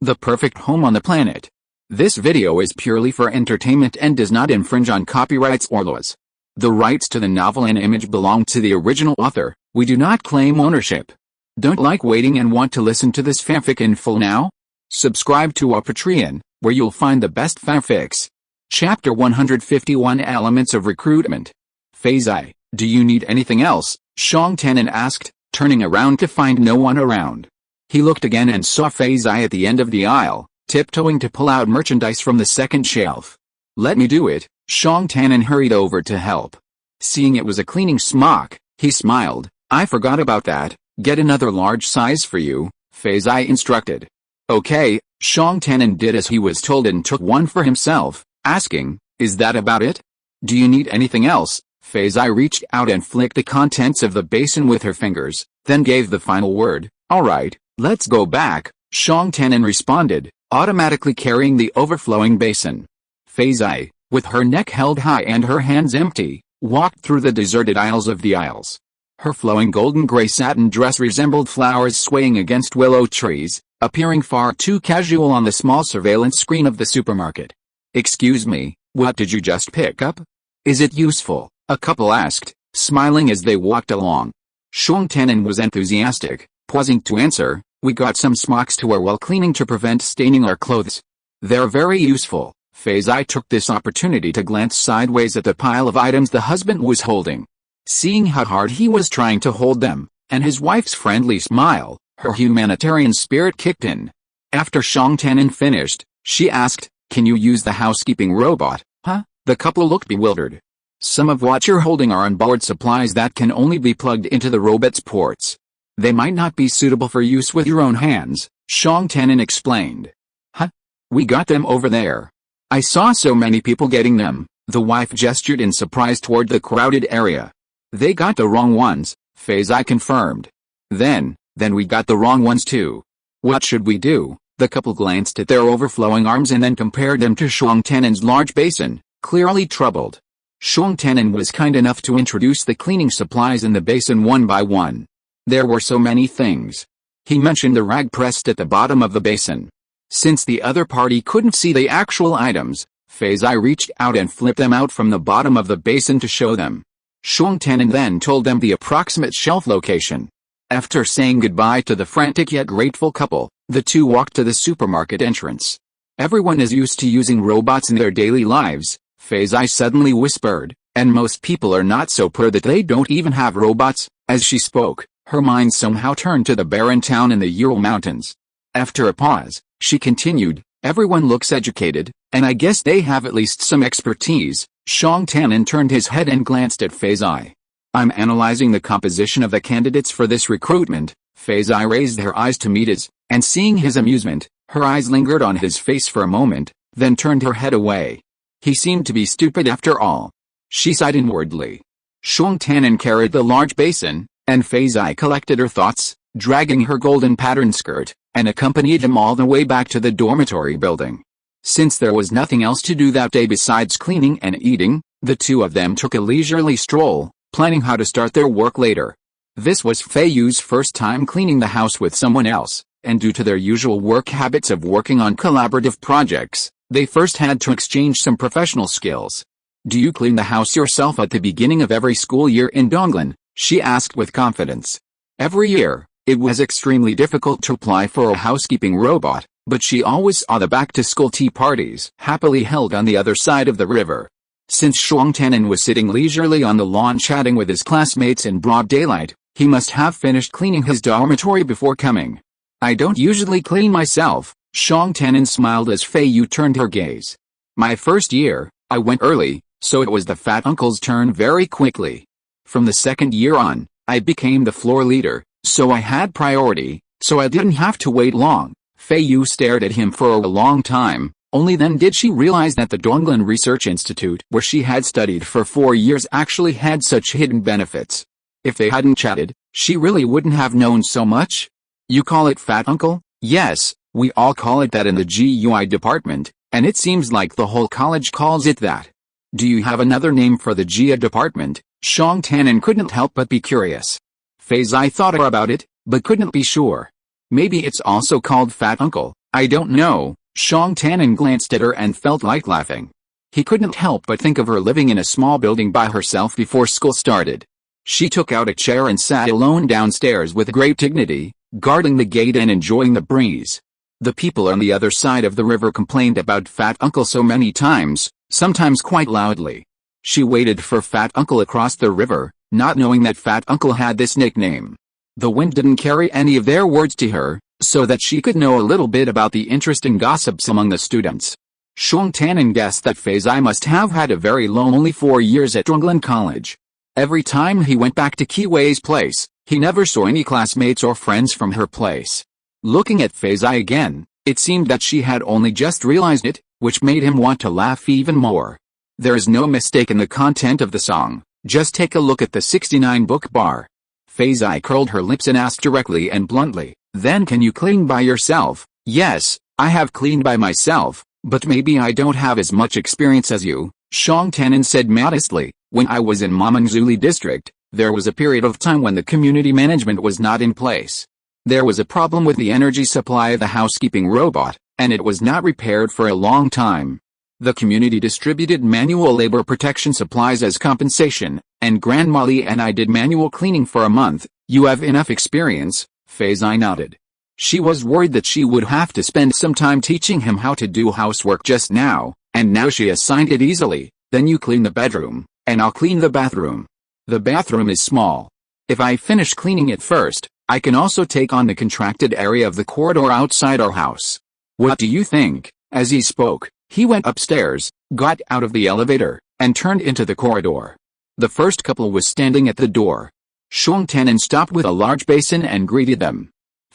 the perfect home on the planet. This video is purely for entertainment and does not infringe on copyrights or laws. The rights to the novel and image belong to the original author. We do not claim ownership. Don't like waiting and want to listen to this fanfic in full now? Subscribe to our Patreon, where you'll find the best fanfics. Chapter 151 Elements of Recruitment. Feiyu, do you need anything else? Shang Tanan asked, turning around to find no one around. He looked again and saw Feiyu at the end of the aisle, tiptoeing to pull out merchandise from the second shelf. Let me do it. Shang Tanan hurried over to help. Seeing it was a cleaning smock, he smiled. I forgot about that. Get another large size for you, Feiyu instructed. Okay, Shang Tanan did as he was told and took one for himself, asking, is that about it? Do you need anything else? Feiyu reached out and flicked the contents of the basin with her fingers, then gave the final word. Alright, let's go back, Shang Tanan responded, automatically carrying the overflowing basin. Feiyu, with her neck held high and her hands empty, walked through the deserted aisles of the aisles. Her flowing golden gray satin dress resembled flowers swaying against willow trees, appearing far too casual on the small surveillance screen of the supermarket. Excuse me, what did you just pick up? Is it useful? A couple asked, smiling as they walked along. Shang Tanan was enthusiastic, pausing to answer, we got some smocks to wear while cleaning to prevent staining our clothes. They're very useful. Feiyu took this opportunity to glance sideways at the pile of items the husband was holding. Seeing how hard he was trying to hold them, and his wife's friendly smile, her humanitarian spirit kicked in. After Shang Tanan finished, she asked, can you use the housekeeping robot? Huh? The couple looked bewildered. Some of what you're holding are onboard supplies that can only be plugged into the robot's ports. They might not be suitable for use with your own hands, Shang Tanan explained. Huh? We got them over there. I saw so many people getting them. The wife gestured in surprise toward the crowded area. They got the wrong ones, Feiyu confirmed. Then we got the wrong ones too. What should we do? The couple glanced at their overflowing arms and then compared them to Shang Tanan's large basin, clearly troubled. Shang Tanan was kind enough to introduce the cleaning supplies in the basin one by one. There were so many things. He mentioned the rag pressed at the bottom of the basin. Since the other party couldn't see the actual items, Feiyu reached out and flipped them out from the bottom of the basin to show them. Shang Tanan then told them the approximate shelf location. After saying goodbye to the frantic yet grateful couple, the two walked to the supermarket entrance. Everyone is used to using robots in their daily lives, Feiyu suddenly whispered, and most people are not so poor that they don't even have robots. As she spoke, her mind somehow turned to the barren town in the Ural Mountains. After a pause, she continued, everyone looks educated, and I guess they have at least some expertise. Shang Tanan turned his head and glanced at Feiyu. I'm analyzing the composition of the candidates for this recruitment. Feiyu raised her eyes to meet his, and seeing his amusement, her eyes lingered on his face for a moment, then turned her head away. He seemed to be stupid after all. She sighed inwardly. Shang Tanan carried the large basin, and Feiyu collected her thoughts, dragging her golden patterned skirt, and accompanied him all the way back to the dormitory building. Since there was nothing else to do that day besides cleaning and eating, the two of them took a leisurely stroll, planning how to start their work later. This was Feiyu's first time cleaning the house with someone else, and due to their usual work habits of working on collaborative projects, they first had to exchange some professional skills. Do you clean the house yourself at the beginning of every school year in Donglan? She asked with confidence. Every year. It was extremely difficult to apply for a housekeeping robot, but she always saw the back-to-school tea parties happily held on the other side of the river. Since Shang Tanan was sitting leisurely on the lawn chatting with his classmates in broad daylight, he must have finished cleaning his dormitory before coming. I don't usually clean myself, Shang Tanan smiled as Feiyu turned her gaze. My first year, I went early, so it was the fat uncle's turn very quickly. From the second year on, I became the floor leader. So I had priority, so I didn't have to wait long. Feiyu stared at him for a long time, only then did she realize that the Donglan Research Institute where she had studied for 4 years actually had such hidden benefits. If they hadn't chatted, she really wouldn't have known so much. You call it Fat Uncle? Yes, we all call it that in the GUI department, and it seems like the whole college calls it that. Do you have another name for the GUI department? Shang Tanan couldn't help but be curious. Feiyu thought about it, but couldn't be sure. Maybe it's also called Fat Uncle, I don't know. Shang Tanan glanced at her and felt like laughing. He couldn't help but think of her living in a small building by herself before school started. She took out a chair and sat alone downstairs with great dignity, guarding the gate and enjoying the breeze. The people on the other side of the river complained about Fat Uncle so many times, sometimes quite loudly. She waited for Fat Uncle across the river, not knowing that Fat Uncle had this nickname. The wind didn't carry any of their words to her, so that she could know a little bit about the interesting gossips among the students. Shang Tanan guessed that Feiyu must have had a very lonely 4 years at Zhonglan College. Every time he went back to Kiwei's place, he never saw any classmates or friends from her place. Looking at Feiyu again, it seemed that she had only just realized it, which made him want to laugh even more. There is no mistake in the content of the song, just take a look at the 69 book bar. Feiyu curled her lips and asked directly and bluntly, "Then can you clean by yourself?" "Yes, I have cleaned by myself, but maybe I don't have as much experience as you," Shang Tanan said modestly. "When I was in Mamanzuli district, there was a period of time when the community management was not in place. There was a problem with the energy supply of the housekeeping robot, and it was not repaired for a long time. The community distributed manual labor protection supplies as compensation, and Grand Molly and I did manual cleaning for a month." "You have enough experience," Feiyu nodded. She was worried that she would have to spend some time teaching him how to do housework just now, and now she assigned it easily. "Then you clean the bedroom, and I'll clean the bathroom. The bathroom is small. If I finish cleaning it first, I can also take on the contracted area of the corridor outside our house. What do you think?" As he spoke, he went upstairs, got out of the elevator, and turned into the corridor. The first couple was standing at the door. Shang Tanan stopped with a large basin and greeted them.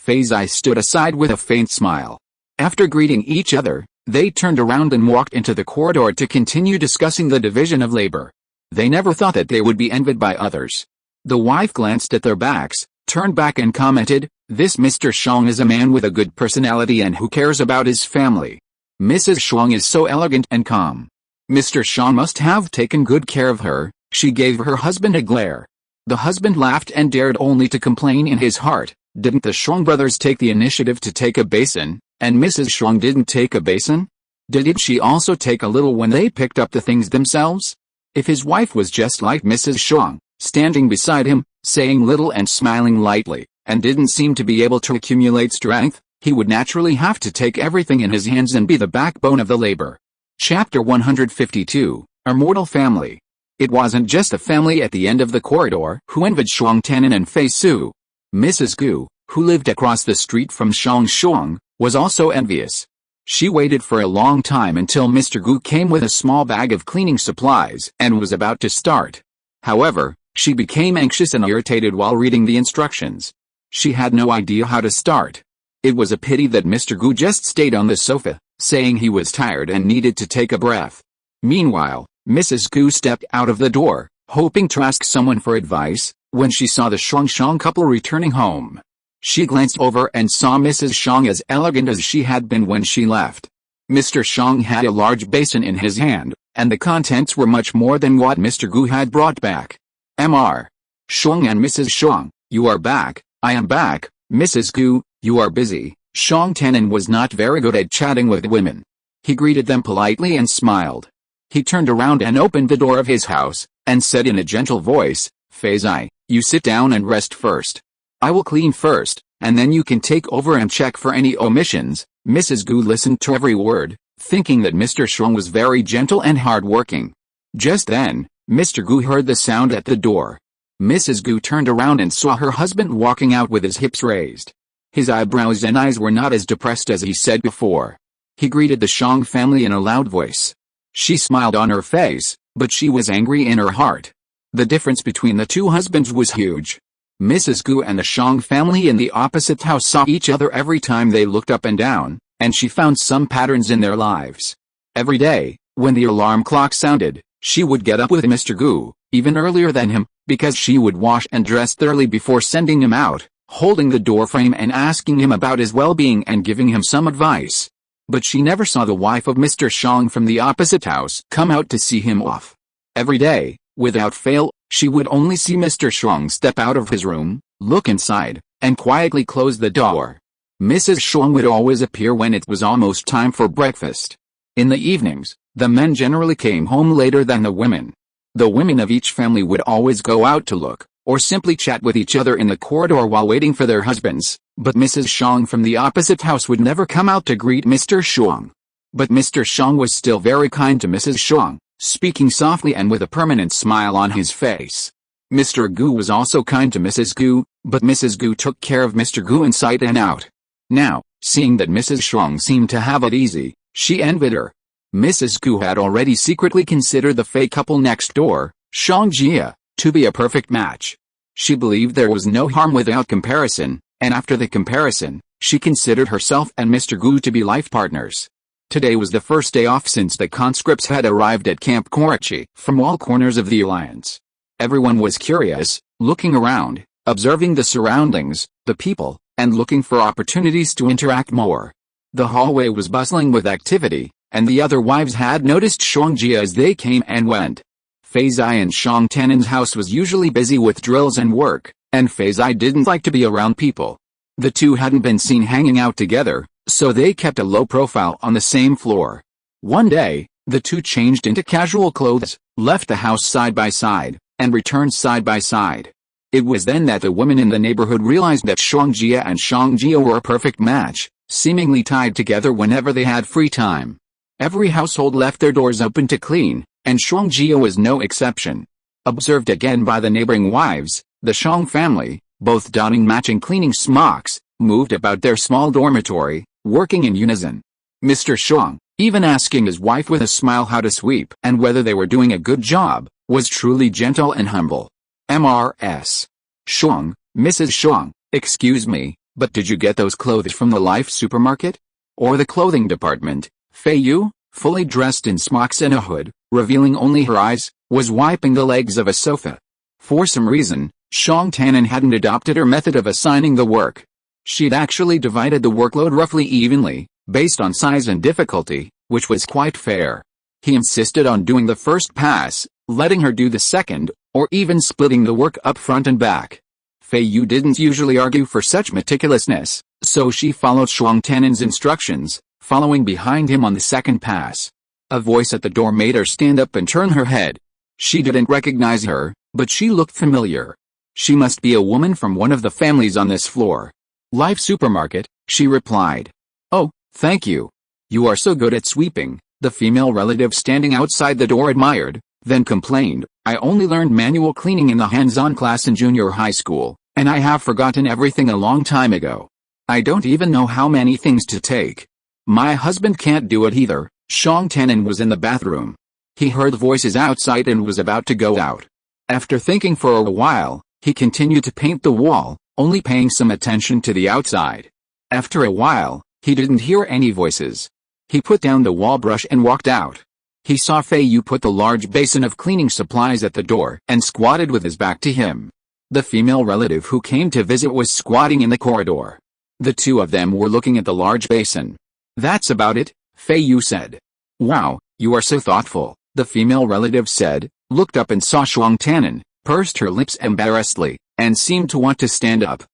Feiyu stood aside with a faint smile. After greeting each other, they turned around and walked into the corridor to continue discussing the division of labor. They never thought that they would be envied by others. The wife glanced at their backs, turned back and commented, "This Mr. Shang is a man with a good personality and who cares about his family. Mrs. Shang is so elegant and calm. Mr. Shang must have taken good care of her." She gave her husband a glare. The husband laughed and dared only to complain in his heart, "Didn't the Shang brothers take the initiative to take a basin, and Mrs. Shang didn't take a basin? Didn't she also take a little when they picked up the things themselves?" If his wife was just like Mrs. Shang, standing beside him, saying little and smiling lightly, and didn't seem to be able to accumulate strength, he would naturally have to take everything in his hands and be the backbone of the labor. Chapter 152, Our Mortal Family. It wasn't just the family at the end of the corridor who envied Shang Tanan and Feiyu. Mrs. Gu, who lived across the street from Shang Shuang, was also envious. She waited for a long time until Mr. Gu came with a small bag of cleaning supplies and was about to start. However, she became anxious and irritated while reading the instructions. She had no idea how to start. It was a pity that Mr. Gu just stayed on the sofa, saying he was tired and needed to take a breath. Meanwhile, Mrs. Gu stepped out of the door, hoping to ask someone for advice, when she saw the Shang couple returning home. She glanced over and saw Mrs. Shang as elegant as she had been when she left. Mr. Shang had a large basin in his hand, and the contents were much more than what Mr. Gu had brought back. "Mr. Shang and Mrs. Shang, you are back." "I am back, Mrs. Gu, you are busy." Shang Tanan was not very good at chatting with women. He greeted them politely and smiled. He turned around and opened the door of his house, and said in a gentle voice, "Feiyu, you sit down and rest first. I will clean first, and then you can take over and check for any omissions." Mrs. Gu listened to every word, thinking that Mr. Shang was very gentle and hard-working. Just then, Mr. Gu heard the sound at the door. Mrs. Gu turned around and saw her husband walking out with his hips raised. His eyebrows and eyes were not as depressed as he said before. He greeted the Shang family in a loud voice. She smiled on her face, but she was angry in her heart. The difference between the two husbands was huge. Mrs. Gu and the Shang family in the opposite house saw each other every time they looked up and down, and she found some patterns in their lives. Every day, when the alarm clock sounded, she would get up with Mr. Gu, even earlier than him, because she would wash and dress thoroughly before sending him out, holding the doorframe and asking him about his well-being and giving him some advice. But she never saw the wife of Mr. Shang from the opposite house come out to see him off. Every day, without fail, she would only see Mr. Shang step out of his room, look inside, and quietly close the door. Mrs. Shuang would always appear when it was almost time for breakfast. In the evenings, the men generally came home later than the women. The women of each family would always go out to look, or simply chat with each other in the corridor while waiting for their husbands, but Mrs. Shuang from the opposite house would never come out to greet Mr. Shuang. But Mr. Shuang was still very kind to Mrs. Shuang, speaking softly and with a permanent smile on his face. Mr. Gu was also kind to Mrs. Gu, but Mrs. Gu took care of Mr. Gu inside and out. Now, seeing that Mrs. Shuang seemed to have it easy, she envied her. Mrs. Gu had already secretly considered the Fei couple next door, Shang Jia, to be a perfect match. She believed there was no harm without comparison, and after the comparison, she considered herself and Mr. Gu to be life partners. Today was the first day off since the conscripts had arrived at Camp Karachi from all corners of the alliance. Everyone was curious, looking around, observing the surroundings, the people, and looking for opportunities to interact more. The hallway was bustling with activity, and the other wives had noticed Shang Jia as they came and went. Fei Zai and Shang Tannen's house was usually busy with drills and work, and Fei Zai didn't like to be around people. The two hadn't been seen hanging out together, so they kept a low profile on the same floor. One day, the two changed into casual clothes, left the house side by side, and returned side by side. It was then that the women in the neighborhood realized that Shang Jia and Shang Jia were a perfect match, seemingly tied together whenever they had free time. Every household left their doors open to clean, and Shang Jia was no exception. Observed again by the neighboring wives, the Shang family, both donning matching cleaning smocks, moved about their small dormitory, working in unison. Mr. Shang, even asking his wife with a smile how to sweep and whether they were doing a good job, was truly gentle and humble. Mrs. Shang, Mrs. Shang, excuse me, but did you get those clothes from the Life supermarket? Or the clothing department? Feiyu, fully dressed in smocks and a hood, revealing only her eyes, was wiping the legs of a sofa. For some reason, Shang Tannen hadn't adopted her method of assigning the work. She'd actually divided the workload roughly evenly, based on size and difficulty, which was quite fair. He insisted on doing the first pass, letting her do the second, or even splitting the work up front and back. Feiyu didn't usually argue for such meticulousness, so she followed Shang Tannen's instructions, following behind him on the second pass. A voice at the door made her stand up and turn her head. She didn't recognize her, but she looked familiar. She must be a woman from one of the families on this floor. Life supermarket, she replied. Oh, thank you. You are so good at sweeping, the female relative standing outside the door admired, then complained, I only learned manual cleaning in the hands-on class in junior high school, and I have forgotten everything a long time ago. I don't even know how many things to take. My husband can't do it either. Shang Tannen was in the bathroom. He heard voices outside and was about to go out. After thinking for a while, he continued to paint the wall, only paying some attention to the outside. After a while, he didn't hear any voices. He put down the wall brush and walked out. He saw Feiyu put the large basin of cleaning supplies at the door and squatted with his back to him. The female relative who came to visit was squatting in the corridor. The two of them were looking at the large basin. That's about it, Feiyu said. Wow, you are so thoughtful, the female relative said, looked up and saw Shang Tannen, pursed her lips embarrassedly, and seemed to want to stand up.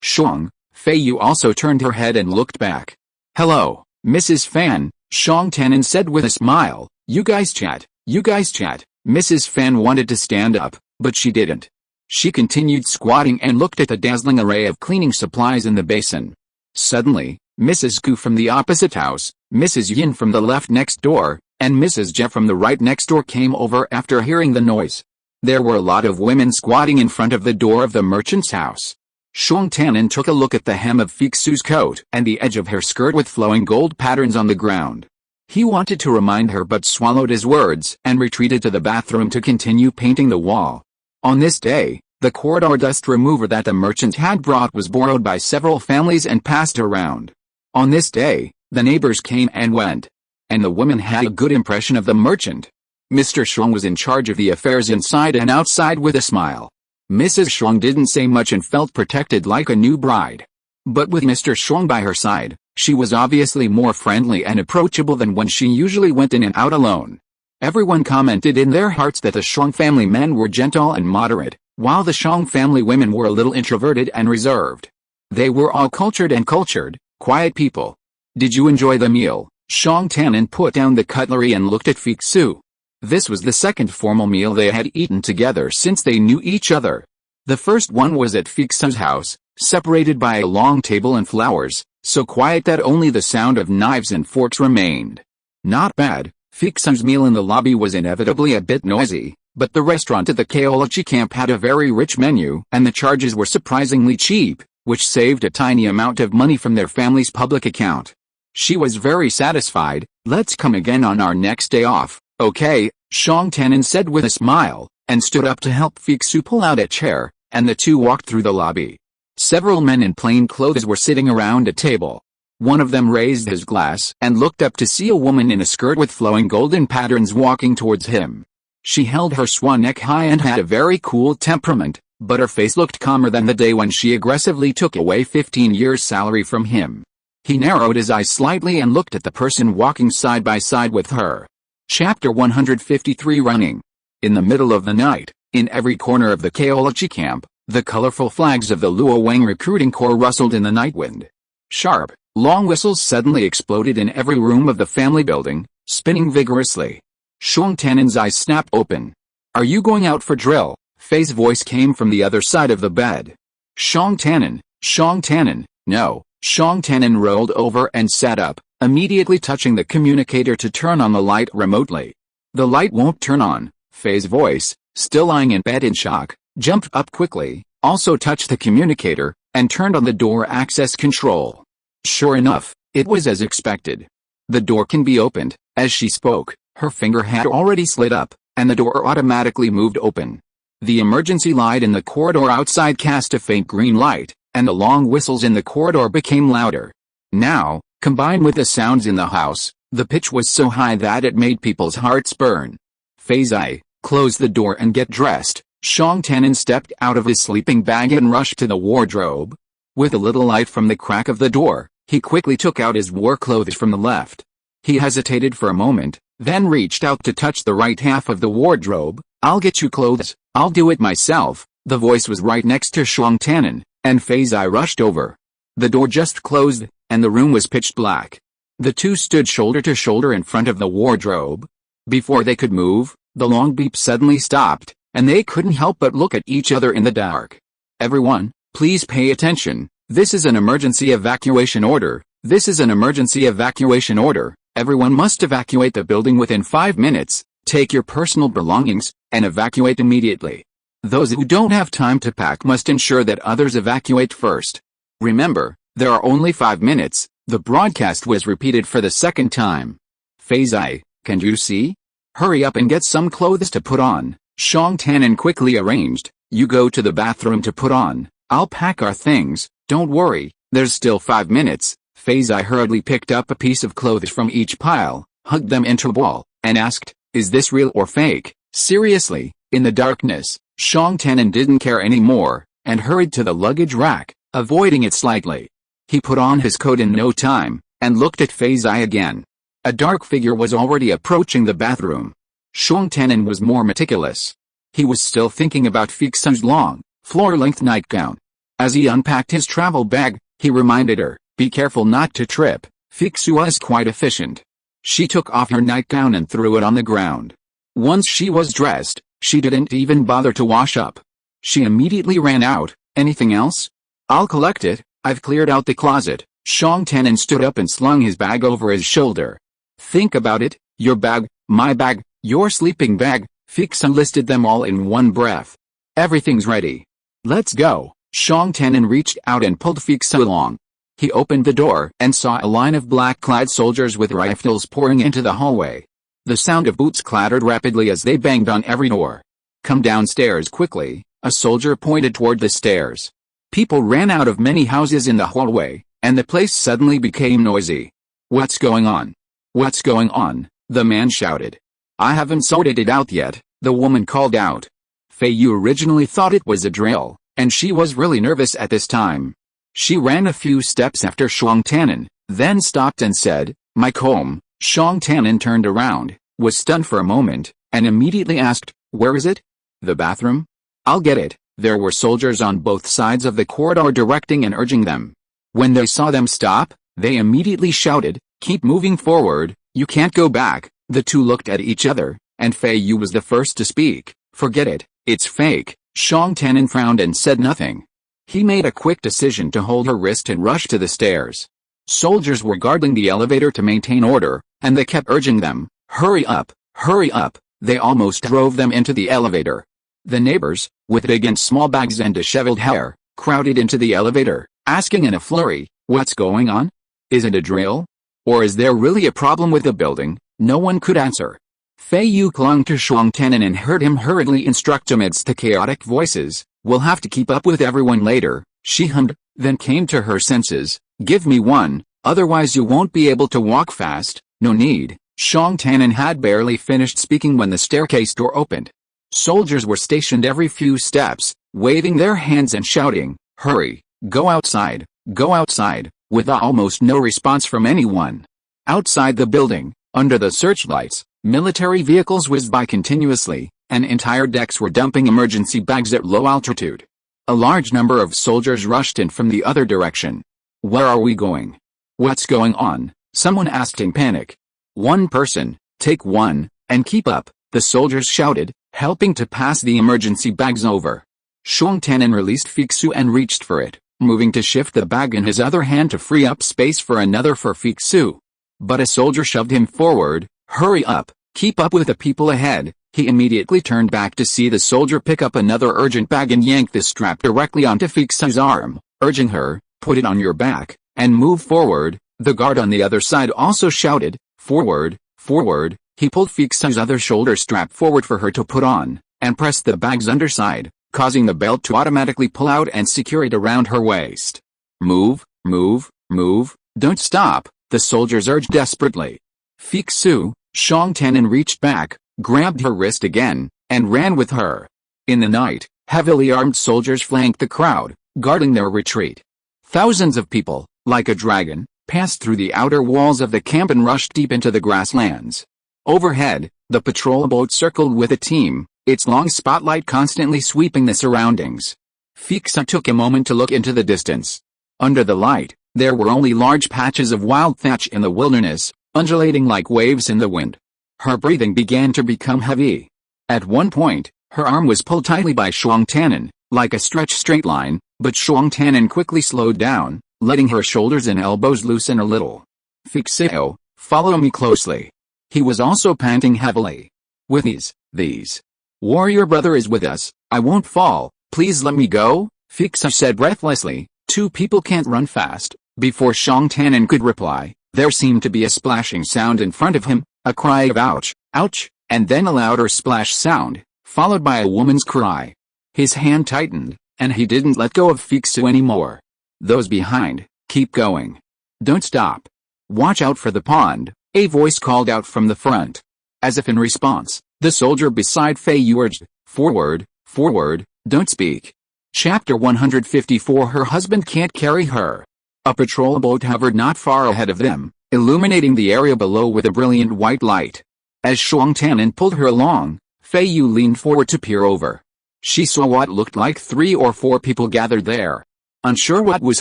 Shang, Feiyu also turned her head and looked back. Hello, Mrs. Fan, Shang Tannen said with a smile. You guys chat. Mrs. Fan wanted to stand up, but she didn't. She continued squatting and looked at the dazzling array of cleaning supplies in the basin. Suddenly, Mrs. Gu from the opposite house, Mrs. Yin from the left next door, and Mrs. Jie from the right next door came over after hearing the noise. There were a lot of women squatting in front of the door of the merchant's house. Shang Tannen took a look at the hem of Fixu's coat and the edge of her skirt with flowing gold patterns on the ground. He wanted to remind her but swallowed his words and retreated to the bathroom to continue painting the wall. On this day, the corridor dust remover that the merchant had brought was borrowed by several families and passed around. On this day, the neighbors came and went. And the women had a good impression of the merchant. Mr. Shang was in charge of the affairs inside and outside with a smile. Mrs. Shang didn't say much and felt protected like a new bride. But with Mr. Shang by her side, she was obviously more friendly and approachable than when she usually went in and out alone. Everyone commented in their hearts that the Shang family men were gentle and moderate, while the Shang family women were a little introverted and reserved. They were all cultured and cultured, quiet people. Did you enjoy the meal? Shang Tanin put down the cutlery and looked at Feiyu. This was the second formal meal they had eaten together since they knew each other. The first one was at Feiyu's house, separated by a long table and flowers, so quiet that only the sound of knives and forks remained. Not bad. Feiyu's meal in the lobby was inevitably a bit noisy, but the restaurant at the Qi camp had a very rich menu and the charges were surprisingly cheap, which saved a tiny amount of money from their family's public account. She was very satisfied. Let's come again on our next day off, okay? Shang Tanin said with a smile, and stood up to help Feiyu pull out a chair, and the two walked through the lobby. Several men in plain clothes were sitting around a table. One of them raised his glass and looked up to see a woman in a skirt with flowing golden patterns walking towards him. She held her swan neck high and had a very cool temperament, but her face looked calmer than the day when she aggressively took away 15 years' salary from him. He narrowed his eyes slightly and looked at the person walking side by side with her. Chapter 153 Running. In the middle of the night, in every corner of the Qi camp, the colorful flags of the Luo Wang recruiting corps rustled in the night wind. Sharp, long whistles suddenly exploded in every room of the family building, spinning vigorously. Shang Tanin's eyes snapped open. Are you going out for drill? Fei's voice came from the other side of the bed. Shang Tanin, no. Shang Tanin rolled over and sat up, immediately touching the communicator to turn on the light remotely. The light won't turn on. Fei's voice, still lying in bed in shock, jumped up quickly, also touched the communicator, and turned on the door access control. Sure enough, it was as expected. The door can be opened. As she spoke, her finger had already slid up, and the door automatically moved open. The emergency light in the corridor outside cast a faint green light, and the long whistles in the corridor became louder. Now, combined with the sounds in the house, the pitch was so high that it made people's hearts burn. Fei, close the door and get dressed. Shang Tanin stepped out of his sleeping bag and rushed to the wardrobe. With a little light from the crack of the door, he quickly took out his war clothes from the left. He hesitated for a moment, then reached out to touch the right half of the wardrobe. I'll get you clothes, I'll do it myself. The voice was right next to Shang Tanin, and Fei rushed over. The door just closed, and the room was pitch black. The two stood shoulder to shoulder in front of the wardrobe. Before they could move, the long beep suddenly stopped, and they couldn't help but look at each other in the dark. Everyone, please pay attention. This is an emergency evacuation order. This is an emergency evacuation order. Everyone must evacuate the building within 5 minutes. Take your personal belongings, and evacuate immediately. Those who don't have time to pack must ensure that others evacuate first. Remember, there are only 5 minutes. The broadcast was repeated for the second time. Fei, can you see? Hurry up and get some clothes to put on. Shang Tanin quickly arranged. You go to the bathroom to put on. I'll pack our things. Don't worry, there's still 5 minutes. Fei hurriedly picked up a piece of clothes from each pile, hugged them into a ball, and asked, is this real or fake? Seriously, in the darkness, Shang Tanin didn't care anymore, and hurried to the luggage rack, avoiding it slightly. He put on his coat in no time, and looked at Fei again. A dark figure was already approaching the bathroom. Shang Tanin was more meticulous. He was still thinking about Fei's long, floor-length nightgown. As he unpacked his travel bag, he reminded her, be careful not to trip. Feiyu was quite efficient. She took off her nightgown and threw it on the ground. Once she was dressed, she didn't even bother to wash up. She immediately ran out. Anything else? I'll collect it. I've cleared out the closet. Shang Tanin stood up and slung his bag over his shoulder. Think about it. Your bag, my bag, your sleeping bag. Feiyu listed them all in one breath. Everything's ready. Let's go. Shang Tanin reached out and pulled Feiyu along. He opened the door and saw a line of black-clad soldiers with rifles pouring into the hallway. The sound of boots clattered rapidly as they banged on every door. Come downstairs quickly, a soldier pointed toward the stairs. People ran out of many houses in the hallway, and the place suddenly became noisy. What's going on? What's going on? The man shouted. I haven't sorted it out yet, the woman called out. Feiyu originally thought it was a drill, and she was really nervous at this time. She ran a few steps after Shang Tanin, then stopped and said, my comb. Shang Tanin turned around, was stunned for a moment, and immediately asked, where is it? The bathroom? I'll get it. There were soldiers on both sides of the corridor directing and urging them. When they saw them stop, they immediately shouted, "Keep moving forward, you can't go back." The two looked at each other, and Feiyu was the first to speak. "Forget it, it's fake." Xiong Tannen frowned and said nothing. He made a quick decision to hold her wrist and rush to the stairs. Soldiers were guarding the elevator to maintain order, and they kept urging them, "Hurry up, hurry up." They almost drove them into the elevator. The neighbors, with big and small bags and disheveled hair, crowded into the elevator, asking in a flurry, "What's going on? Is it a drill? Or is there really a problem with the building?" No one could answer. Feiyu clung to Xiong Tannen and heard him hurriedly instruct amidst the chaotic voices, "We'll have to keep up with everyone later," she hummed, then came to her senses. "Give me one, otherwise you won't be able to walk fast." "No need." Xiong Tannen had barely finished speaking when the staircase door opened. Soldiers were stationed every few steps, waving their hands and shouting, "Hurry, go outside, go outside," with almost no response from anyone. Outside the building, under the searchlights, military vehicles whizzed by continuously, and entire decks were dumping emergency bags at low altitude. A large number of soldiers rushed in from the other direction. "Where are we going? What's going on?" someone asked in panic. "One person, take one, and keep up," the soldiers shouted, helping to pass the emergency bags over. Xiong Tannen released Feiyu and reached for it, moving to shift the bag in his other hand to free up space for another for Feiyu. But a soldier shoved him forward. "Hurry up, keep up with the people ahead." He immediately turned back to see the soldier pick up another urgent bag and yank the strap directly onto Feiyu's arm, urging her, "Put it on your back, and move forward." The guard on the other side also shouted, "Forward, forward." He pulled Feiyu's other shoulder strap forward for her to put on, and pressed the bag's underside, causing the belt to automatically pull out and secure it around her waist. "Move, move, move, don't stop," the soldiers urged desperately. Feiyu, Xiong Tannen reached back, grabbed her wrist again, and ran with her. In the night, heavily armed soldiers flanked the crowd, guarding their retreat. Thousands of people, like a dragon, passed through the outer walls of the camp and rushed deep into the grasslands. Overhead, the patrol boat circled with a team, its long spotlight constantly sweeping the surroundings. Feiyu took a moment to look into the distance. Under the light, there were only large patches of wild thatch in the wilderness, undulating like waves in the wind. Her breathing began to become heavy. At one point, her arm was pulled tightly by Xiong Tannen, like a stretched straight line, but Xiong Tannen quickly slowed down, letting her shoulders and elbows loosen a little. "Feiyu, follow me closely." He was also panting heavily. "With these. Warrior brother is with us, I won't fall, please let me go," Feiyu said breathlessly. "Two people can't run fast." Before Xiong Tannen could reply, there seemed to be a splashing sound in front of him, a cry of "ouch, ouch," and then a louder splash sound, followed by a woman's cry. His hand tightened, and he didn't let go of Feiyu anymore. "Those behind, keep going. Don't stop. Watch out for the pond," a voice called out from the front. As if in response, the soldier beside Feiyu urged, "Forward, forward, don't speak." Chapter 154. Her husband can't carry her. A patrol boat hovered not far ahead of them, illuminating the area below with a brilliant white light. As Xiong Tannen pulled her along, Feiyu leaned forward to peer over. She saw what looked like 3 or 4 people gathered there. Unsure what was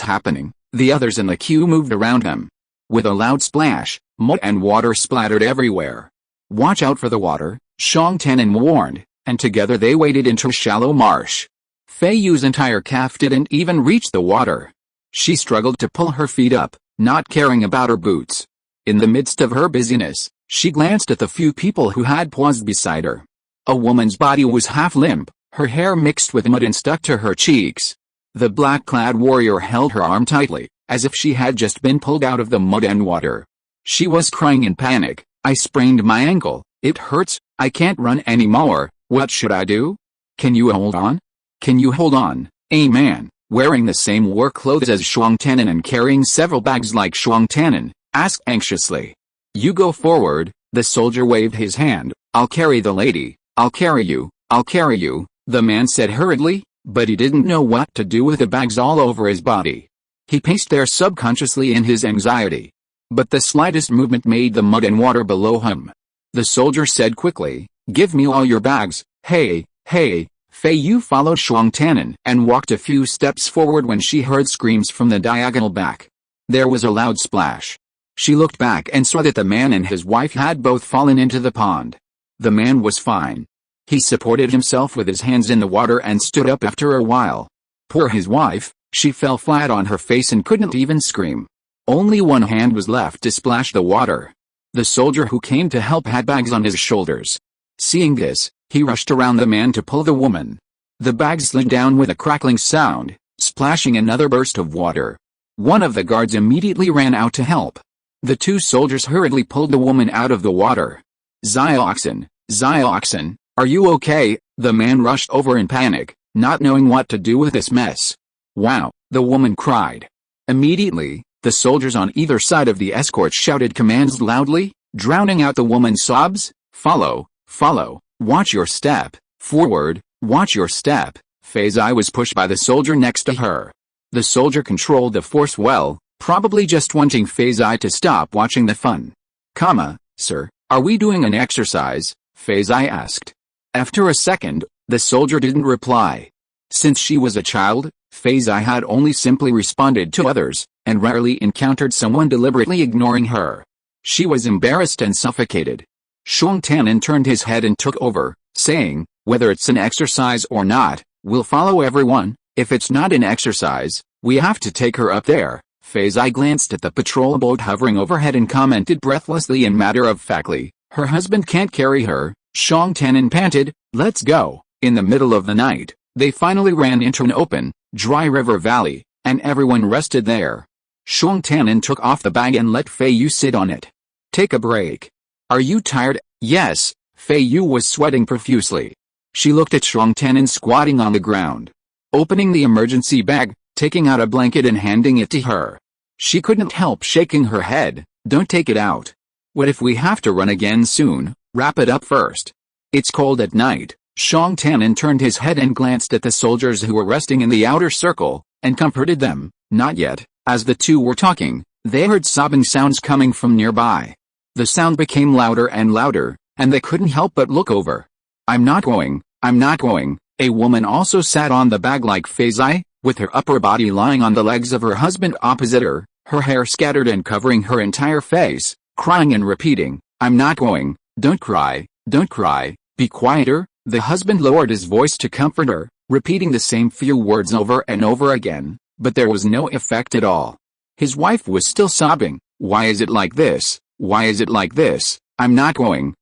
happening, the others in the queue moved around them. With a loud splash, mud and water splattered everywhere. "Watch out for the water," Xiong Tannen warned, and together they waded into a shallow marsh. Feiyu's entire calf didn't even reach the water. She struggled to pull her feet up, not caring about her boots. In the midst of her busyness, she glanced at the few people who had paused beside her. A woman's body was half limp, her hair mixed with mud and stuck to her cheeks. The black-clad warrior held her arm tightly, as if she had just been pulled out of the mud and water. She was crying in panic. "I sprained my ankle, it hurts, I can't run anymore, what should I do? Can you hold on? Can you hold on?" A man, wearing the same war clothes as Xiong Tannen and carrying several bags like Xiong Tannen, asked anxiously. "You go forward," the soldier waved his hand. "I'll carry the lady, I'll carry you, I'll carry you," the man said hurriedly, but he didn't know what to do with the bags all over his body. He paced there subconsciously in his anxiety. But the slightest movement made the mud and water below him. The soldier said quickly, "Give me all your bags." Hey, Feiyu followed Shuang Tanan and walked a few steps forward when she heard screams from the diagonal back. There was a loud splash. She looked back and saw that the man and his wife had both fallen into the pond. The man was fine. He supported himself with his hands in the water and stood up after a while. Poor his wife, she fell flat on her face and couldn't even scream. Only one hand was left to splash the water. The soldier who came to help had bags on his shoulders. Seeing this, he rushed around the man to pull the woman. The bags slid down with a crackling sound, splashing another burst of water. One of the guards immediately ran out to help. The two soldiers hurriedly pulled the woman out of the water. Xiaoxin, Xiaoxin, are you okay? The man rushed over in panic, not knowing what to do with this mess. Wow, the woman cried. Immediately, the soldiers on either side of the escort shouted commands loudly, drowning out the woman's sobs. Follow, follow, watch your step, forward, watch your step. Feiyu was pushed by the soldier next to her. The soldier controlled the force well, probably just wanting Feiyu to stop watching the fun. Sir, are we doing an exercise? Feiyu asked. After a second, the soldier didn't reply. Since she was a child, Feiyu had only simply responded to others, and rarely encountered someone deliberately ignoring her. She was embarrassed and suffocated. Shuang Tanan turned his head and took over, saying, whether it's an exercise or not, we'll follow everyone. If it's not an exercise, we have to take her up there. Feiyu glanced at the patrol boat hovering overhead and commented breathlessly and matter-of-factly, her husband can't carry her. Shuang Tanan panted, let's go. In the middle of the night, they finally ran into an open, dry river valley, and everyone rested there. Shuang Tanan took off the bag and let Feiyu sit on it. Take a break. Are you tired? Yes. Feiyu was sweating profusely. She looked at Shuang Tanan squatting on the ground. Opening the emergency bag, taking out a blanket and handing it to her. She couldn't help shaking her head. Don't take it out. What if we have to run again soon? Wrap it up first. It's cold at night. Shuang Tanan turned his head and glanced at the soldiers who were resting in the outer circle, and comforted them. Not yet. As the two were talking, they heard sobbing sounds coming from nearby. The sound became louder and louder, and they couldn't help but look over. I'm not going. A woman also sat on the bag like Feiyu, with her upper body lying on the legs of her husband opposite her hair scattered and covering her entire face, crying and repeating, I'm not going. Don't cry, be quieter. The husband lowered his voice to comfort her, repeating the same few words over and over again, but there was no effect at all. His wife was still sobbing. Why is it like this? Why is it like this? I'm not going.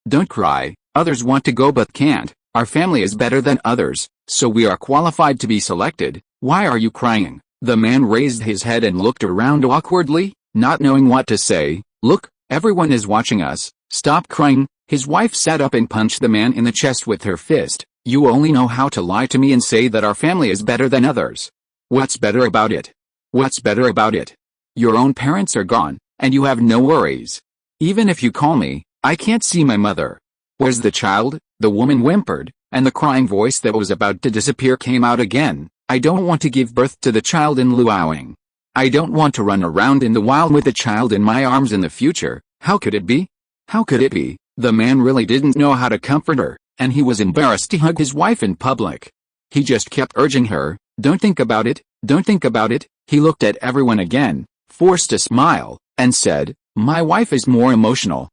Don't cry. Others want to go but can't. Our family is better than others, so we are qualified to be selected. Why are you crying? The man raised his head and looked around awkwardly, not knowing what to say. Look, everyone is watching us. Stop crying. His wife sat up and punched the man in the chest with her fist. You only know how to lie to me and say that our family is better than others. What's better about it? What's better about it? Your own parents are gone, and you have no worries. Even if you call me, I can't see my mother. Where's the child? The woman whimpered, and the crying voice that was about to disappear came out again. I don't want to give birth to the child in Luoyang. I don't want to run around in the wild with the child in my arms in the future. How could it be? How could it be? The man really didn't know how to comfort her, and he was embarrassed to hug his wife in public. He just kept urging her, don't think about it, don't think about it. He looked at everyone again, forced a smile, and said, my wife is more emotional.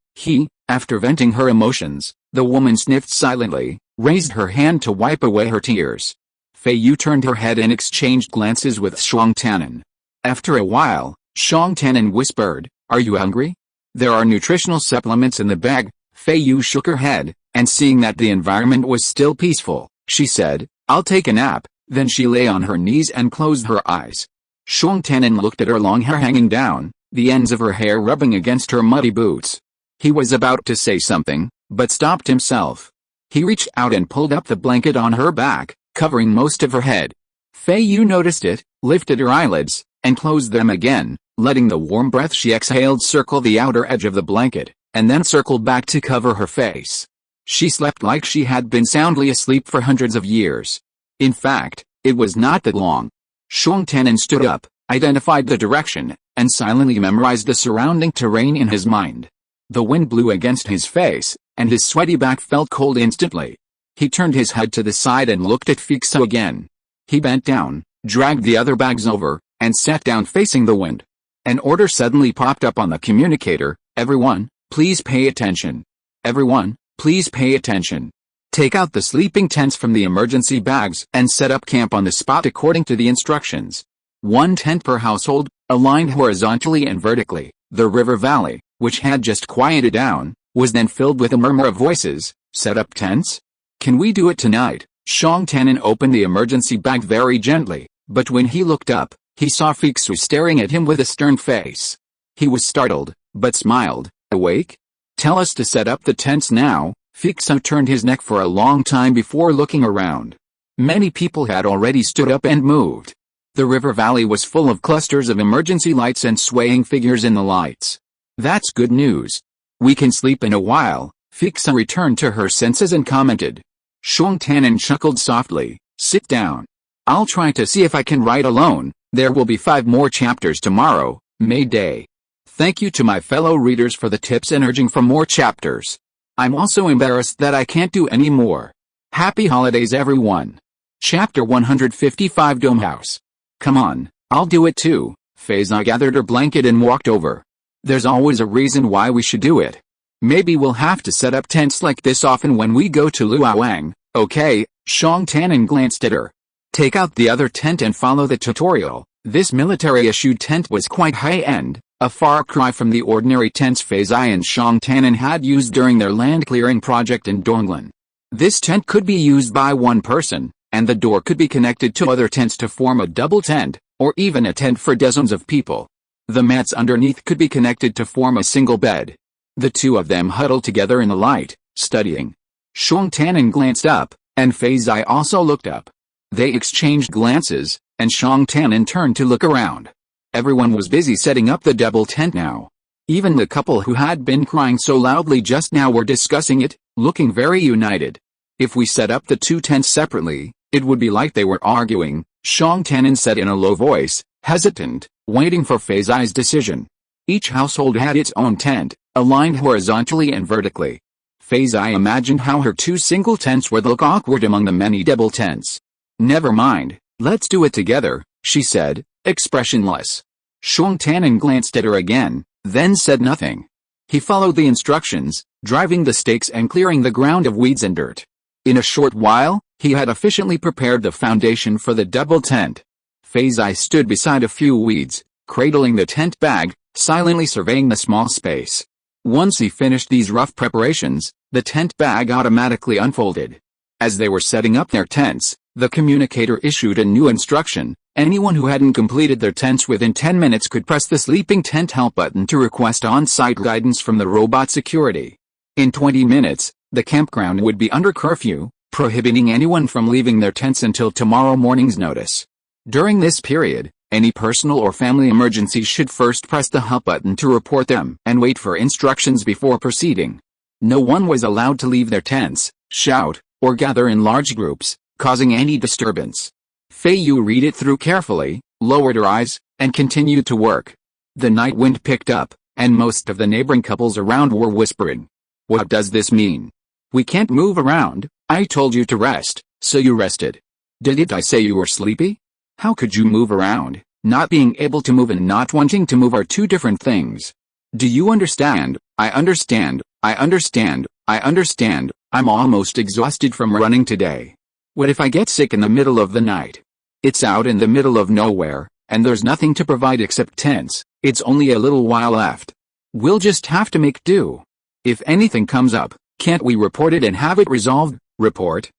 After venting her emotions, the woman sniffed silently, raised her hand to wipe away her tears. Feiyu turned her head and exchanged glances with Shuang Tanan. After a while, Shuang Tanan whispered, are you hungry? There are nutritional supplements in the bag. Feiyu shook her head, and seeing that the environment was still peaceful, she said, I'll take a nap. Then she lay on her knees and closed her eyes. Shuang Tanan looked at her long hair hanging down, the ends of her hair rubbing against her muddy boots. He was about to say something, but stopped himself. He reached out and pulled up the blanket on her back, covering most of her head. Feiyu noticed it, lifted her eyelids, and closed them again, letting the warm breath she exhaled circle the outer edge of the blanket, and then circled back to cover her face. She slept like she had been soundly asleep for hundreds of years. In fact, it was not that long. Shuang Tanan stood up, identified the direction, and silently memorized the surrounding terrain in his mind. The wind blew against his face, and his sweaty back felt cold instantly. He turned his head to the side and looked at Feiyu again. He bent down, dragged the other bags over, and sat down facing the wind. An order suddenly popped up on the communicator. Everyone, please pay attention. Everyone, please pay attention. Take out the sleeping tents from the emergency bags and set up camp on the spot according to the instructions. 1 tent per household, aligned horizontally and vertically. The river valley, which had just quieted down, was then filled with a murmur of voices. Set up tents? Can we do it tonight? Shang Tanin opened the emergency bag very gently, but when he looked up, he saw Feiyu staring at him with a stern face. He was startled, but smiled. Awake? Tell us to set up the tents now. Feiyu turned his neck for a long time before looking around. Many people had already stood up and moved. The river valley was full of clusters of emergency lights and swaying figures in the lights. That's good news. We can sleep in a while. Feiyu returned to her senses and commented. Shang Tanin chuckled softly. Sit down. I'll try to see if I can write alone. There will be 5 more chapters tomorrow, May Day. Thank you to my fellow readers for the tips and urging for more chapters. I'm also embarrassed that I can't do any more. Happy holidays everyone. Chapter 155 Dome House. Come on, I'll do it too. Feiyu gathered her blanket and walked over. There's always a reason why we should do it. Maybe we'll have to set up tents like this often when we go to Luoyang, okay? Shang Tanin glanced at her. Take out the other tent and follow the tutorial. This military-issued tent was quite high-end, a far cry from the ordinary tents Feiyu and Shang Tanin had used during their land-clearing project in Donglan. This tent could be used by one person, and the door could be connected to other tents to form a double tent, or even a tent for dozens of people. The mats underneath could be connected to form a single bed. The two of them huddled together in the light, studying. Shang Tanin glanced up, and Feiyu also looked up. They exchanged glances, and Shang Tanin turned to look around. Everyone was busy setting up the double tent now. Even the couple who had been crying so loudly just now were discussing it, looking very united. If we set up the 2 tents separately, it would be like they were arguing, Shang Tanin said in a low voice, hesitant, waiting for Feiyu's decision. Each household had its own tent, aligned horizontally and vertically. Feiyu imagined how her 2 single tents would look awkward among the many double tents. Never mind, let's do it together, she said, expressionless. Shang Tanin glanced at her again, then said nothing. He followed the instructions, driving the stakes and clearing the ground of weeds and dirt. In a short while, he had efficiently prepared the foundation for the double tent. Feiyu stood beside a few weeds, cradling the tent bag, silently surveying the small space. Once he finished these rough preparations, the tent bag automatically unfolded. As they were setting up their tents, the communicator issued a new instruction. Anyone who hadn't completed their tents within 10 minutes could press the sleeping tent help button to request on-site guidance from the robot security. In 20 minutes, the campground would be under curfew, prohibiting anyone from leaving their tents until tomorrow morning's notice. During this period, any personal or family emergencies should first press the help button to report them and wait for instructions before proceeding. No one was allowed to leave their tents, shout, or gather in large groups, causing any disturbance. Feiyu read it through carefully, lowered her eyes, and continued to work. The night wind picked up, and most of the neighboring couples around were whispering. What does this mean? We can't move around. I told you to rest, so you rested. Didn't I say you were sleepy? How could you move around? Not being able to move and not wanting to move are 2 different things. Do you understand? I understand, I understand, I understand. I'm almost exhausted from running today. What if I get sick in the middle of the night? It's out in the middle of nowhere, and there's nothing to provide except tents. It's only a little while left. We'll just have to make do. If anything comes up, can't we report it and have it resolved? Report,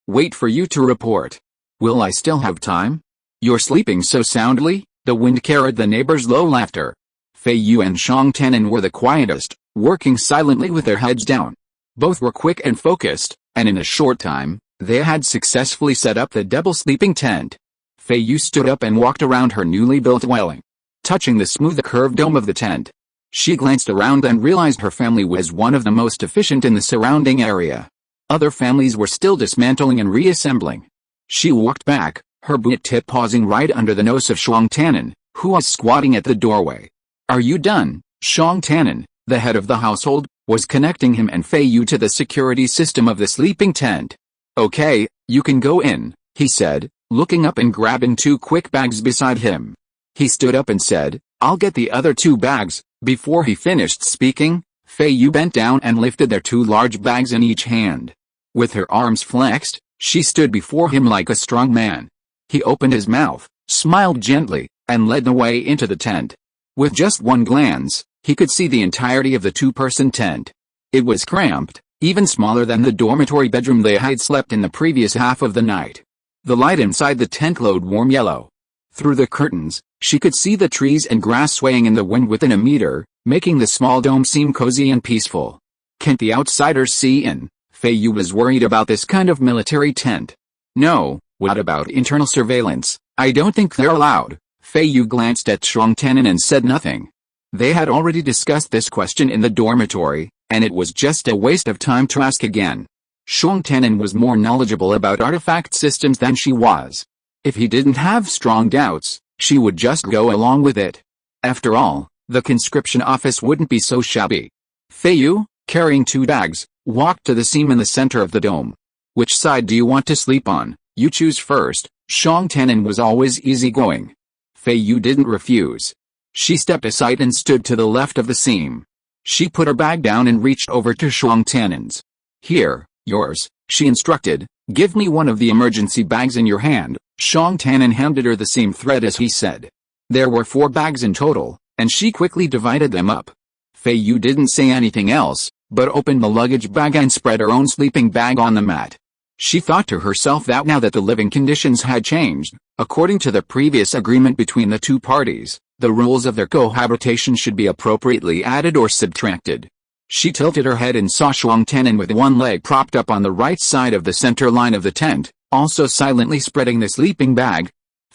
wait for you to report. Will I still have time? You're sleeping so soundly? The wind carried the neighbors' low laughter. Feiyu and Shang Tanin were the quietest, working silently with their heads down. Both were quick and focused, and in a short time, they had successfully set up the double sleeping tent. Feiyu stood up and walked around her newly built dwelling, touching the smooth curved dome of the tent. She glanced around and realized her family was one of the most efficient in the surrounding area. Other families were still dismantling and reassembling. She walked back, her boot tip pausing right under the nose of Shang Tanin, who was squatting at the doorway. Are you done, Shang Tanin? the head of the household, was connecting him and Feiyu to the security system of the sleeping tent. "Okay, you can go in," he said, looking up and grabbing 2 quick bags beside him. He stood up and said, "I'll get the other 2 bags." Before he finished speaking, Feiyu bent down and lifted their 2 large bags in each hand. With her arms flexed, she stood before him like a strong man. He opened his mouth, smiled gently, and led the way into the tent. With just one glance, he could see the entirety of the 2-person tent. It was cramped, even smaller than the dormitory bedroom they had slept in the previous half of the night. The light inside the tent glowed warm yellow. Through the curtains, she could see the trees and grass swaying in the wind within a meter, making the small dome seem cozy and peaceful. Can't the outsiders see in? Feiyu was worried about this kind of military tent. No, what about internal surveillance? I don't think they're allowed. Feiyu glanced at Shuang Tianan and said nothing. They had already discussed this question in the dormitory, and it was just a waste of time to ask again. Shuang Tianan was more knowledgeable about artifact systems than she was. If he didn't have strong doubts, she would just go along with it. After all, the conscription office wouldn't be so shabby. Feiyu, carrying 2 bags, walked to the seam in the center of the dome. "Which side do you want to sleep on? You choose first." Shuang Tianan was always easygoing. Feiyu didn't refuse. She stepped aside and stood to the left of the seam. She put her bag down and reached over to Shuang Tianan's. "Here, yours," she instructed. "Give me one of the emergency bags in your hand." Shuang Tianan handed her the same thread as he said. There were 4 bags in total, and she quickly divided them up. Feiyu didn't say anything else, but opened the luggage bag and spread her own sleeping bag on the mat. She thought to herself that now that the living conditions had changed, according to the previous agreement between the 2 parties, the rules of their cohabitation should be appropriately added or subtracted. She tilted her head and saw Shuang Tianan with one leg propped up on the right side of the center line of the tent, also silently spreading the sleeping bag.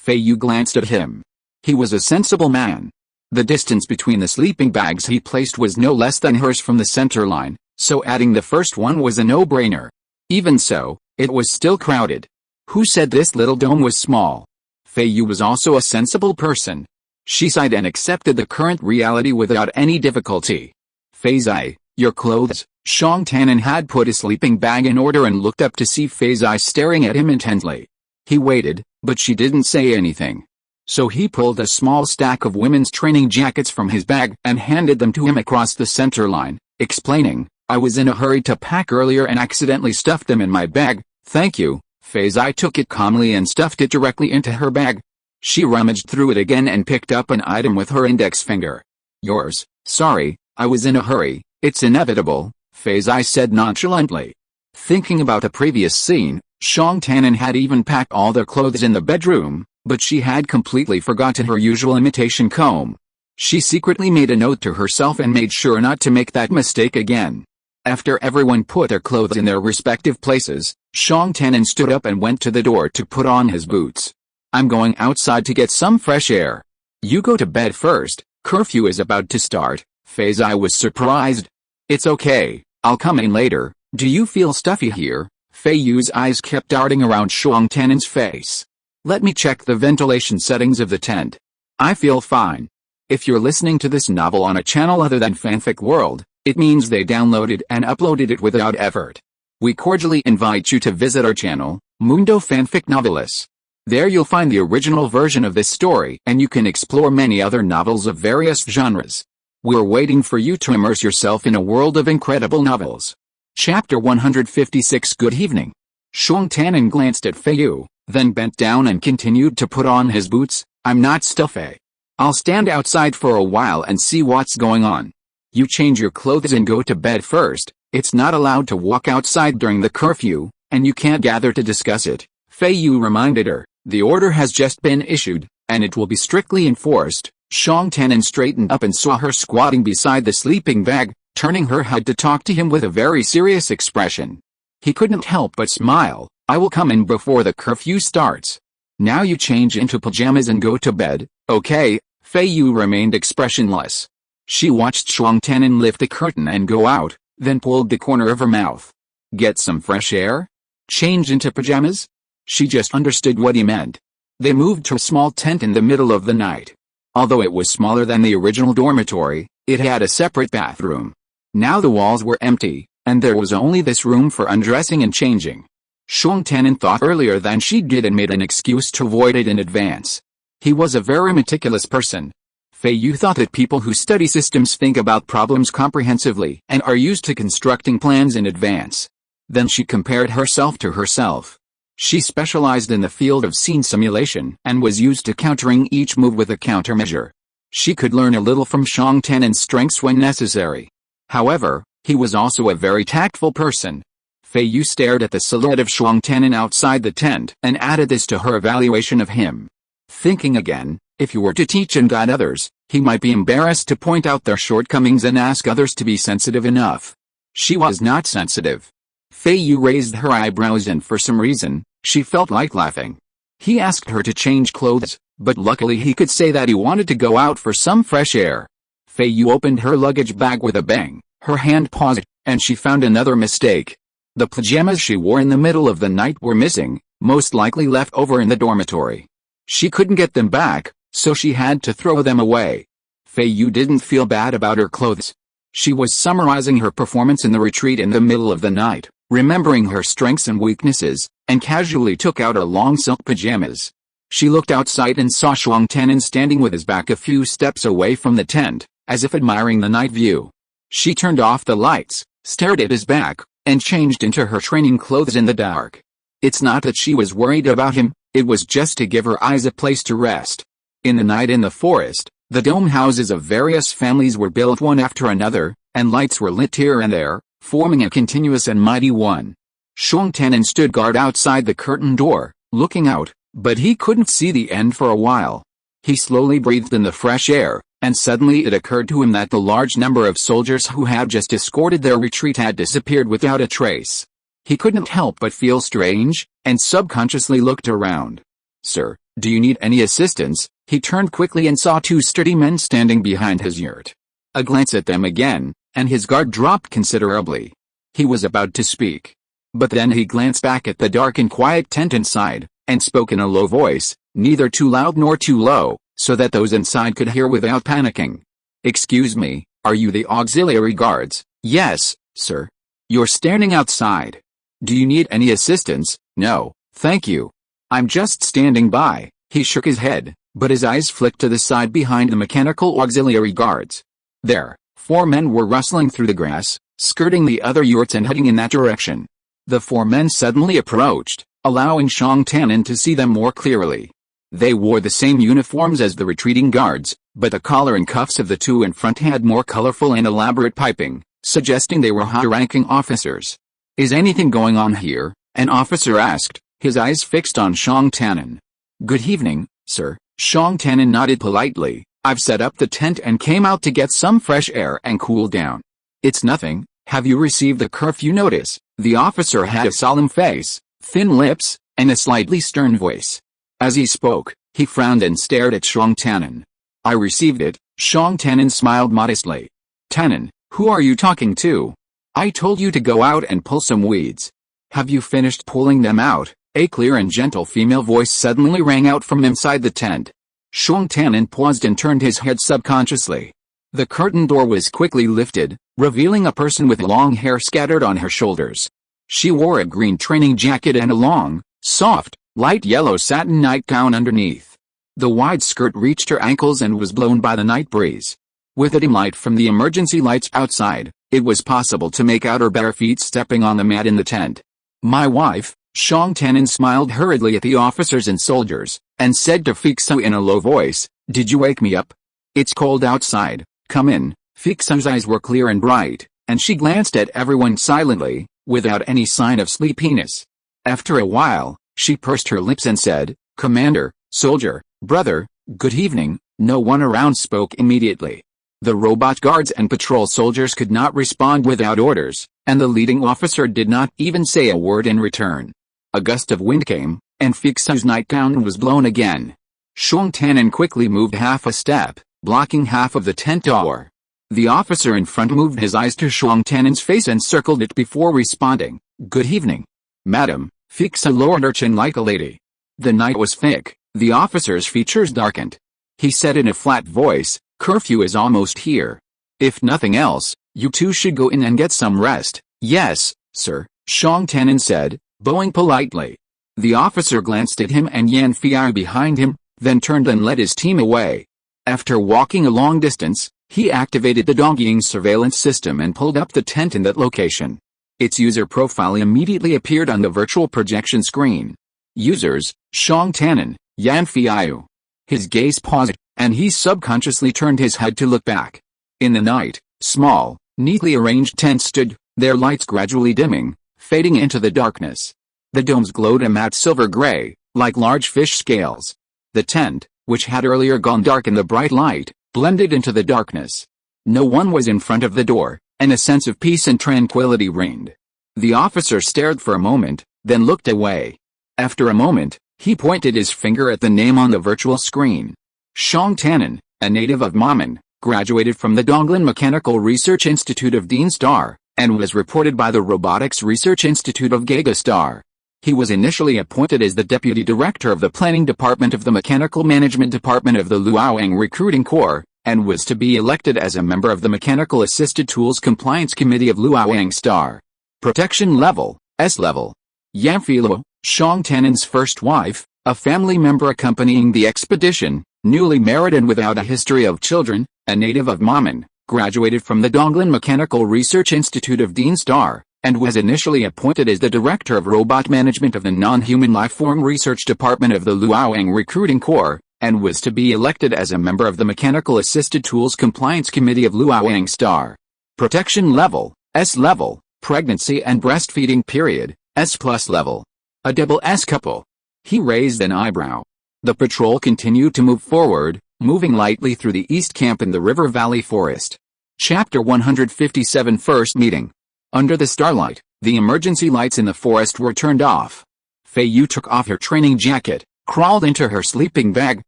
Feiyu glanced at him. He was a sensible man. The distance between the sleeping bags he placed was no less than hers from the center line, so adding the first one was a no-brainer. Even so, it was still crowded. Who said this little dome was small? Feiyu was also a sensible person. She sighed and accepted the current reality without any difficulty. "Feizai, your clothes." Shuang Tianan had put his sleeping bag in order and looked up to see Feizai staring at him intently. He waited, but she didn't say anything. So he pulled a small stack of women's training jackets from his bag and handed them to him across the center line, explaining, "I was in a hurry to pack earlier and accidentally stuffed them in my bag, thank you." Feizai took it calmly and stuffed it directly into her bag. She rummaged through it again and picked up an item with her index finger. "Yours." "Sorry, I was in a hurry, it's inevitable," Feizai said nonchalantly. Thinking about the previous scene, Shuang Tianan had even packed all their clothes in the bedroom, but she had completely forgotten her usual imitation comb. She secretly made a note to herself and made sure not to make that mistake again. After everyone put their clothes in their respective places, Shuang Tianan stood up and went to the door to put on his boots. "I'm going outside to get some fresh air." "You go to bed first, curfew is about to start." Feizai was surprised. "It's okay, I'll come in later." "Do you feel stuffy here?" Feiyu's eyes kept darting around Shuang Tianan's face. "Let me check the ventilation settings of the tent." "I feel fine." If you're listening to this novel on a channel other than Fanfic World, it means they downloaded and uploaded it without effort. We cordially invite you to visit our channel, Mundo Fanfic Novelis. There you'll find the original version of this story and you can explore many other novels of various genres. We're waiting for you to immerse yourself in a world of incredible novels. Chapter 156. Good evening. Shuang Tianan glanced at Feiyu, then bent down and continued to put on his boots. "I'm not stuffy. I'll stand outside for a while and see what's going on. You change your clothes and go to bed first. It's not allowed to walk outside during the curfew, and you can't gather to discuss it." Feiyu reminded her. "The order has just been issued, and it will be strictly enforced." Shuang Tianan straightened up and saw her squatting beside the sleeping bag, turning her head to talk to him with a very serious expression. He couldn't help but smile. "I will come in before the curfew starts. Now you change into pajamas and go to bed, okay?" Feiyu remained expressionless. She watched Shuang Tianan lift the curtain and go out, then pulled the corner of her mouth. "Get some fresh air? Change into pajamas?" She just understood what he meant. They moved to a small tent in the middle of the night. Although it was smaller than the original dormitory, it had a separate bathroom. Now the walls were empty, and there was only this room for undressing and changing. Shuang Tian'an thought earlier than she did and made an excuse to avoid it in advance. He was a very meticulous person. Feiyu thought that people who study systems think about problems comprehensively and are used to constructing plans in advance. Then she compared herself to herself. She specialized in the field of scene simulation and was used to countering each move with a countermeasure. She could learn a little from Shuang Tian'an's strengths when necessary. However, he was also a very tactful person. Feiyu stared at the silhouette of Shuang Tian'an outside the tent and added this to her evaluation of him. Thinking again, if he were to teach and guide others, he might be embarrassed to point out their shortcomings and ask others to be sensitive enough. She was not sensitive. Feiyu raised her eyebrows and for some reason, she felt like laughing. He asked her to change clothes, but luckily he could say that he wanted to go out for some fresh air. Feiyu opened her luggage bag with a bang, her hand paused, and she found another mistake. The pajamas she wore in the middle of the night were missing, most likely left over in the dormitory. She couldn't get them back, so she had to throw them away. Feiyu didn't feel bad about her clothes. She was summarizing her performance in the retreat in the middle of the night, remembering her strengths and weaknesses, and casually took out her long silk pajamas. She looked outside and saw Shuang Tian'an standing with his back a few steps away from the tent, as if admiring the night view. She turned off the lights, stared at his back, and changed into her training clothes in the dark. It's not that she was worried about him, it was just to give her eyes a place to rest. In the night in the forest, the dome houses of various families were built one after another, and lights were lit here and there, forming a continuous and mighty one. Shuang Tian'an stood guard outside the curtain door, looking out, but he couldn't see the end for a while. He slowly breathed in the fresh air, and suddenly it occurred to him that the large number of soldiers who had just escorted their retreat had disappeared without a trace. He couldn't help but feel strange, and subconsciously looked around. "Sir, do you need any assistance?" He turned quickly and saw two sturdy men standing behind his yurt. A glance at them again, and his guard dropped considerably. He was about to speak. But then he glanced back at the dark and quiet tent inside, and spoke in a low voice, neither too loud nor too low, so that those inside could hear without panicking. "Excuse me, are you the auxiliary guards?" "Yes, sir." "You're standing outside. Do you need any assistance?" "No, thank you. I'm just standing by." He shook his head, but his eyes flicked to the side behind the mechanical auxiliary guards. There, 4 men were rustling through the grass, skirting the other yurts and heading in that direction. The 4 men suddenly approached, allowing Shuang Tian'an to see them more clearly. They wore the same uniforms as the retreating guards, but the collar and cuffs of the 2 in front had more colorful and elaborate piping, suggesting they were high-ranking officers. "Is anything going on here?" an officer asked, his eyes fixed on Shuang Tian'an. "Good evening, sir." Shuang Tian'an nodded politely. "I've set up the tent and came out to get some fresh air and cool down." "It's nothing. Have you received the curfew notice?" The officer had a solemn face, thin lips, and a slightly stern voice. As he spoke, he frowned and stared at Shuang Tian'an. "I received it." Shuang Tian'an smiled modestly. "Tian'an, who are you talking to? I told you to go out and pull some weeds. Have you finished pulling them out?" A clear and gentle female voice suddenly rang out from inside the tent. Shuang Tian'an paused and turned his head subconsciously. The curtain door was quickly lifted, revealing a person with long hair scattered on her shoulders. She wore a green training jacket and a long, soft, light yellow satin nightgown underneath. The wide skirt reached her ankles and was blown by the night breeze. With the dim light from the emergency lights outside, it was possible to make out her bare feet stepping on the mat in the tent. "My wife," Shuang Tian'an smiled hurriedly at the officers and soldiers, and said to Feiyu in a low voice, "Did you wake me up? It's cold outside, come in." Feiyu's eyes were clear and bright, and she glanced at everyone silently, without any sign of sleepiness. After a while, she pursed her lips and said, "Commander, soldier, brother, good evening." No one around spoke immediately. The robot guards and patrol soldiers could not respond without orders, and the leading officer did not even say a word in return. A gust of wind came, and Feiyu's nightgown was blown again. Shuang Tian'an quickly moved half a step, blocking half of the tent door. The officer in front moved his eyes to Shuang Tian'an's face and circled it before responding, "Good evening, madam." Feiyu lowered her chin like a lady. The night was thick, the officer's features darkened. He said in a flat voice, "Curfew is almost here. If nothing else, you two should go in and get some rest." "Yes, sir," Shang Tanin said, bowing politely. The officer glanced at him and Yan Feiyu behind him, then turned and led his team away. After walking a long distance, he activated the Dongying surveillance system and pulled up the tent in that location. Its user profile immediately appeared on the virtual projection screen. Users, Shang Tanin, Yan Feiyu. His gaze paused, and he subconsciously turned his head to look back. In the night, small, neatly arranged tents stood, their lights gradually dimming, fading into the darkness. The domes glowed a matte silver gray, like large fish scales. The tent, which had earlier gone dark in the bright light, blended into the darkness. No one was in front of the door, and a sense of peace and tranquility reigned. The officer stared for a moment, then looked away. After a moment, he pointed his finger at the name on the virtual screen. Shang Tanin, a native of Mamen, graduated from the Donglin Mechanical Research Institute of Dean Star, and was reported by the Robotics Research Institute of Gaga Star. He was initially appointed as the Deputy Director of the Planning Department of the Mechanical Management Department of the Luoyang Recruiting Corps, and was to be elected as a member of the Mechanical Assisted Tools Compliance Committee of Luoyang Star. Protection Level, S Level. Yan Feiyu, Shang Tanin's first wife, a family member accompanying the expedition, newly married and without a history of children, a native of Mamen, graduated from the Donglin Mechanical Research Institute of Dean Star, and was initially appointed as the Director of Robot Management of the Non-Human Lifeform Research Department of the Luoyang Recruiting Corps, and was to be elected as a member of the Mechanical Assisted Tools Compliance Committee of Luoyang Star. Protection Level, S Level. Pregnancy and breastfeeding period, S+ level. A double S couple. He raised an eyebrow. The patrol continued to move forward, moving lightly through the East Camp in the River Valley Forest. Chapter 157 First Meeting. Under the starlight, the emergency lights in the forest were turned off. Feiyu took off her training jacket, crawled into her sleeping bag,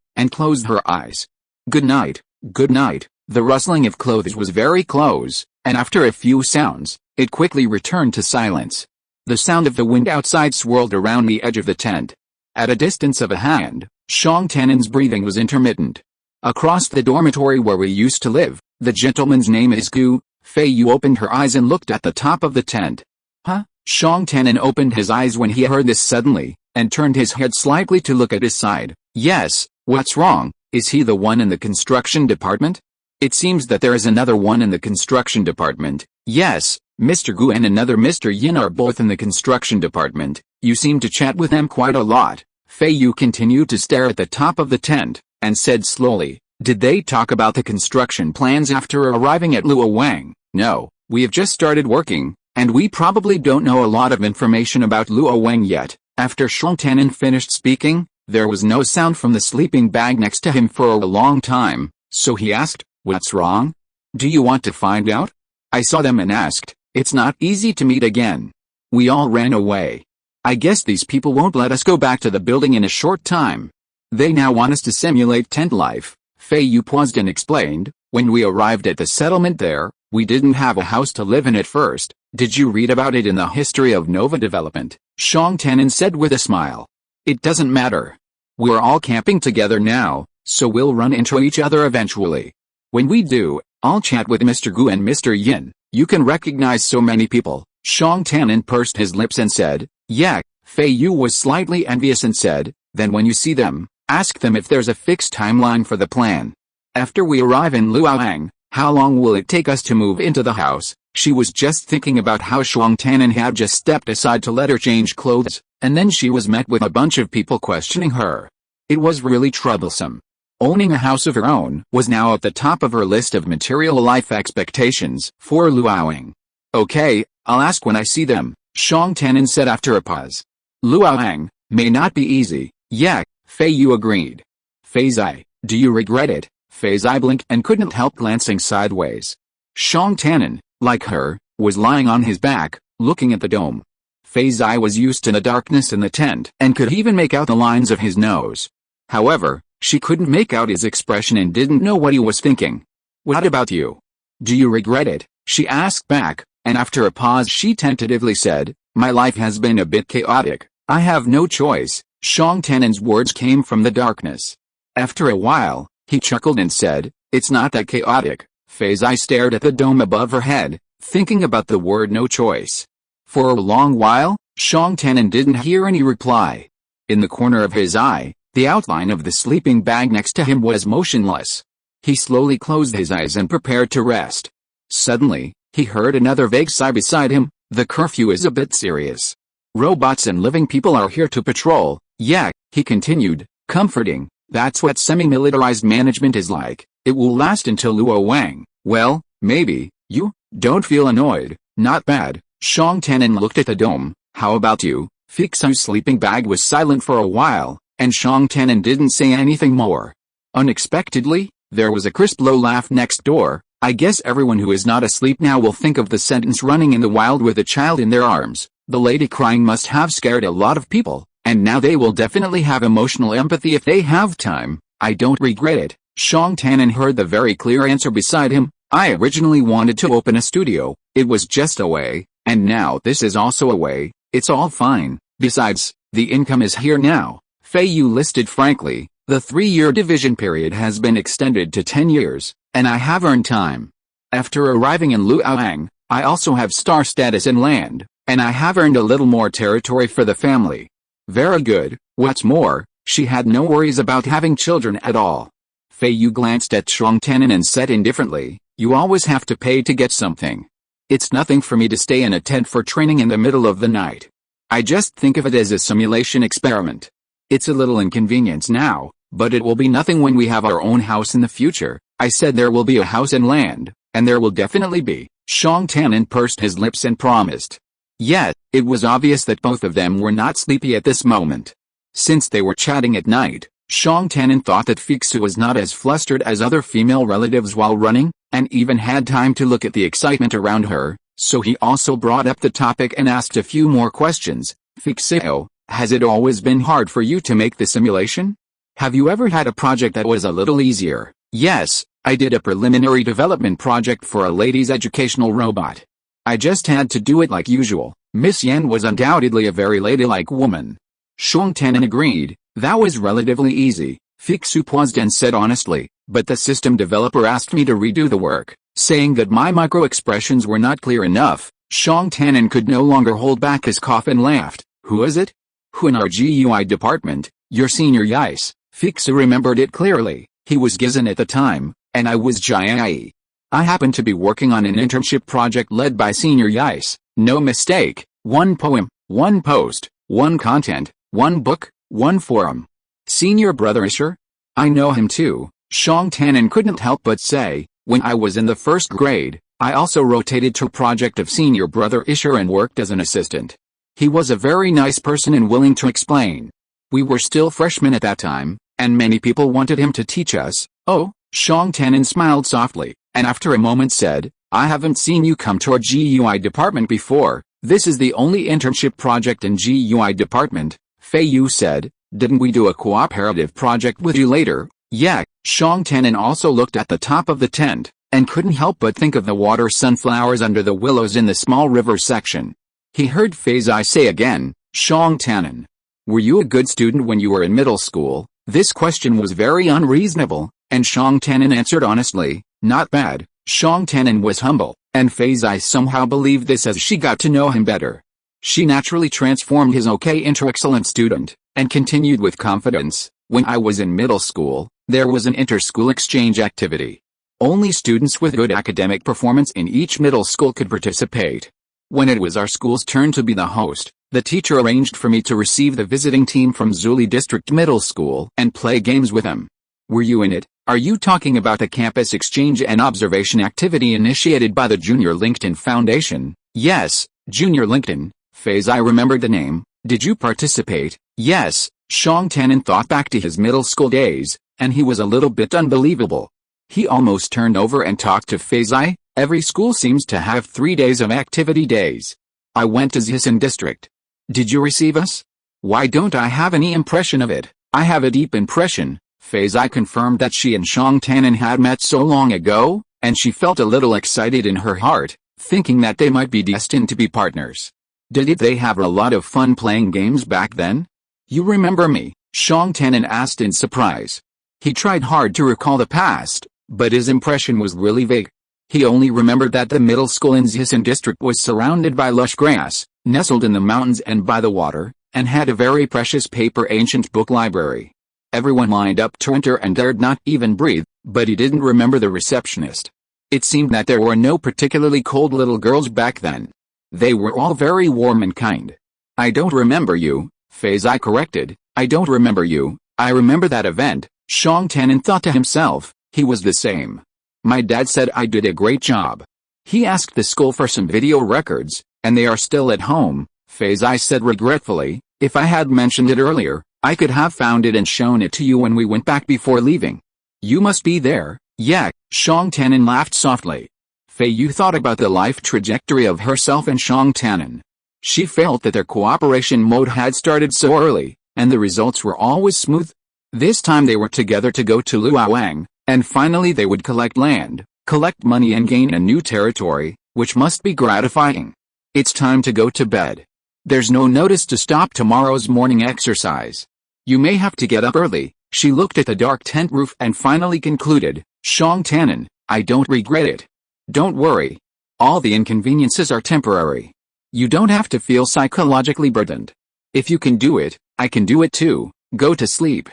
and closed her eyes. Good night, good night. The rustling of clothes was very close, and after a few sounds, it quickly returned to silence. The sound of the wind outside swirled around the edge of the tent. At a distance of a hand, Shang Tanin's breathing was intermittent. Across the dormitory where we used to live, the gentleman's name is Gu. Feiyu opened her eyes and looked at the top of the tent. Huh? Shang Tanin opened his eyes when he heard this suddenly, and turned his head slightly to look at his side. Yes, what's wrong? Is he the one in the construction department? It seems that there is another one in the construction department. Yes, Mr. Gu and another Mr. Yin are both in the construction department. You seem to chat with them quite a lot. Feiyu continued to stare at the top of the tent, and said slowly, "Did they talk about the construction plans after arriving at Luoyang?" "No, we have just started working, and we probably don't know a lot of information about Luoyang yet." After Shang Tanin finished speaking, there was no sound from the sleeping bag next to him for a long time, so he asked, "What's wrong? Do you want to find out?" I saw them and asked. It's not easy to meet again. We all ran away. I guess these people won't let us go back to the building in a short time. They now want us to simulate tent life. Feiyu paused and explained, "When we arrived at the settlement there, we didn't have a house to live in at first. Did you read about it in the history of Nova Development?" Shang Tanin said with a smile. "It doesn't matter. We're all camping together now, so we'll run into each other eventually. When we do, I'll chat with Mr. Gu and Mr. Yin. You can recognize so many people." Shang Tanin pursed his lips and said, "Yeah." Feiyu was slightly envious and said, "Then when you see them, ask them if there's a fixed timeline for the plan. After we arrive in Luoyang, how long will it take us to move into the house?" She was just thinking about how Shang Tanin had just stepped aside to let her change clothes, and then she was met with a bunch of people questioning her. It was really troublesome. Owning a house of her own was now at the top of her list of material life expectations for Luoyang. "Okay, I'll ask when I see them," Shang Tanin said after a pause. "Luoyang may not be easy." "Yeah," Feiyu agreed. "Feizi, do you regret it?" Feizi blinked and couldn't help glancing sideways. Shang Tanin, like her, was lying on his back, looking at the dome. Feizi was used to the darkness in the tent and could even make out the lines of his nose. However, she couldn't make out his expression and didn't know what he was thinking. "What about you? Do you regret it?" she asked back, and after a pause she tentatively said, "My life has been a bit chaotic. I have no choice." Shang Tanin's words came from the darkness. After a while, He chuckled and said, "It's not that chaotic." Feiyu stared at the dome above her head, thinking about the word no choice. For a long while, Shang Tannen didn't hear any reply. In the corner of his eye, the outline of the sleeping bag next to him was motionless. He slowly closed his eyes and prepared to rest. Suddenly, he heard another vague sigh beside him. "The curfew is a bit serious. Robots and living people are here to patrol." "Yeah," he continued, comforting, "that's what semi-militarized management is like. It will last until Luo Wang." "Well, maybe. You don't feel annoyed." "Not bad." Shang Tannen looked at the dome. "How about you?" Feiyu's sleeping bag was silent for a while, and Shang Tannen didn't say anything more. Unexpectedly, there was a crisp low laugh next door. "I guess everyone who is not asleep now will think of the sentence running in the wild with a child in their arms. The lady crying must have scared a lot of people, and now they will definitely have emotional empathy if they have time. I don't regret it." Shang Tannen heard the very clear answer beside him. "I originally wanted to open a studio. It was just a way, and now this is also a way. It's all fine. Besides, the income is here now." Feiyu listed frankly, "The 3-year division period has been extended to 10 years, and I have earned time. After arriving in Luoyang, I also have star status in land, and I have earned a little more territory for the family." "Very good. What's more, she had no worries about having children at all." Feiyu glanced at Shang Tannen and said indifferently, "You always have to pay to get something. It's nothing for me to stay in a tent for training in the middle of the night. I just think of it as a simulation experiment. It's a little inconvenience now, but it will be nothing when we have our own house in the future." "I said there will be a house and land, and there will definitely be." Shang Tannen pursed his lips and promised. Yet, it was obvious that both of them were not sleepy at this moment. Since they were chatting at night, Shang Tannen thought that Feiyu was not as flustered as other female relatives while running, and even had time to look at the excitement around her, so he also brought up the topic and asked a few more questions. "Feiyu, has it always been hard for you to make the simulation? Have you ever had a project that was a little easier?" "Yes, I did a preliminary development project for a ladies' educational robot. I just had to do it like usual." Miss Yan was undoubtedly a very ladylike woman. Shang Tannen agreed, "That was relatively easy." Feiyu paused and said honestly, "But the system developer asked me to redo the work, saying that my micro-expressions were not clear enough." Shang Tannen could no longer hold back his cough and laughed. "Who is it?" "Who in our GUI department?" "Your senior Yice." Feiyu remembered it clearly. He was Gizan at the time, and I was Jai. I happened to be working on an internship project led by Senior Yice. No mistake, 1 poem, 1 post, 1 content, 1 book, 1 forum. Senior Brother Isher? I know him too. Shang Tannen couldn't help but say, when I was in the 1st grade, I also rotated to a project of Senior Brother Isher and worked as an assistant. He was a very nice person and willing to explain. We were still freshmen at that time, and many people wanted him to teach us. Oh, Shang Tannen smiled softly, and after a moment said, I haven't seen you come to our GUI department before. This is the only internship project in GUI department. Feiyu said, didn't we do a cooperative project with you later? Yeah. Shang Tannen also looked at the top of the tent, and couldn't help but think of the water sunflowers under the willows in the small river section. He heard Feiyu say again, Shang Tannen, were you a good student when you were in middle school? This question was very unreasonable, and Shang Tannen answered honestly, not bad. Shang Tannen was humble, and Feiyu somehow believed this as she got to know him better. She naturally transformed his okay into excellent student, and continued with confidence, when I was in middle school, there was an inter-school exchange activity. Only students with good academic performance in each middle school could participate. When it was our school's turn to be the host, the teacher arranged for me to receive the visiting team from Zuli District Middle School and play games with them. Were you in it? Are you talking about the campus exchange and observation activity initiated by the Junior LinkedIn Foundation? Yes, Junior LinkedIn. Feiyu remembered the name. Did you participate? Yes. Shang Tannen thought back to his middle school days, and he was a little bit unbelievable. He almost turned over and talked to Feiyu. Every school seems to have 3 days of activity days. I went to Zhisan District. Did you receive us? Why don't I have any impression of it? I have a deep impression. Feiyu confirmed that she and Shang Tannen had met so long ago, and she felt a little excited in her heart, thinking that they might be destined to be partners. Did they have a lot of fun playing games back then? You remember me? Shang Tannen asked in surprise. He tried hard to recall the past, but his impression was really vague. He only remembered that the middle school in Zisan district was surrounded by lush grass, nestled in the mountains and by the water, and had a very precious paper ancient book library. Everyone lined up to enter and dared not even breathe, but he didn't remember the receptionist. It seemed that there were no particularly cold little girls back then. They were all very warm and kind. I don't remember you, Feiyu corrected. I don't remember you, I remember that event. Xiong Tannen thought to himself, he was the same. My dad said I did a great job. He asked the school for some video records, and they are still at home, Feiyu said regretfully. If I had mentioned it earlier, I could have found it and shown it to you when we went back before leaving. You must be there. Yeah, Xiong Tannen laughed softly. Feiyu thought about the life trajectory of herself and Xiong Tannen. She felt that their cooperation mode had started so early, and the results were always smooth. This time they were together to go to Luoyang, and finally they would collect land, collect money and gain a new territory, which must be gratifying. It's time to go to bed. There's no notice to stop tomorrow's morning exercise. You may have to get up early. She looked at the dark tent roof and finally concluded, Xiong Tannen, I don't regret it. Don't worry. All the inconveniences are temporary. You don't have to feel psychologically burdened. If you can do it, I can do it too. Go to sleep.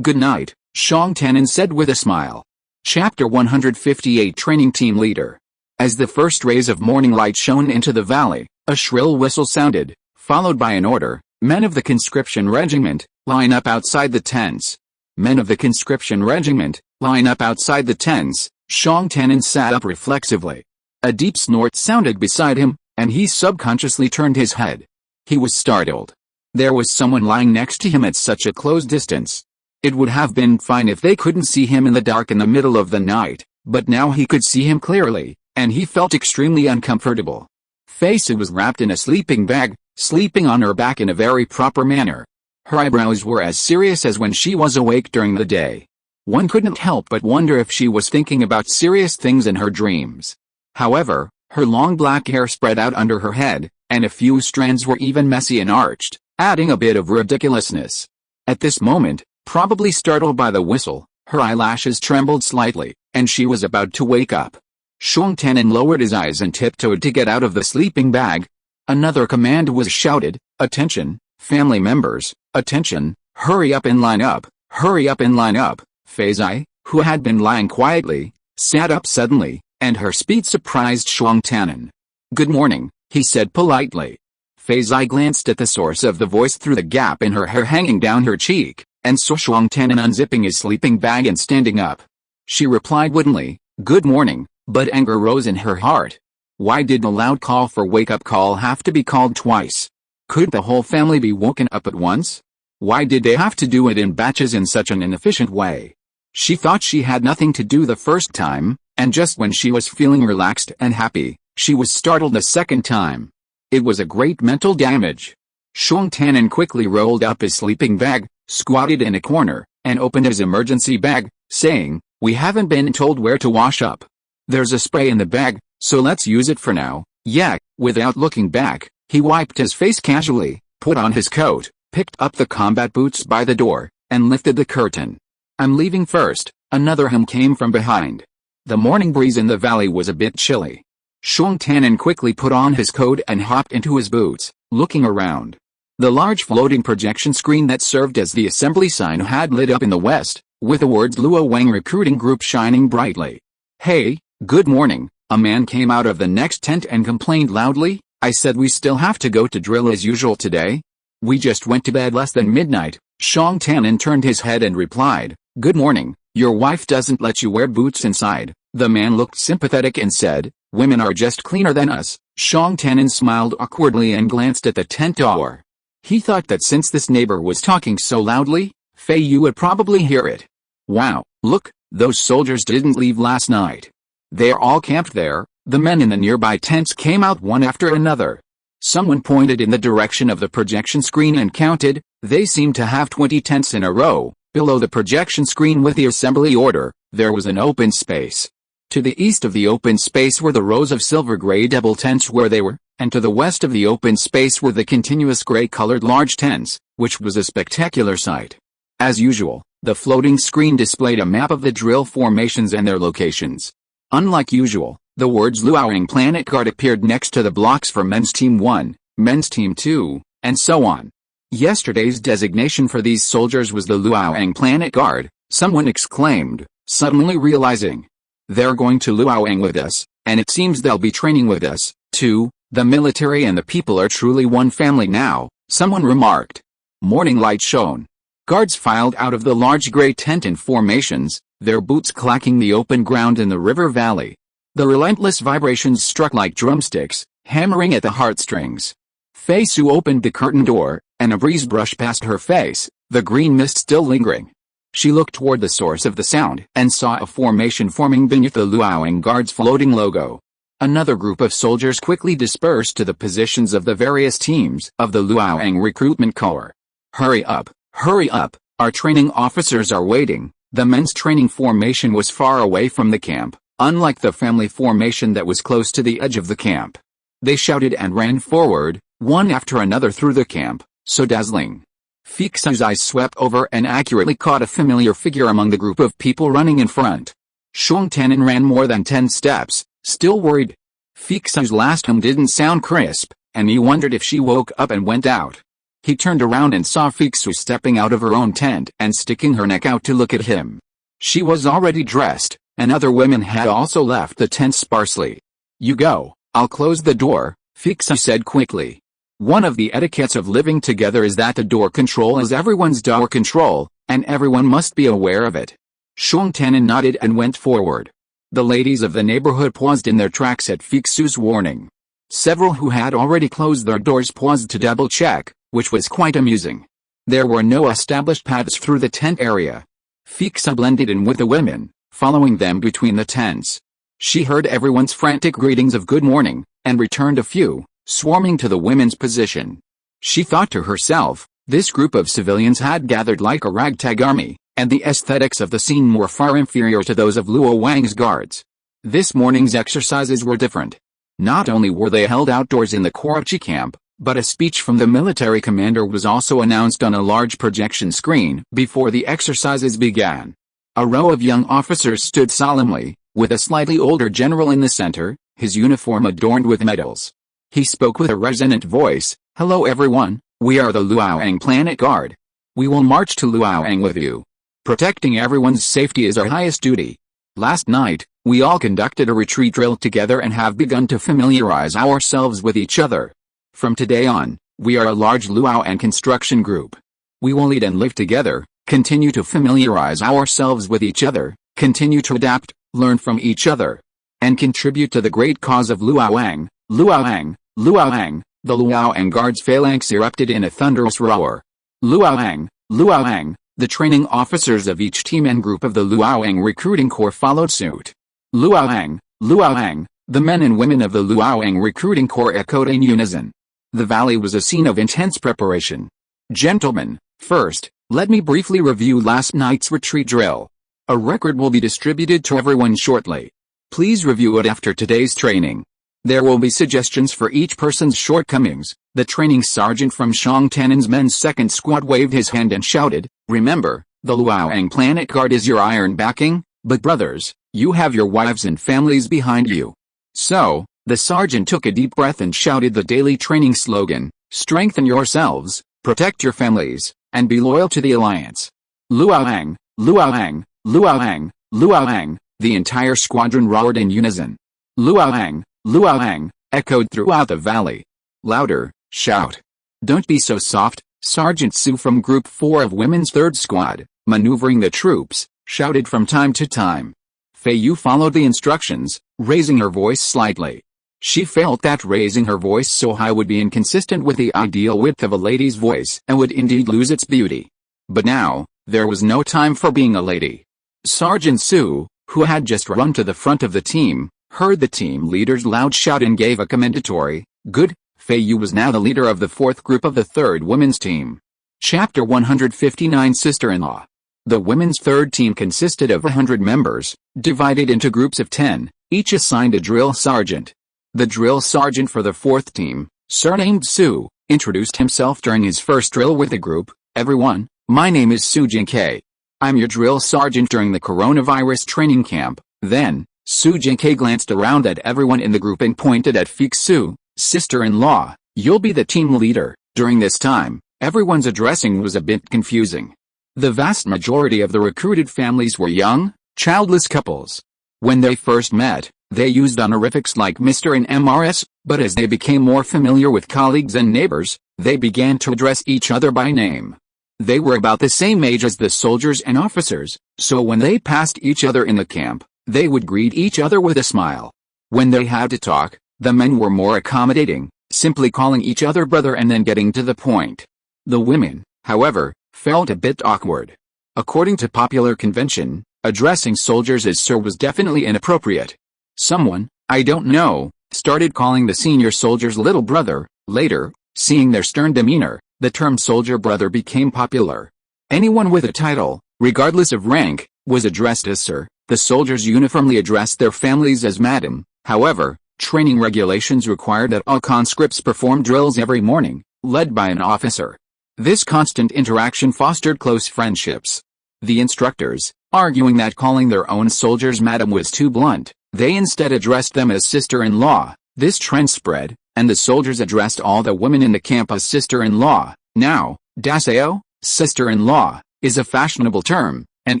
Good night, Xiong Tannen said with a smile. Chapter 158 Training Team Leader. As the first rays of morning light shone into the valley, a shrill whistle sounded, followed by an order. Men of the conscription regiment, line up outside the tents. Men of the conscription regiment, line up outside the tents. Xiong Tannen sat up reflexively. A deep snort sounded beside him, and he subconsciously turned his head. He was startled. There was someone lying next to him at such a close distance. It would have been fine if they couldn't see him in the dark in the middle of the night, but now he could see him clearly, and he felt extremely uncomfortable. Feiyu was wrapped in a sleeping bag, sleeping on her back in a very proper manner. Her eyebrows were as serious as when she was awake during the day. One couldn't help but wonder if she was thinking about serious things in her dreams. However, her long black hair spread out under her head, and a few strands were even messy and arched, adding a bit of ridiculousness. At this moment, probably startled by the whistle, her eyelashes trembled slightly, and she was about to wake up. Xiong Tannen lowered his eyes and tiptoed to get out of the sleeping bag. Another command was shouted, attention, family members, attention, hurry up and line up, hurry up and line up. Feiyu, who had been lying quietly, sat up suddenly, and her speed surprised Xiong Tannen. Good morning, he said politely. Feiyu glanced at the source of the voice through the gap in her hair hanging down her cheek, and saw Xiong Tannen unzipping his sleeping bag and standing up. She replied woodenly, good morning, but anger rose in her heart. Why did the loud call for wake-up call have to be called twice? Could the whole family be woken up at once? Why did they have to do it in batches in such an inefficient way? She thought she had nothing to do the first time, and just when she was feeling relaxed and happy, she was startled the second time. It was a great mental damage. Xiong Tannen quickly rolled up his sleeping bag, squatted in a corner, and opened his emergency bag, saying, we haven't been told where to wash up. There's a spray in the bag, so let's use it for now. Yeah. Without looking back, he wiped his face casually, put on his coat, picked up the combat boots by the door, and lifted the curtain. I'm leaving first. Another hum came from behind. The morning breeze in the valley was a bit chilly. Xiong Tannen quickly put on his coat and hopped into his boots, looking around. The large floating projection screen that served as the assembly sign had lit up in the west, with the words Luoyang Recruiting Group shining brightly. Hey, good morning, a man came out of the next tent and complained loudly. I said we still have to go to drill as usual today? We just went to bed less than midnight. Xiong Tannen turned his head and replied, good morning, your wife doesn't let you wear boots inside. The man looked sympathetic and said, women are just cleaner than us. Xiong Tannen smiled awkwardly and glanced at the tent door. He thought that since this neighbor was talking so loudly, Feiyu would probably hear it. Wow, look, those soldiers didn't leave last night. They're all camped there. The men in the nearby tents came out one after another. Someone pointed in the direction of the projection screen and counted. They seemed to have 20 tents in a row. Below the projection screen with the assembly order, there was an open space. To the east of the open space were the rows of silver gray double tents where they were, and to the west of the open space were the continuous gray-colored large tents, which was a spectacular sight. As usual, The floating screen displayed a map of the drill formations and their locations. Unlike usual, the words Luoyang Planet Guard appeared next to the blocks for Men's Team 1, Men's Team 2, and so on. Yesterday's designation for these soldiers was the Luoyang Planet Guard, someone exclaimed, suddenly realizing. They're going to Luoyang with us, and it seems they'll be training with us, too. The military and the people are truly one family now, someone remarked. Morning light shone. Guards filed out of the large gray tent in formations, their boots clacking the open ground in the river valley. The relentless vibrations struck like drumsticks, hammering at the heartstrings. Feiyu opened the curtain door, and a breeze brushed past her face, the green mist still lingering. She looked toward the source of the sound and saw a formation forming beneath the Luoyang Guard's floating logo. Another group of soldiers quickly dispersed to the positions of the various teams of the Luoyang Recruitment Corps. Hurry up, our training officers are waiting. The men's training formation was far away from the camp, unlike the family formation that was close to the edge of the camp. They shouted and ran forward, one after another through the camp, so dazzling. Feixu's eyes swept over and accurately caught a familiar figure among the group of people running in front. Shuang Tanin ran more than 10 steps, still worried. Feixu's last hum didn't sound crisp, and he wondered if she woke up and went out. He turned around and saw Feixu stepping out of her own tent and sticking her neck out to look at him. She was already dressed, and other women had also left the tent sparsely. You go, I'll close the door, Feixu said quickly. One of the etiquettes of living together is that the door control is everyone's door control, and everyone must be aware of it. Shuang Tanin nodded and went forward. The ladies of the neighborhood paused in their tracks at Feixu's warning. Several who had already closed their doors paused to double-check, which was quite amusing. There were no established paths through the tent area. Feixu blended in with the women, following them between the tents. She heard everyone's frantic greetings of good morning, and returned a few, swarming to the women's position. She thought to herself, this group of civilians had gathered like a ragtag army, and the aesthetics of the scene were far inferior to those of Luoyang's guards. This morning's exercises were different. Not only were they held outdoors in the Qi camp, but a speech from the military commander was also announced on a large projection screen before the exercises began. A row of young officers stood solemnly, with a slightly older general in the center, his uniform adorned with medals. He spoke with a resonant voice, "Hello everyone, we are the Luoyang Planet Guard. We will march to Luoyang with you. Protecting everyone's safety is our highest duty. Last night, we all conducted a retreat drill together and have begun to familiarize ourselves with each other. From today on, we are a large Luoyang construction group. We will eat and live together, continue to familiarize ourselves with each other, continue to adapt, learn from each other, and contribute to the great cause of Luoyang, Luoyang, Luoyang." The Luoyang Guard's phalanx erupted in a thunderous roar. Luoyang, Luoyang. The training officers of each team and group of the Luoyang Recruiting Corps followed suit. Luoyang, Luoyang. The men and women of the Luoyang Recruiting Corps echoed in unison. The valley was a scene of intense preparation. Gentlemen, first, let me briefly review last night's retreat drill. A record will be distributed to everyone shortly. Please review it after today's training. There will be suggestions for each person's shortcomings. The training sergeant from Shuang Tanin's men's second squad waved his hand and shouted, "Remember, the Luoyang Planet Guard is your iron backing, but brothers, you have your wives and families behind you." So, the sergeant took a deep breath and shouted the daily training slogan, "Strengthen yourselves, protect your families, and be loyal to the alliance." Luoyang, Luoyang, Luoyang, Luoyang. The entire squadron roared in unison. Luoyang, Luoyang, echoed throughout the valley. Louder, shout. Don't be so soft, Sergeant Su from Group 4 of Women's 3rd Squad, maneuvering the troops, shouted from time to time. Feiyu followed the instructions, raising her voice slightly. She felt that raising her voice so high would be inconsistent with the ideal width of a lady's voice and would indeed lose its beauty. But now, there was no time for being a lady. Sergeant Su, who had just run to the front of the team, heard the team leader's loud shout and gave a commendatory, "Good." Feiyu was now the leader of the 4th group of the 3rd women's team. Chapter 159 Sister-in-law. The women's 3rd team consisted of 100 members, divided into groups of 10, each assigned a drill sergeant. The drill sergeant for the 4th team, surnamed Su, introduced himself during his first drill with the group. "Everyone, my name is Su Jinkei. I'm your drill sergeant during the coronavirus training camp." Then, Su Jinkei glanced around at everyone in the group and pointed at Feiyu, sister-in-law. "You'll be the team leader." During this time, everyone's addressing was a bit confusing. The vast majority of the recruited families were young, childless couples. When they first met, they used honorifics like Mr. and Mrs., but as they became more familiar with colleagues and neighbors, they began to address each other by name. They were about the same age as the soldiers and officers, so when they passed each other in the camp, they would greet each other with a smile. When they had to talk, the men were more accommodating, simply calling each other brother and then getting to the point. The women, however, felt a bit awkward. According to popular convention, addressing soldiers as sir was definitely inappropriate. Someone, I don't know, started calling the senior soldiers little brother. Later, seeing their stern demeanor, the term soldier brother became popular. Anyone with a title, regardless of rank, was addressed as sir. The soldiers uniformly addressed their families as madam. However, training regulations required that all conscripts perform drills every morning, led by an officer. This constant interaction fostered close friendships. The instructors, arguing that calling their own soldiers madam was too blunt, they instead addressed them as sister-in-law. This trend spread, and the soldiers addressed all the women in the camp as sister-in-law. Now, daseo, sister-in-law, is a fashionable term, and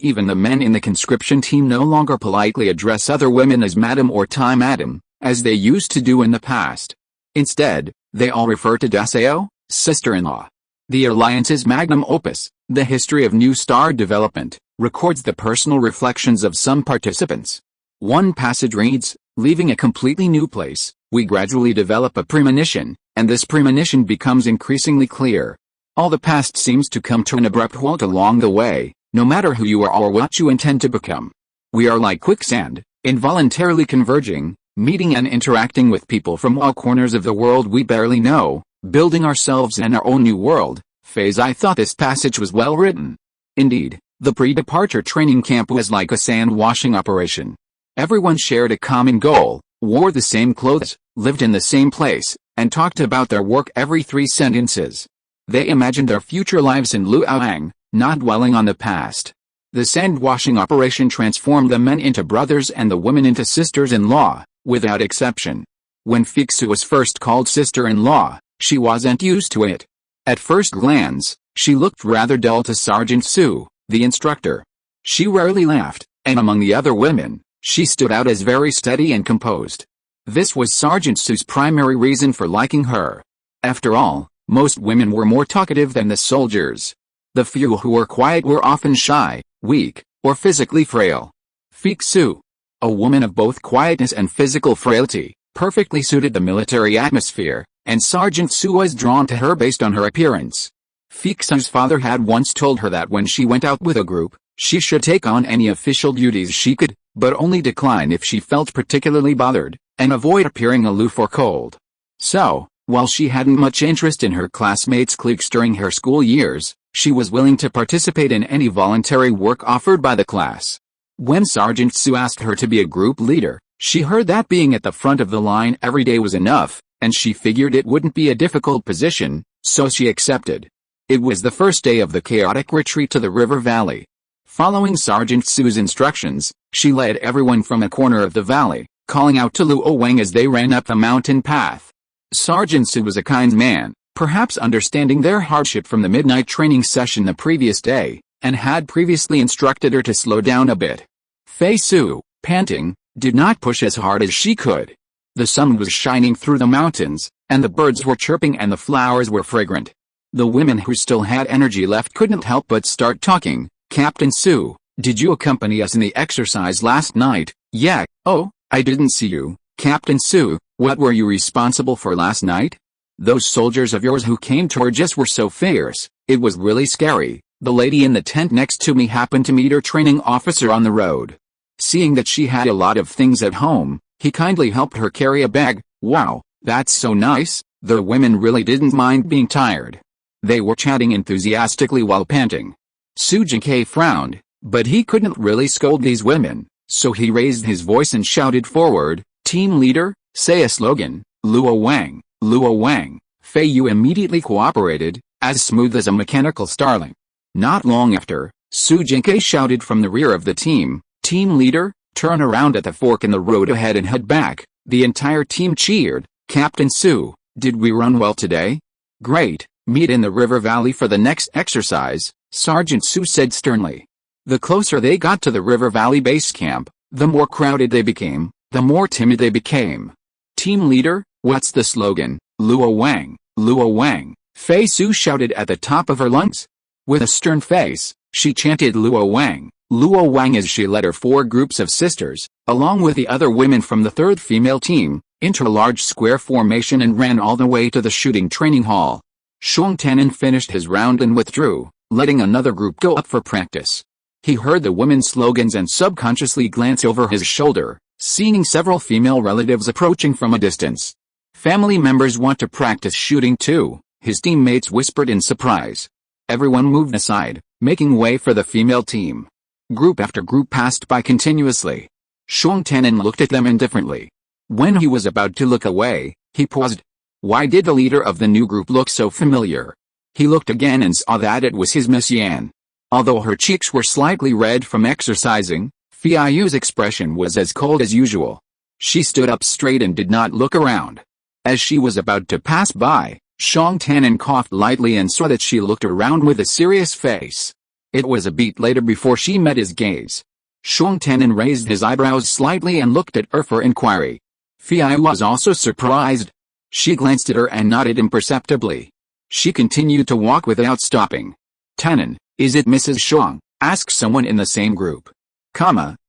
even the men in the conscription team no longer politely address other women as madam or time madam, as they used to do in the past. Instead, they all refer to daseo, sister-in-law. The Alliance's magnum opus, The History of New Star Development, records the personal reflections of some participants. One passage reads, "Leaving a completely new place, we gradually develop a premonition, and this premonition becomes increasingly clear. All the past seems to come to an abrupt halt along the way, no matter who you are or what you intend to become. We are like quicksand, involuntarily converging, meeting and interacting with people from all corners of the world we barely know, building ourselves in our own new world." Phase. I thought this passage was well written. Indeed, the pre-departure training camp was like a sand-washing operation. Everyone shared a common goal, wore the same clothes, lived in the same place, and talked about their work every 3 sentences. They imagined their future lives in Luoyang, not dwelling on the past. The sand-washing operation transformed the men into brothers and the women into sisters-in-law, without exception. When Feiyu was first called sister-in-law, she wasn't used to it. At first glance, she looked rather dull to Sergeant Su, the instructor. She rarely laughed, and among the other women, she stood out as very steady and composed. This was Sergeant Su's primary reason for liking her. After all, most women were more talkative than the soldiers. The few who were quiet were often shy, weak, or physically frail. Feiyu, a woman of both quietness and physical frailty, perfectly suited the military atmosphere, and Sergeant Su was drawn to her based on her appearance. Feiyu's father had once told her that when she went out with a group, she should take on any official duties she could, but only decline if she felt particularly bothered, and avoid appearing aloof or cold. So, while she hadn't much interest in her classmates' cliques during her school years, she was willing to participate in any voluntary work offered by the class. When Sergeant Su asked her to be a group leader, she heard that being at the front of the line every day was enough, and she figured it wouldn't be a difficult position, so she accepted. It was the first day of the chaotic retreat to the river valley. Following Sergeant Su's instructions, she led everyone from a corner of the valley, calling out to Luoyang as they ran up the mountain path. Sergeant Su was a kind man, perhaps understanding their hardship from the midnight training session the previous day, and had previously instructed her to slow down a bit. Feiyu, panting, did not push as hard as she could. The sun was shining through the mountains, and the birds were chirping and the flowers were fragrant. The women who still had energy left couldn't help but start talking. "Captain Su, did you accompany us in the exercise last night?" "Yeah." "Oh, I didn't see you." "Captain Su, what were you responsible for last night?" "Those soldiers of yours who came towards us were so fierce, it was really scary. The lady in the tent next to me happened to meet her training officer on the road. Seeing that she had a lot of things at home, he kindly helped her carry a bag." "Wow, that's so nice." The women really didn't mind being tired. They were chatting enthusiastically while panting. Su Jinkei frowned, but he couldn't really scold these women, so he raised his voice and shouted forward, "Team leader, say a slogan." "Luoyang, Luoyang." Feiyu immediately cooperated, as smooth as a mechanical starling. Not long after, Su Jinkei shouted from the rear of the team, "Team leader, turn around at the fork in the road ahead and head back." The entire team cheered. "Captain Su, did we run well today?" "Great, meet in the river valley for the next exercise," Sergeant Su said sternly. The closer they got to the river valley base camp, the more crowded they became, the more timid they became. "Team leader, what's the slogan?" "Luo Wang, Luo Wang," Fei Su shouted at the top of her lungs. With a stern face, she chanted Luo Wang as she led her 4 groups of sisters, along with the other women from the 3rd female team, into a large square formation and ran all the way to the shooting training hall. Shuang Tannen finished his round and withdrew, letting another group go up for practice. He heard the women's slogans and subconsciously glanced over his shoulder, seeing several female relatives approaching from a distance. "Family members want to practice shooting too," his teammates whispered in surprise. Everyone moved aside, making way for the female team. Group after group passed by continuously. Shuang Tannen looked at them indifferently. When he was about to look away, he paused. Why did the leader of the new group look so familiar? He looked again and saw that it was his Miss Yan. Although her cheeks were slightly red from exercising, Feiyu's expression was as cold as usual. She stood up straight and did not look around. As she was about to pass by, Shuang Tannen coughed lightly and saw that she looked around with a serious face. It was a beat later before she met his gaze. Shuang Tannen raised his eyebrows slightly and looked at her for inquiry. Feiyu was also surprised. She glanced at her and nodded imperceptibly. She continued to walk without stopping. "Tannen, is it Mrs. Shuang?" asked someone in the same group.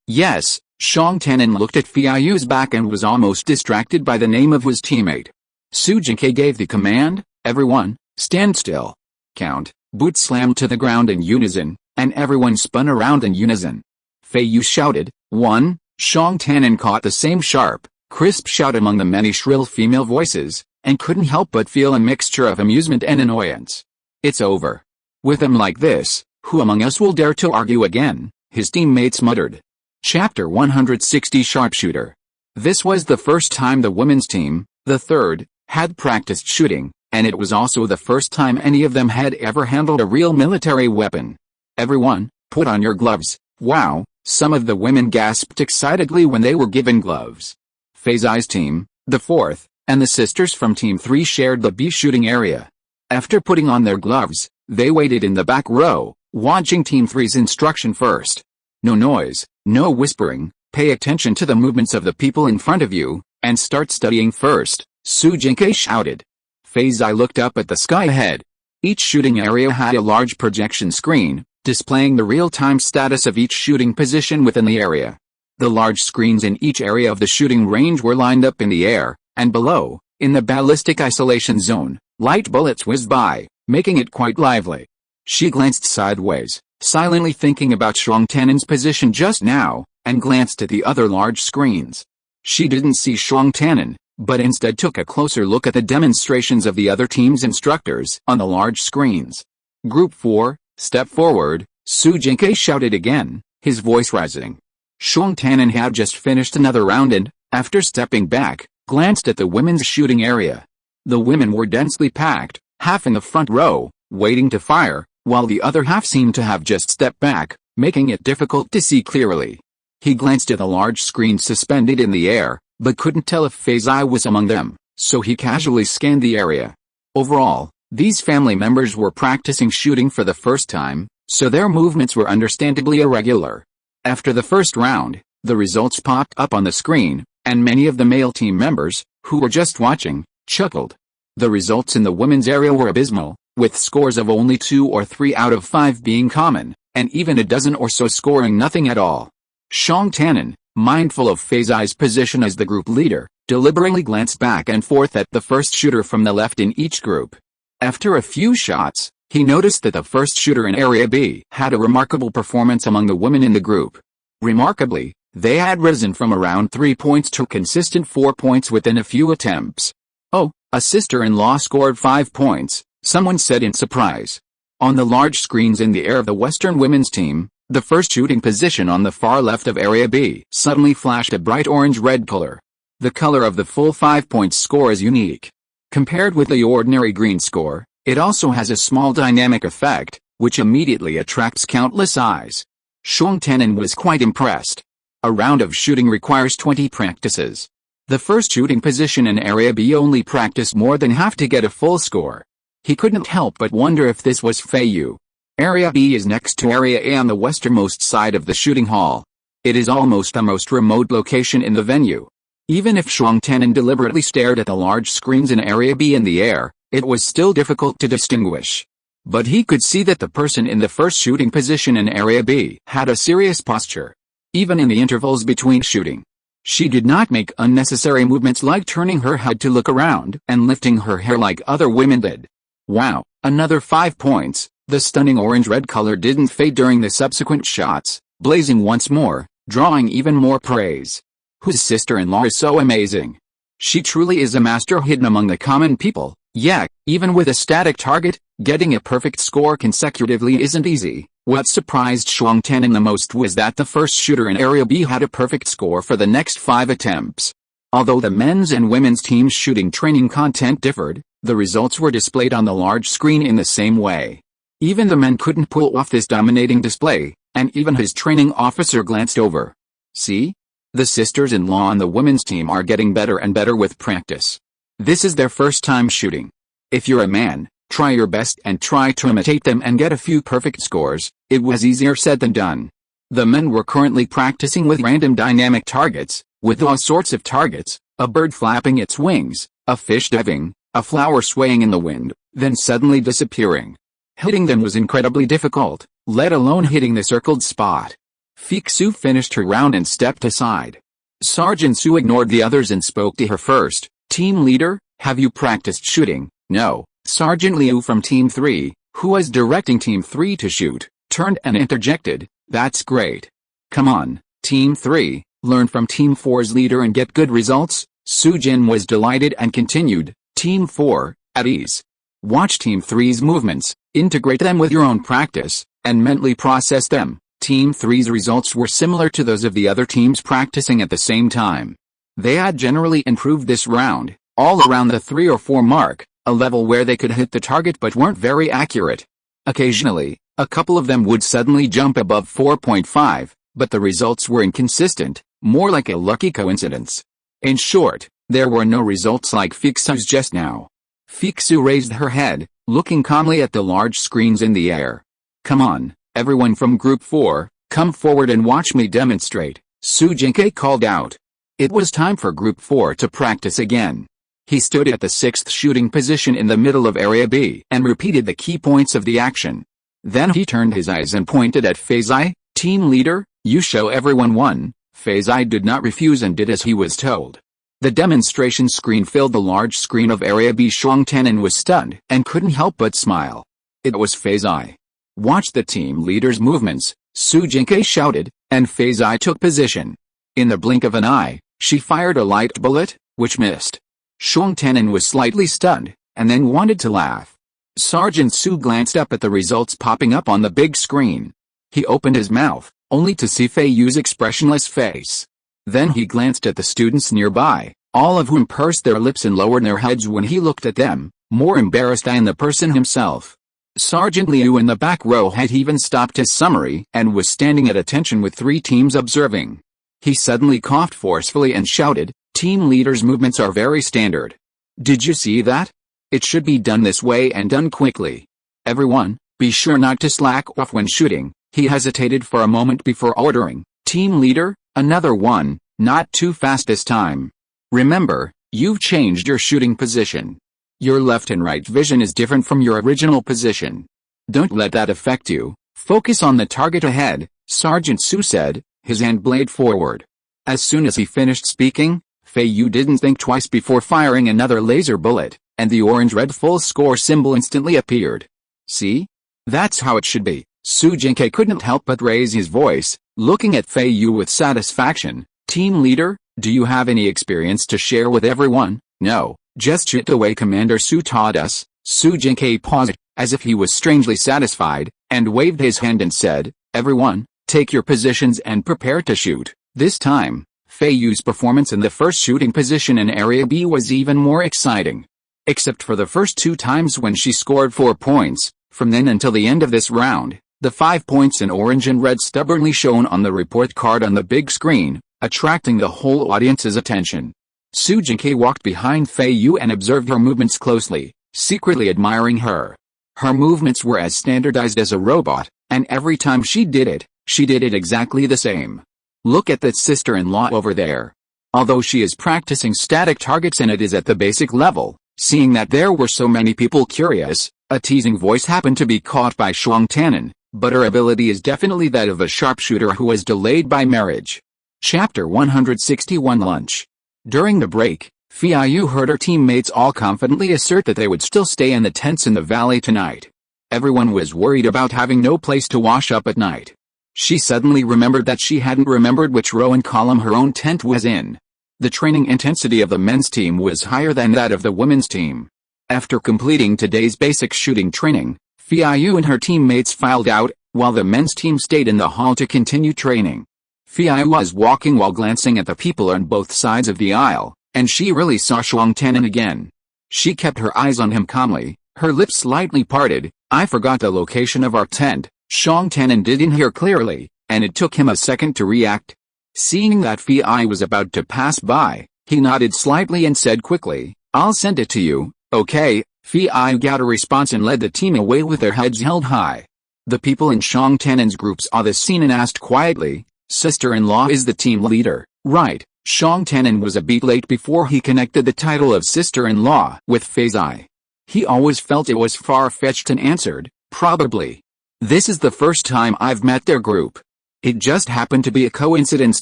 Yes." Shuang Tannen looked at Feiyu's back and was almost distracted by the name of his teammate. Su Jinkei gave the command, "Everyone, stand still." Count. Boots slammed to the ground in unison, and everyone spun around in unison. Feiyu shouted, "One." Shuang Tannen caught the same sharp, crisp shout among the many shrill female voices, and couldn't help but feel a mixture of amusement and annoyance. "It's over. With them like this, who among us will dare to argue again?" his teammates muttered. Chapter 160 Sharpshooter. This was the first time the women's team, the third, had practiced shooting, and it was also the first time any of them had ever handled a real military weapon. "Everyone, put on your gloves." "Wow," some of the women gasped excitedly when they were given gloves. Feiyu's team, the fourth, and the sisters from Team 3 shared the B shooting area. After putting on their gloves, they waited in the back row, watching Team 3's instruction first. "No noise, no whispering, pay attention to the movements of the people in front of you, and start studying first," Su Jinkei shouted. Feiyu looked up at the sky ahead. Each shooting area had a large projection screen, displaying the real-time status of each shooting position within the area. The large screens in each area of the shooting range were lined up in the air, and below, in the ballistic isolation zone, light bullets whizzed by, making it quite lively. She glanced sideways, silently thinking about Shuang Tannen's position just now, and glanced at the other large screens. She didn't see Shuang Tannen, but instead took a closer look at the demonstrations of the other team's instructors on the large screens. "Group 4, step forward," Su Jinkei shouted again, his voice rising. Shuang Tannen had just finished another round and, after stepping back, glanced at the women's shooting area. The women were densely packed, half in the front row, waiting to fire, while the other half seemed to have just stepped back, making it difficult to see clearly. He glanced at the large screen suspended in the air, but couldn't tell if Feiyu was among them, so he casually scanned the area. Overall, these family members were practicing shooting for the first time, so their movements were understandably irregular. After the first round, the results popped up on the screen, and many of the male team members, who were just watching, chuckled. The results in the women's area were abysmal, with scores of only 2 or 3 out of 5 being common, and even a dozen or so scoring nothing at all. Shuang Tannen, mindful of Feiyu's position as the group leader, deliberately glanced back and forth at the first shooter from the left in each group. After a few shots, he noticed that the first shooter in Area B had a remarkable performance among the women in the group. Remarkably, they had risen from around 3 points to a consistent 4 points within a few attempts. "Oh, a sister-in-law scored 5 points, someone said in surprise. On the large screens in the air of the Western women's team, the first shooting position on the far left of Area B suddenly flashed a bright orange-red color. The color of the full 5-point score is unique. Compared with the ordinary green score, it also has a small dynamic effect, which immediately attracts countless eyes. Shuang Tian'an was quite impressed. A round of shooting requires 20 practices. The first shooting position in Area B only practiced more than half to get a full score. He couldn't help but wonder if this was Feiyu. Area B is next to Area A on the westernmost side of the shooting hall. It is almost the most remote location in the venue. Even if Shuang Tian'an deliberately stared at the large screens in Area B in the air, it was still difficult to distinguish. But he could see that the person in the first shooting position in Area B had a serious posture. Even in the intervals between shooting, she did not make unnecessary movements like turning her head to look around and lifting her hair like other women did. Wow, another 5 points. The stunning orange-red color didn't fade during the subsequent shots, blazing once more, drawing even more praise. Whose sister-in-law is so amazing? She truly is a master hidden among the common people. Yeah, even with a static target, getting a perfect score consecutively isn't easy. What surprised Shuang Tian'an the most was that the first shooter in Area B had a perfect score for the next 5 attempts. Although the men's and women's teams' shooting training content differed, the results were displayed on the large screen in the same way. Even the men couldn't pull off this dominating display, and even his training officer glanced over. See? The sisters-in-law on the women's team are getting better and better with practice. This is their first time shooting. If you're a man, try your best and try to imitate them and get a few perfect scores. It was easier said than done. The men were currently practicing with random dynamic targets, with all sorts of targets, a bird flapping its wings, a fish diving, a flower swaying in the wind, then suddenly disappearing. Hitting them was incredibly difficult, let alone hitting the circled spot. Feiyu finished her round and stepped aside. Sergeant Su ignored the others and spoke to her first. Team leader, have you practiced shooting? No. Sergeant Liu from Team 3, who was directing Team 3 to shoot, turned and interjected, that's great. Come on, Team 3, learn from Team 4's leader and get good results. Su Jin was delighted and continued, Team 4, at ease. Watch Team 3's movements, integrate them with your own practice, and mentally process them. Team 3's results were similar to those of the other teams practicing at the same time. They had generally improved this round, all around the 3 or 4 mark, a level where they could hit the target but weren't very accurate. Occasionally, a couple of them would suddenly jump above 4.5, but the results were inconsistent, more like a lucky coincidence. In short, there were no results like Feiyu's just now. Feiyu raised her head, looking calmly at the large screens in the air. Come on, everyone from Group 4, come forward and watch me demonstrate, Su Jinkei called out. It was time for Group 4 to practice again. He stood at the 6th shooting position in the middle of Area B and repeated the key points of the action. Then he turned his eyes and pointed at Feiyu, team leader, you show everyone one. Feiyu did not refuse and did as he was told. The demonstration screen filled the large screen of Area B. Shuang Tian'an was stunned and couldn't help but smile. It was Feiyu. Watch the team leader's movements, Su Jinkei shouted, and Feiyu took position. In the blink of an eye, she fired a light bullet, which missed. Shuang Tian'an was slightly stunned, and then wanted to laugh. Sergeant Su glanced up at the results popping up on the big screen. He opened his mouth, only to see Feiyu's expressionless face. Then he glanced at the students nearby, all of whom pursed their lips and lowered their heads when he looked at them, more embarrassed than the person himself. Sergeant Liu in the back row had even stopped his summary and was standing at attention with 3 teams observing. He suddenly coughed forcefully and shouted, Team leader's movements are very standard. Did you see that? It should be done this way and done quickly. Everyone, be sure not to slack off when shooting. He hesitated for a moment before ordering, Team leader, another one, not too fast this time. Remember, you've changed your shooting position. Your left and right vision is different from your original position. Don't let that affect you. Focus on the target ahead, Sergeant Su said, his hand blade forward. As soon as he finished speaking, Feiyu didn't think twice before firing another laser bullet, and the orange-red full score symbol instantly appeared. See? That's how it should be. Su Jinkei couldn't help but raise his voice, looking at Feiyu with satisfaction. Team leader, do you have any experience to share with everyone? No, just shoot the way Commander Su taught us. Su Jinkei paused, as if he was strangely satisfied, and waved his hand and said, everyone, take your positions and prepare to shoot. This time, Feiyu's performance in the first shooting position in Area B was even more exciting. Except for the first 2 times when she scored 4 points, From then until the end of this round, the 5 points in orange and red stubbornly shone on the report card on the big screen, attracting the whole audience's attention. Su Jingke walked behind Feiyu and observed her movements closely, secretly admiring her. Her movements were as standardized as a robot, and every time she did it exactly the same. Look at that sister-in-law over there. Although she is practicing static targets and it is at the basic level, seeing that there were so many people curious, a teasing voice happened to be caught by Shuang Tannen, but her ability is definitely that of a sharpshooter who was delayed by marriage. Chapter 161 Lunch. During the break, Feiyu heard her teammates all confidently assert that they would still stay in the tents in the valley tonight. Everyone was worried about having no place to wash up at night. She suddenly remembered that she hadn't remembered which row and column her own tent was in. The training intensity of the men's team was higher than that of the women's team. After completing today's basic shooting training, Feiyu and her teammates filed out, while the men's team stayed in the hall to continue training. Feiyu was walking while glancing at the people on both sides of the aisle, and she really saw Shuang Tannen again. She kept her eyes on him calmly, her lips slightly parted. I forgot the location of our tent. Shuang Tannen didn't hear clearly, and it took him a second to react. Seeing that Feiyu was about to pass by, he nodded slightly and said quickly, I'll send it to you, okay? Feiyu got a response and led the team away with their heads held high. The people in Shuang Tannen's group saw this scene and asked quietly, Sister-in-law is the team leader, right? Shuang Tannen was a beat late before he connected the title of sister-in-law with Feiyu. He always felt it was far-fetched and answered, probably. This is the first time I've met their group. It just happened to be a coincidence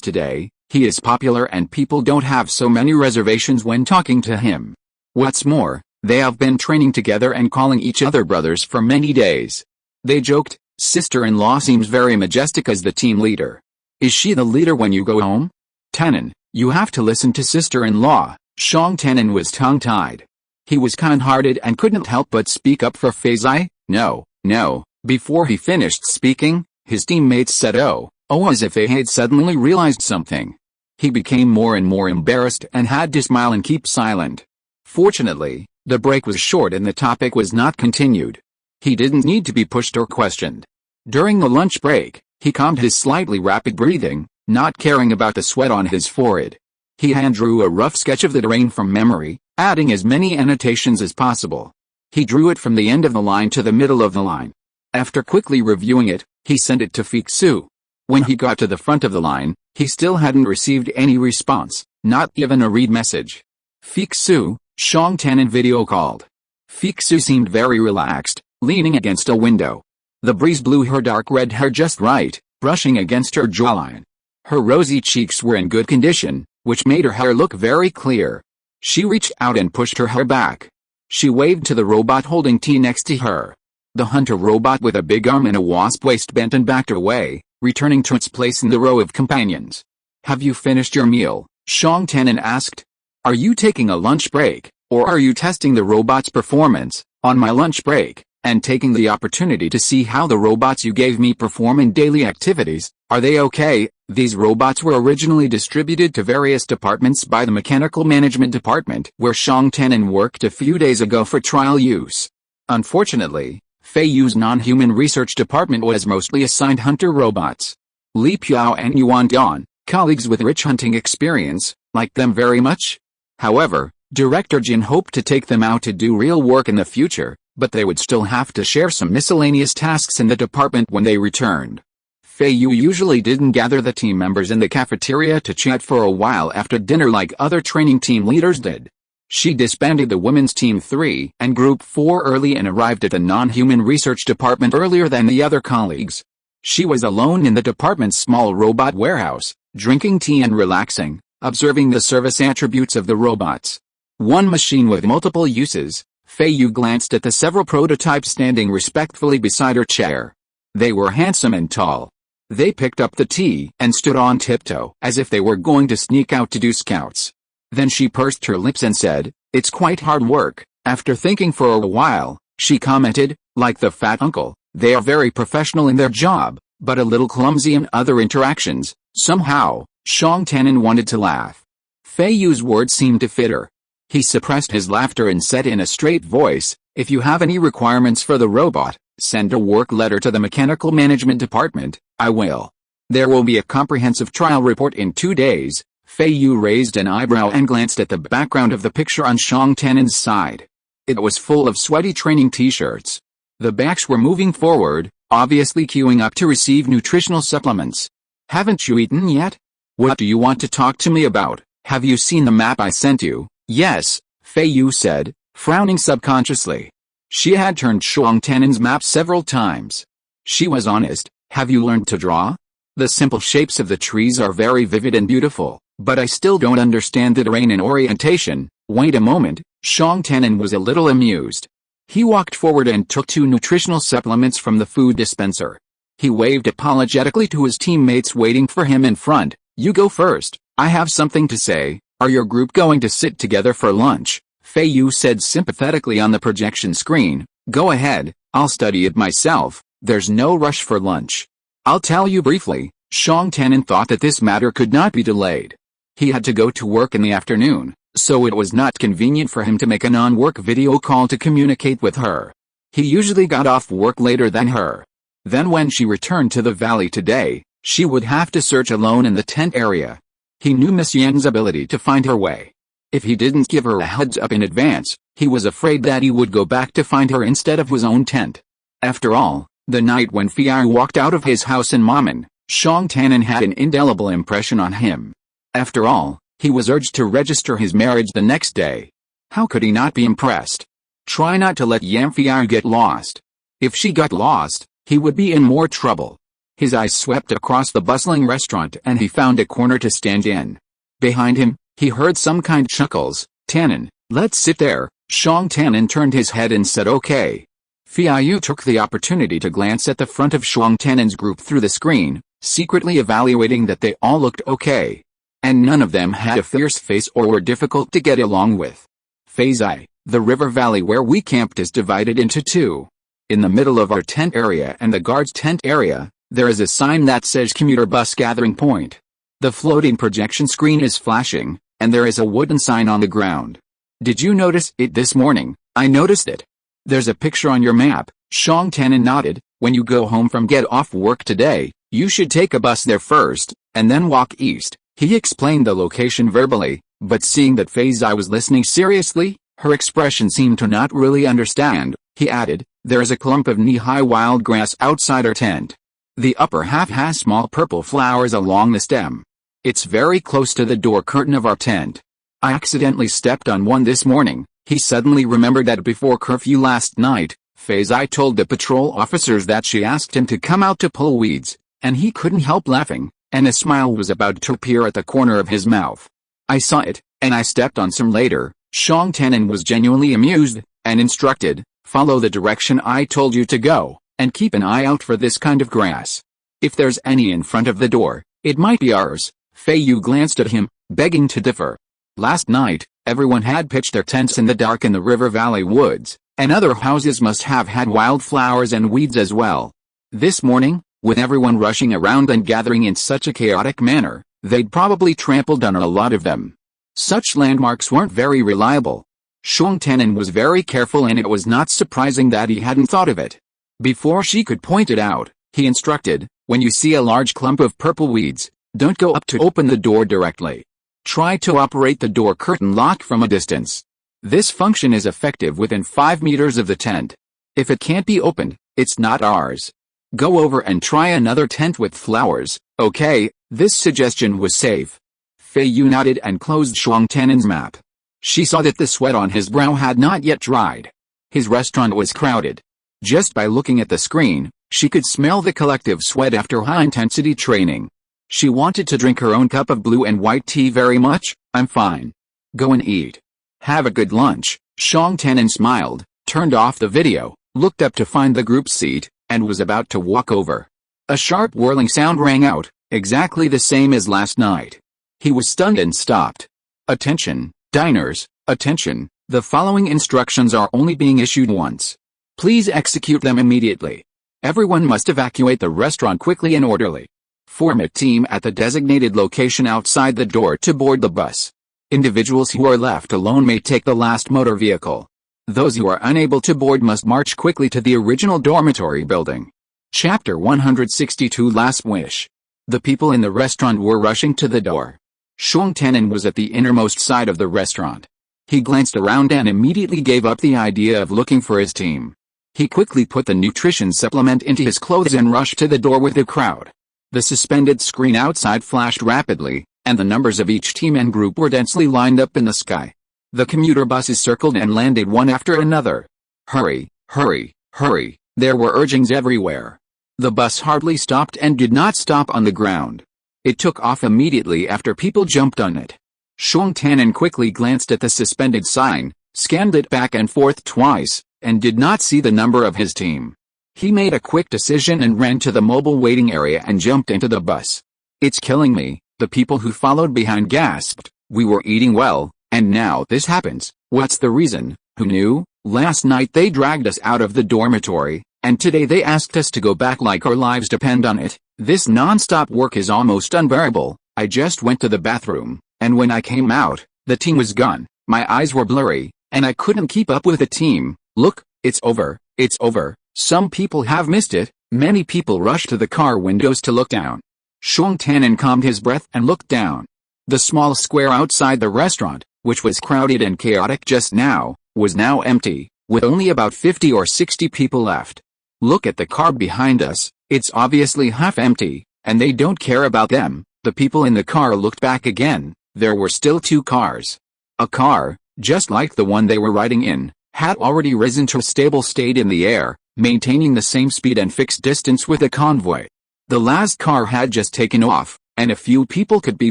today. He is popular and people don't have so many reservations when talking to him. What's more, they have been training together and calling each other brothers for many days. They joked, sister-in-law seems very majestic as the team leader. Is she the leader when you go home? Tannen, you have to listen to sister-in-law. Shuang Tannen was tongue-tied. He was kind-hearted and couldn't help but speak up for Feiyu. No. Before he finished speaking, his teammates said oh, as if they had suddenly realized something. He became more and more embarrassed and had to smile and keep silent. Fortunately, the break was short and the topic was not continued. He didn't need to be pushed or questioned. During the lunch break, he calmed his slightly rapid breathing, not caring about the sweat on his forehead. He hand-drew a rough sketch of the terrain from memory, adding as many annotations as possible. He drew it from the end of the line to the middle of the line. After quickly reviewing it, he sent it to Feiyu. When he got to the front of the line, he still hadn't received any response, not even a read message. Feiyu, Shuang Tannen video called. Feiyu seemed very relaxed, leaning against a window. The breeze blew her dark red hair just right, brushing against her jawline. Her rosy cheeks were in good condition, which made her hair look very clear. She reached out and pushed her hair back. She waved to the robot holding tea next to her. The hunter robot with a big arm and a wasp waist bent and backed away, returning to its place in the row of companions. Have you finished your meal? Shuang Tannen asked. Are you taking a lunch break, or are you testing the robot's performance? On my lunch break, and taking the opportunity to see how the robots you gave me perform in daily activities, are they okay? These robots were originally distributed to various departments by the Mechanical Management Department, where Shuang Tannen worked a few days ago for trial use. Unfortunately, Feiyu's non-human research department was mostly assigned hunter robots. Li Piao and Yuan Dan, colleagues with rich hunting experience, liked them very much. However, Director Jin hoped to take them out to do real work in the future, but they would still have to share some miscellaneous tasks in the department when they returned. Feiyu usually didn't gather the team members in the cafeteria to chat for a while after dinner like other training team leaders did. She disbanded the women's team 3 and group 4 early and arrived at the non-human research department earlier than the other colleagues. She was alone in the department's small robot warehouse, drinking tea and relaxing, observing the service attributes of the robots. One machine with multiple uses. Feiyu glanced at the several prototypes standing respectfully beside her chair. They were handsome and tall. They picked up the tea and stood on tiptoe as if they were going to sneak out to do scouts. Then she pursed her lips and said, "It's quite hard work." After thinking for a while, she commented, "Like the fat uncle, they are very professional in their job, but a little clumsy in other interactions." Somehow, Shuang Tannen wanted to laugh. Feiyu's words seemed to fit her. He suppressed his laughter and said in a straight voice, "If you have any requirements for the robot, Send a work letter to the mechanical management department. I will. There will be a comprehensive trial report in 2 days. Feiyu raised an eyebrow and glanced at the background of the picture on Xiong Tianen's side. It was full of sweaty training t-shirts. The backs were moving forward, obviously queuing up to receive nutritional supplements. Haven't you eaten yet? What do you want to talk to me about? Have you seen the map I sent you? Yes, Feiyu said, frowning subconsciously. She had turned Xiong Tianen's map several times. She was honest. Have you learned to draw? The simple shapes of the trees are very vivid and beautiful, but I still don't understand the terrain and orientation. Wait a moment, Xiong Tianen was a little amused. He walked forward and took 2 nutritional supplements from the food dispenser. He waved apologetically to his teammates waiting for him in front. You go first, I have something to say. Are your group going to sit together for lunch? Feiyu said sympathetically on the projection screen. Go ahead, I'll study it myself. There's no rush for lunch. I'll tell you briefly. Xiong Tianen thought that this matter could not be delayed. He had to go to work in the afternoon, so it was not convenient for him to make a non-work video call to communicate with her. He usually got off work later than her. Then when she returned to the valley today, she would have to search alone in the tent area. He knew Miss Yan's ability to find her way. If he didn't give her a heads up in advance, he was afraid that he would go back to find her instead of his own tent. After all, the night when Feiyu walked out of his house in Mamen, Xiong Tianen had an indelible impression on him. After all, he was urged to register his marriage the next day. How could he not be impressed? Try not to let Yan Feiyu get lost. If she got lost, he would be in more trouble. His eyes swept across the bustling restaurant and he found a corner to stand in. Behind him, he heard some kind chuckles. Tianen, let's sit there. Xiong Tianen turned his head and said okay. Feiyu took the opportunity to glance at the front of Xiong Tianen's group through the screen, secretly evaluating that they all looked okay. And none of them had a fierce face or were difficult to get along with. Feiyu, the river valley where we camped is divided into 2. In the middle of our tent area and the guard's tent area, there is a sign that says commuter bus gathering point. The floating projection screen is flashing, and there is a wooden sign on the ground. Did you notice it this morning? I noticed it. There's a picture on your map. Xiong Tianen nodded. When you go home from get off work today, you should take a bus there first, and then walk east. He explained the location verbally, but seeing that Feiyu was listening seriously, her expression seemed to not really understand. He added, there is a clump of knee-high wild grass outside our tent. The upper half has small purple flowers along the stem. It's very close to the door curtain of our tent. I accidentally stepped on one this morning. He suddenly remembered that before curfew last night, Feiyu told the patrol officers that she asked him to come out to pull weeds, and he couldn't help laughing, and a smile was about to appear at the corner of his mouth. I saw it, and I stepped on some later. Xiong Tianen was genuinely amused, and instructed, follow the direction I told you to go, and keep an eye out for this kind of grass. If there's any in front of the door, it might be ours. Feiyu glanced at him, begging to differ. Last night, everyone had pitched their tents in the dark in the river valley woods, and other houses must have had wildflowers and weeds as well. This morning, with everyone rushing around and gathering in such a chaotic manner, they'd probably trampled on a lot of them. Such landmarks weren't very reliable. Xiong Tianen was very careful and it was not surprising that he hadn't thought of it. Before she could point it out, he instructed, when you see a large clump of purple weeds, don't go up to open the door directly. Try to operate the door curtain lock from a distance. This function is effective within 5 meters of the tent. If it can't be opened, it's not ours. Go over and try another tent with flowers, okay? This suggestion was safe. Feiyu nodded and closed Xiong Tianen's map. She saw that the sweat on his brow had not yet dried. His restaurant was crowded. Just by looking at the screen, she could smell the collective sweat after high-intensity training. She wanted to drink her own cup of blue and white tea very much. I'm fine. Go and eat. Have a good lunch. Xiong Tianen smiled, turned off the video, looked up to find the group seat, and was about to walk over. A sharp whirling sound rang out, exactly the same as last night. He was stunned and stopped. Attention, diners, attention, the following instructions are only being issued once. Please execute them immediately. Everyone must evacuate the restaurant quickly and orderly. Form a team at the designated location outside the door to board the bus. Individuals who are left alone may take the last motor vehicle. Those who are unable to board must march quickly to the original dormitory building. Chapter 162 Last Wish. The people in the restaurant were rushing to the door. Shuang Tianan was at the innermost side of the restaurant. He glanced around and immediately gave up the idea of looking for his team. He quickly put the nutrition supplement into his clothes and rushed to the door with the crowd. The suspended screen outside flashed rapidly, and the numbers of each team and group were densely lined up in the sky. The commuter buses circled and landed one after another. Hurry, hurry, hurry, there were urgings everywhere. The bus hardly stopped and did not stop on the ground. It took off immediately after people jumped on it. Shuang Tianan quickly glanced at the suspended sign, scanned it back and forth twice, and did not see the number of his team. He made a quick decision and ran to the mobile waiting area and jumped into the bus. "It's killing me," the people who followed behind gasped. "We were eating well, and now this happens. What's the reason? Who knew? Last night they dragged us out of the dormitory, and today they asked us to go back like our lives depend on it. This non-stop work is almost unbearable. I just went to the bathroom, and when I came out, the team was gone. My eyes were blurry, and I couldn't keep up with the team. Look, it's over, it's over. Some people have missed it." Many people rushed to the car windows to look down. Shuang Tianan calmed his breath and looked down. The small square outside the restaurant, which was crowded and chaotic just now, was now empty, with only about 50 or 60 people left. "Look at the car behind us, it's obviously half empty, and they don't care about them." The people in the car looked back again. There were still 2 cars. A car, just like the one they were riding in, had already risen to a stable state in the air, maintaining the same speed and fixed distance with the convoy. The last car had just taken off, and a few people could be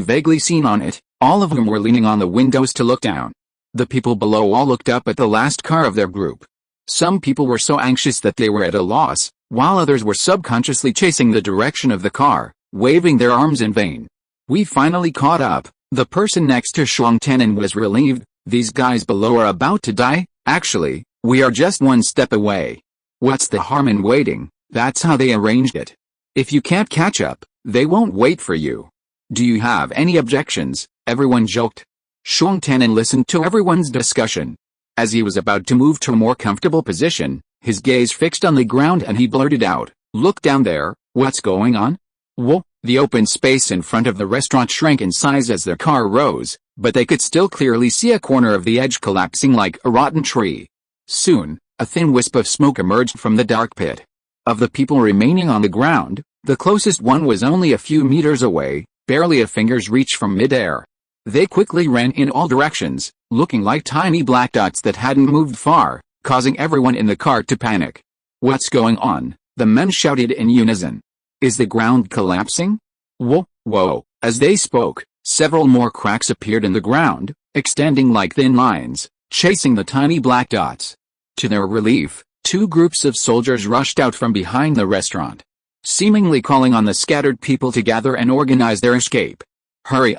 vaguely seen on it, all of whom were leaning on the windows to look down. The people below all looked up at the last car of their group. Some people were so anxious that they were at a loss, while others were subconsciously chasing the direction of the car, waving their arms in vain. "We finally caught up." The person next to Shuang Tianan was relieved. "These guys below are about to die. Actually, we are just one step away. What's the harm in waiting? That's how they arranged it. If you can't catch up, they won't wait for you. Do you have any objections?" everyone joked. Shuang Tianan listened to everyone's discussion. As he was about to move to a more comfortable position, his gaze fixed on the ground and he blurted out, "Look down there, what's going on?" Whoa! The open space in front of the restaurant shrank in size as their car rose, but they could still clearly see a corner of the edge collapsing like a rotten tree. Soon, a thin wisp of smoke emerged from the dark pit. Of the people remaining on the ground, the closest one was only a few meters away, barely a finger's reach from midair. They quickly ran in all directions, looking like tiny black dots that hadn't moved far, causing everyone in the car to panic. "What's going on?" the men shouted in unison. "Is the ground collapsing?" "Whoa, whoa." As they spoke, several more cracks appeared in the ground, extending like thin lines, chasing the tiny black dots. To their relief, 2 groups of soldiers rushed out from behind the restaurant, seemingly calling on the scattered people to gather and organize their escape. Hurry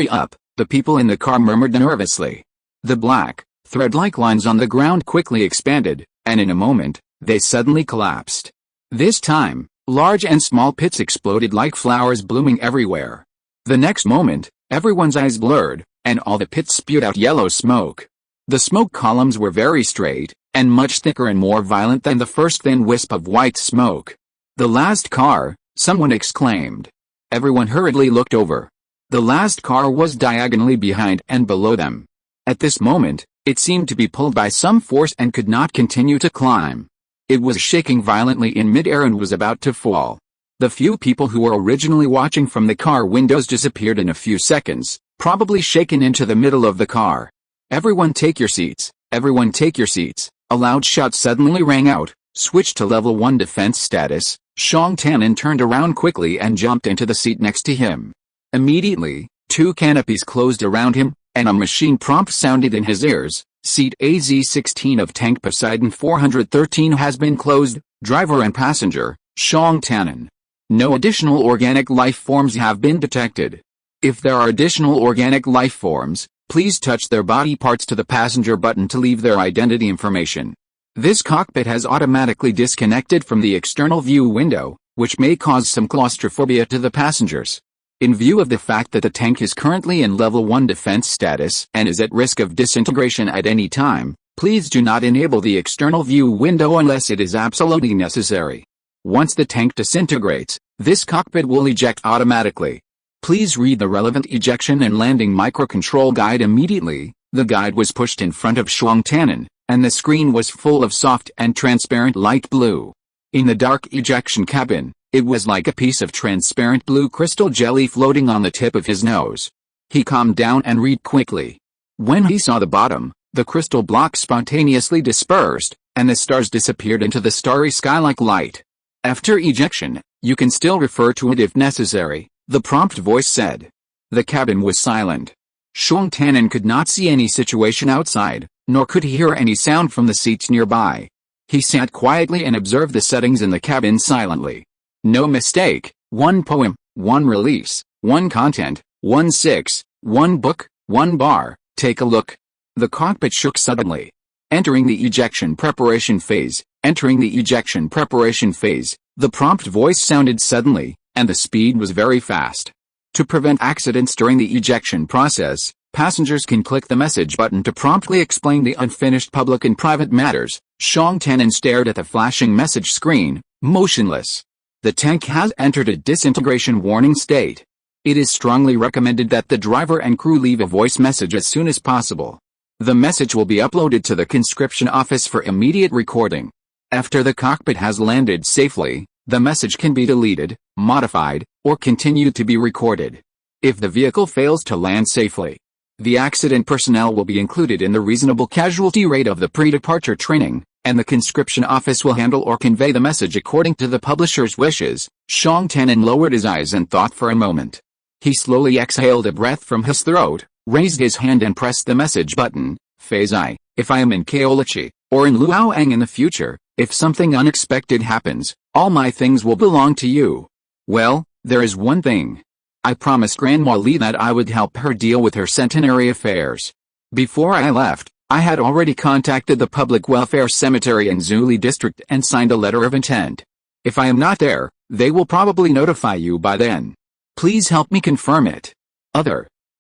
up, the people in the car murmured nervously. The black, thread-like lines on the ground quickly expanded, and in a moment, they suddenly collapsed. This time, large and small pits exploded like flowers blooming everywhere. The next moment, everyone's eyes blurred, and all the pits spewed out yellow smoke. The smoke columns were very straight, and much thicker and more violent than the first thin wisp of white smoke. "The last car," someone exclaimed. Everyone hurriedly looked over. The last car was diagonally behind and below them. At this moment, it seemed to be pulled by some force and could not continue to climb. It was shaking violently in midair and was about to fall. The few people who were originally watching from the car windows disappeared in a few seconds, probably shaken into the middle of the car. "Everyone take your seats, everyone take your seats." A loud shout suddenly rang out. "Switch to level 1 defense status." Shuang Tianan turned around quickly and jumped into the seat next to him. Immediately, 2 canopies closed around him, and a machine prompt sounded in his ears. "Seat AZ-16 of Tank Poseidon 413 has been closed, driver and passenger, Shuang Tianan. No additional organic life forms have been detected. If there are additional organic life forms, please touch their body parts to the passenger button to leave their identity information. This cockpit has automatically disconnected from the external view window, which may cause some claustrophobia to the passengers. In view of the fact that the tank is currently in level 1 defense status and is at risk of disintegration at any time, Please do not enable the external view window unless it is absolutely necessary. Once the tank disintegrates, this cockpit will eject automatically. Please read the relevant ejection and landing microcontrol guide immediately. The guide was pushed in front of Shuang Tannen, and the screen was full of soft and transparent light blue. In the dark ejection cabin, it was like a piece of transparent blue crystal jelly floating on the tip of his nose. He calmed down and read quickly. When he saw the bottom, the crystal block spontaneously dispersed, and the stars disappeared into the starry sky like light. After ejection, you can still refer to it if necessary, the prompt voice said. The cabin was silent. Shuang Tannen could not see any situation outside, nor could he hear any sound from the seats nearby. He sat quietly and observed the settings in the cabin silently. No mistake, 1 poem, 1 release, 1 content, 1 6, 1 book, 1 bar, take a look. The cockpit shook suddenly. Entering the ejection preparation phase, entering the ejection preparation phase, the prompt voice sounded suddenly, and the speed was very fast. To prevent accidents during the ejection process, passengers can click the message button to promptly explain the unfinished public and private matters. Shuang Tannen stared at the flashing message screen, motionless. The tank has entered a disintegration warning state. It is strongly recommended that the driver and crew leave a voice message as soon as possible. The message will be uploaded to the conscription office for immediate recording. After the cockpit has landed safely, the message can be deleted, modified, or continued to be recorded. If the vehicle fails to land safely, the accident personnel will be included in the reasonable casualty rate of the pre-departure training, and the conscription office will handle or convey the message according to the publisher's wishes. Shuang Tannen lowered his eyes and thought for a moment. He slowly exhaled a breath from his throat, raised his hand and pressed the message button. Phase I, if I am in Kaolichi, or in Luoyang in the future, if something unexpected happens, all my things will belong to you. Well, there is one thing. I promised Grandma Li that I would help her deal with her centenary affairs. Before I left, I had already contacted the Public Welfare Cemetery in Zuli District and signed a letter of intent. If I am not there, they will probably notify you by then. Please help me confirm it.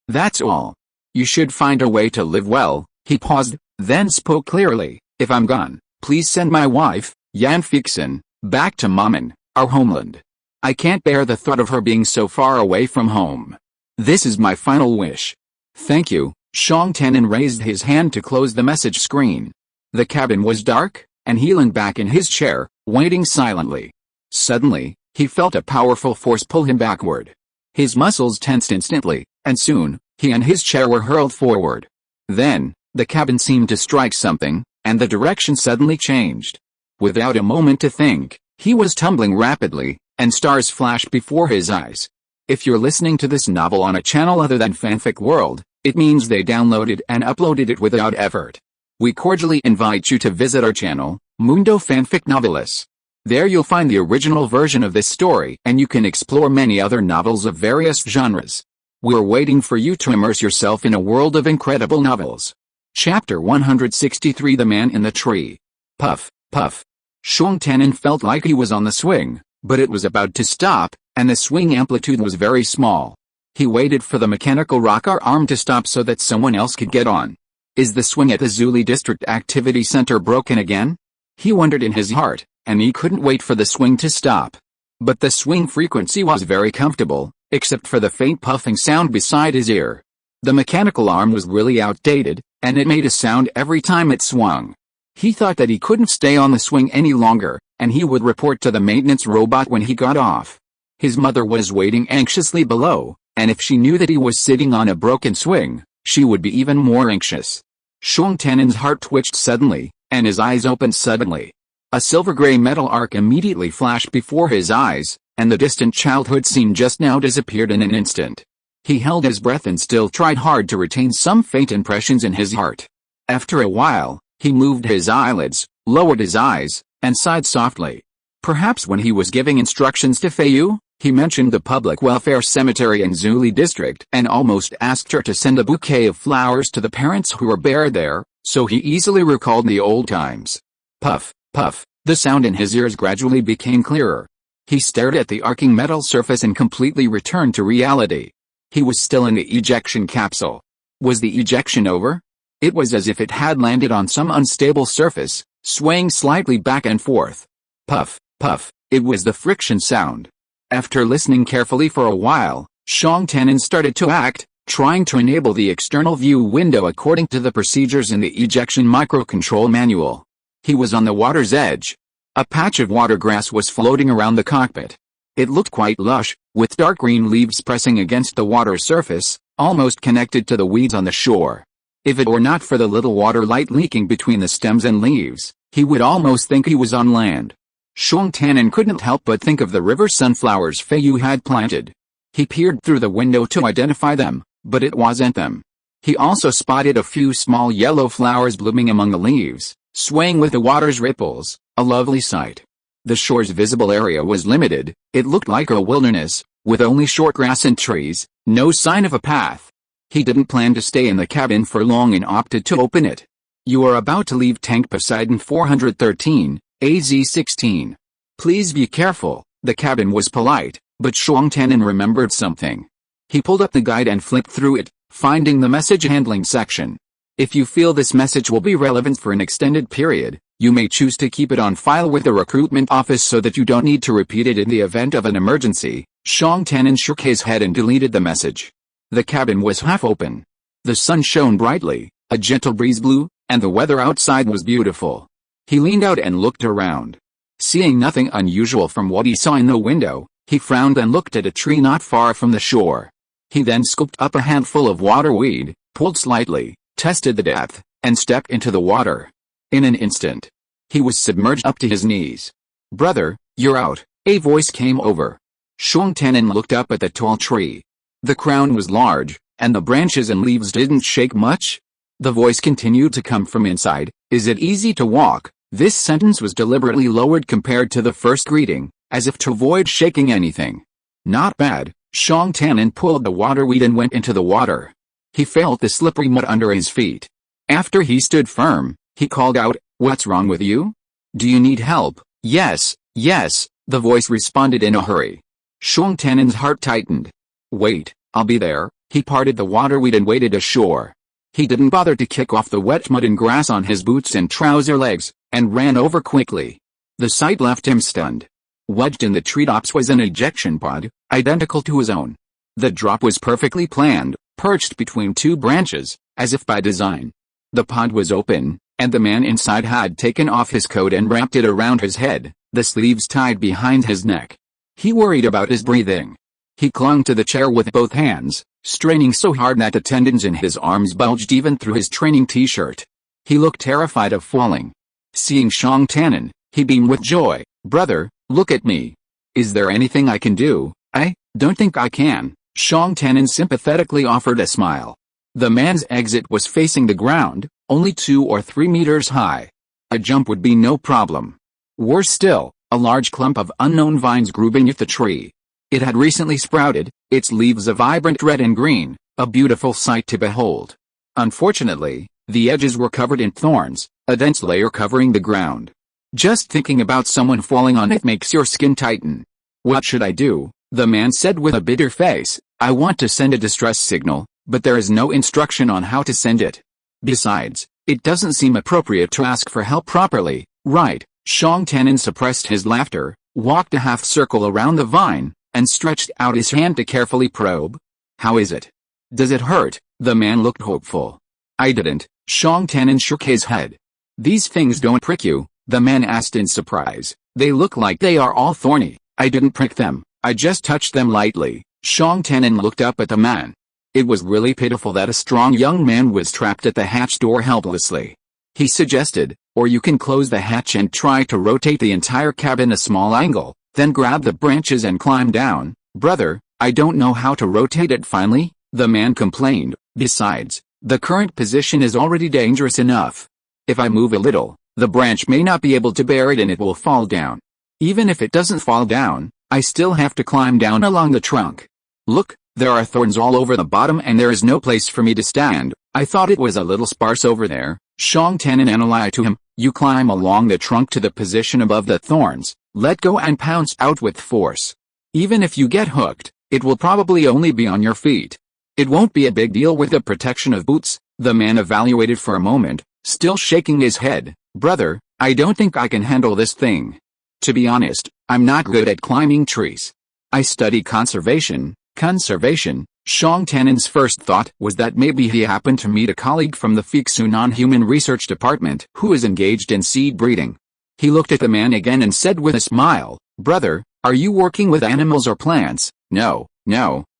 That's all. You should find a way to live well. He paused, then spoke clearly. If I'm gone, please send my wife, Yan Fixin, back to Maman, our homeland. I can't bear the thought of her being so far away from home. This is my final wish. Thank you. Shuang Tannen raised his hand to close the message screen. The cabin was dark, and he leaned back in his chair, waiting silently. Suddenly, he felt a powerful force pull him backward. His muscles tensed instantly, and soon, he and his chair were hurled forward. Then, the cabin seemed to strike something, and the direction suddenly changed. Without a moment to think, he was tumbling rapidly, and stars flashed before his eyes. If you're listening to this novel on a channel other than Fanfic World, it means they downloaded and uploaded it without effort. We cordially invite you to visit our channel, Mundo Fanfic Novelis. There you'll find the original version of this story, and you can explore many other novels of various genres. We're waiting for you to immerse yourself in a world of incredible novels. Chapter 163 The Man in the Tree. Puff, puff. Shuang Tannen felt like he was on the swing, but it was about to stop, and the swing amplitude was very small. He waited for the mechanical rocker arm to stop so that someone else could get on. Is the swing at the Zuli District Activity Center broken again? He wondered in his heart, and he couldn't wait for the swing to stop. But the swing frequency was very comfortable, except for the faint puffing sound beside his ear. The mechanical arm was really outdated, and it made a sound every time it swung. He thought that he couldn't stay on the swing any longer, and he would report to the maintenance robot when he got off. His mother was waiting anxiously below, and if she knew that he was sitting on a broken swing, she would be even more anxious. Shuang Tannen's heart twitched suddenly, and his eyes opened suddenly. A silver-gray metal arc immediately flashed before his eyes, and the distant childhood scene just now disappeared in an instant. He held his breath and still tried hard to retain some faint impressions in his heart. After a while, he moved his eyelids, lowered his eyes, and sighed softly. Perhaps when he was giving instructions to Feiyu, he mentioned the public welfare cemetery in Zuli district and almost asked her to send a bouquet of flowers to the parents who were buried there, so he easily recalled the old times. Puff, puff, the sound in his ears gradually became clearer. He stared at the arcing metal surface and completely returned to reality. He was still in the ejection capsule. Was the ejection over? It was as if it had landed on some unstable surface, swaying slightly back and forth. Puff, puff, it was the friction sound. After listening carefully for a while, Shang Tanin started to act, trying to enable the external view window according to the procedures in the ejection microcontrol manual. He was on the water's edge. A patch of water grass was floating around the cockpit. It looked quite lush, with dark green leaves pressing against the water surface, almost connected to the weeds on the shore. If it were not for the little water light leaking between the stems and leaves, he would almost think he was on land. Shang Tanin couldn't help but think of the river sunflowers Feiyu had planted. He peered through the window to identify them, but it wasn't them. He also spotted a few small yellow flowers blooming among the leaves, swaying with the water's ripples, a lovely sight. The shore's visible area was limited. It looked like a wilderness, with only short grass and trees, no sign of a path. He didn't plan to stay in the cabin for long and opted to open it. You are about to leave Tank Poseidon 413, AZ-16. Please be careful. The cabin was polite, but Shang Tanin remembered something. He pulled up the guide and flipped through it, finding the message handling section. If you feel this message will be relevant for an extended period, you may choose to keep it on file with the recruitment office so that you don't need to repeat it in the event of an emergency. Shang Tanin shook his head and deleted the message. The cabin was half open. The sun shone brightly, a gentle breeze blew, and the weather outside was beautiful. He leaned out and looked around. Seeing nothing unusual from what he saw in the window, he frowned and looked at a tree not far from the shore. He then scooped up a handful of waterweed, pulled slightly, tested the depth, and stepped into the water. In an instant, he was submerged up to his knees. "Brother, you're out," a voice came over. Shang Tanin looked up at the tall tree. The crown was large, and the branches and leaves didn't shake much. The voice continued to come from inside. "Is it easy to walk?" This sentence was deliberately lowered compared to the first greeting, as if to avoid shaking anything. "Not bad." Shang Tanin pulled the waterweed and went into the water. He felt the slippery mud under his feet. After he stood firm, he called out, "What's wrong with you? Do you need help?" Yes, the voice responded in a hurry. Shang Tanin's heart tightened. "Wait, I'll be there." He parted the waterweed and waded ashore. He didn't bother to kick off the wet mud and grass on his boots and trouser legs, and ran over quickly. The sight left him stunned. Wedged in the treetops was an ejection pod, identical to his own. The drop was perfectly planned, perched between two branches, as if by design. The pod was open, and the man inside had taken off his coat and wrapped it around his head, the sleeves tied behind his neck. He worried about his breathing. He clung to the chair with both hands, straining so hard that the tendons in his arms bulged even through his training t-shirt. He looked terrified of falling. Seeing Shang Tanin, he beamed with joy. "Brother, look at me. Is there anything I can do?" "I don't think I can." Shang Tanin sympathetically offered a smile. The man's exit was facing the ground, only 2 or 3 meters high. A jump would be no problem. Worse still, a large clump of unknown vines grew beneath the tree. It had recently sprouted, its leaves a vibrant red and green, a beautiful sight to behold. Unfortunately, the edges were covered in thorns, a dense layer covering the ground. Just thinking about someone falling on it makes your skin tighten. "What should I do?" the man said with a bitter face. "I want to send a distress signal, but there is no instruction on how to send it. Besides, it doesn't seem appropriate to ask for help properly, right?" Shang Tanin suppressed his laughter, walked a half circle around the vine, and stretched out his hand to carefully probe. "How is it? Does it hurt?" The man looked hopeful. "I didn't." Shang Tanin shook his head. "These things don't prick you?" the man asked in surprise. "They look like they are all thorny." "I didn't prick them, I just touched them lightly." Shang Tanin looked up at the man. It was really pitiful that a strong young man was trapped at the hatch door helplessly. He suggested, "Or you can close the hatch and try to rotate the entire cabin a small angle, then grab the branches and climb down." "Brother, I don't know how to rotate it finally," the man complained. "Besides, the current position is already dangerous enough. If I move a little, the branch may not be able to bear it and it will fall down. Even if it doesn't fall down, I still have to climb down along the trunk. Look, there are thorns all over the bottom and there is no place for me to stand. I thought it was a little sparse over there." Shang Tanin analyzed to him. "You climb along the trunk to the position above the thorns, let go and pounce out with force. Even if you get hooked, it will probably only be on your feet. It won't be a big deal with the protection of boots." The man evaluated for a moment, still shaking his head. Brother, I don't think I can handle this thing. To be honest, I'm not good at climbing trees. I study conservation. Shang Tannen's first thought was that maybe he happened to meet a colleague from the Feiyu non-human research department who is engaged in seed breeding. He looked at the man again and said with a smile, Brother, are you working with animals or plants? No.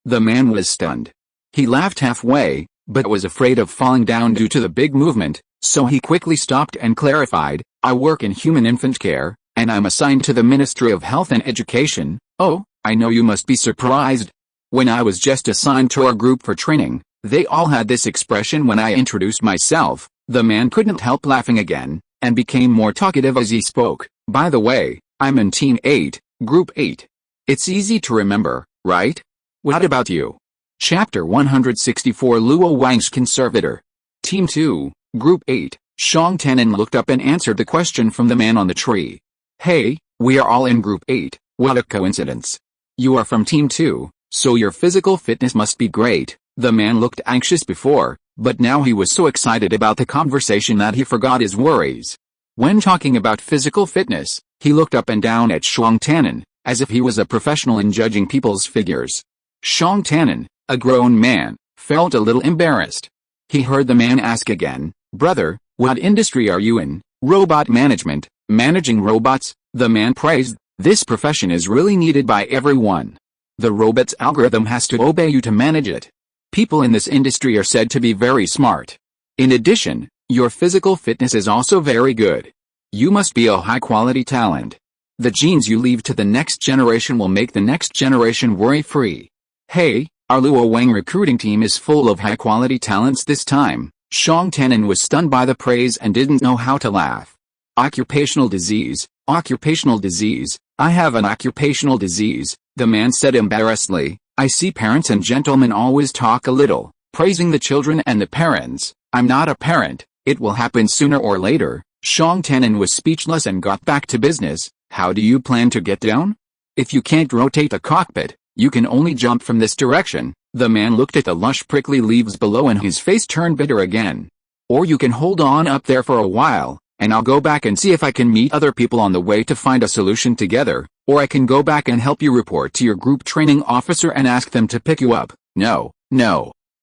The man was stunned. He laughed halfway, but was afraid of falling down due to the big movement, so he quickly stopped and clarified, I work in human infant care, and I'm assigned to the Ministry of Health and Education. Oh, I know you must be surprised. When I was just assigned to our group for training, they all had this expression when I introduced myself. The man couldn't help laughing again, and became more talkative as he spoke. By the way, I'm in Team 8, Group 8. It's easy to remember, right? What about you? Chapter 164 Luo Wang's Conservator. Team 2, Group 8. Shang Tannen looked up and answered the question from the man on the tree. Hey, we are all in Group 8, what a coincidence. You are from Team 2. So your physical fitness must be great. The man looked anxious before, but now he was so excited about the conversation that he forgot his worries. When talking about physical fitness, he looked up and down at Shang Tannen, as if he was a professional in judging people's figures. Shang Tannen, a grown man, felt a little embarrassed. He heard the man ask again, Brother, what industry are you in? Robot management, managing robots? The man praised, this profession is really needed by everyone. The robot's algorithm has to obey you to manage it. People in this industry are said to be very smart. In addition, your physical fitness is also very good. You must be a high-quality talent. The genes you leave to the next generation will make the next generation worry-free. Hey, our Luo Wang recruiting team is full of high-quality talents this time. Shang Tannen was stunned by the praise and didn't know how to laugh. Occupational disease. I have an occupational disease, the man said embarrassedly. I see parents and gentlemen always talk a little, praising the children and the parents. I'm not a parent, it will happen sooner or later. Shang Tannen was speechless and got back to business. How do you plan to get down? If you can't rotate the cockpit, you can only jump from this direction. The man looked at the lush prickly leaves below and his face turned bitter again. Or you can hold on up there for a while, and I'll go back and see if I can meet other people on the way to find a solution together, or I can go back and help you report to your group training officer and ask them to pick you up. No.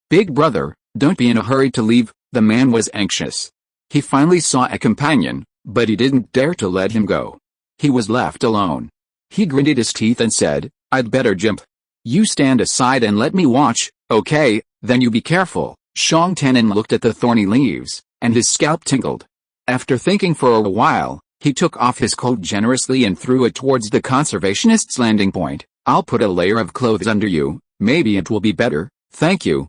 Big brother, don't be in a hurry to leave. The man was anxious. He finally saw a companion, but he didn't dare to let him go. He was left alone. He gritted his teeth and said, I'd better jump. You stand aside and let me watch. Okay, then you be careful. Shang Tannen looked at the thorny leaves, and his scalp tingled. After thinking for a while, he took off his coat generously and threw it towards the conservationist's landing point. I'll put a layer of clothes under you, maybe it will be better. Thank you.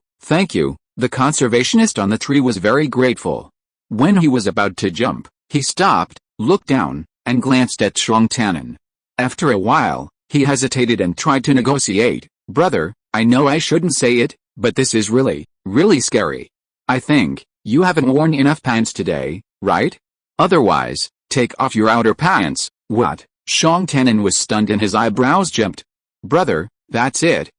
The conservationist on the tree was very grateful. When he was about to jump, he stopped, looked down, and glanced at Shang Tannen. After a while, he hesitated and tried to negotiate. Brother, I know I shouldn't say it, but this is really scary. I think you haven't worn enough pants today, right? Otherwise, take off your outer pants. What? Shang Tannen was stunned and his eyebrows jumped. Brother, that's it.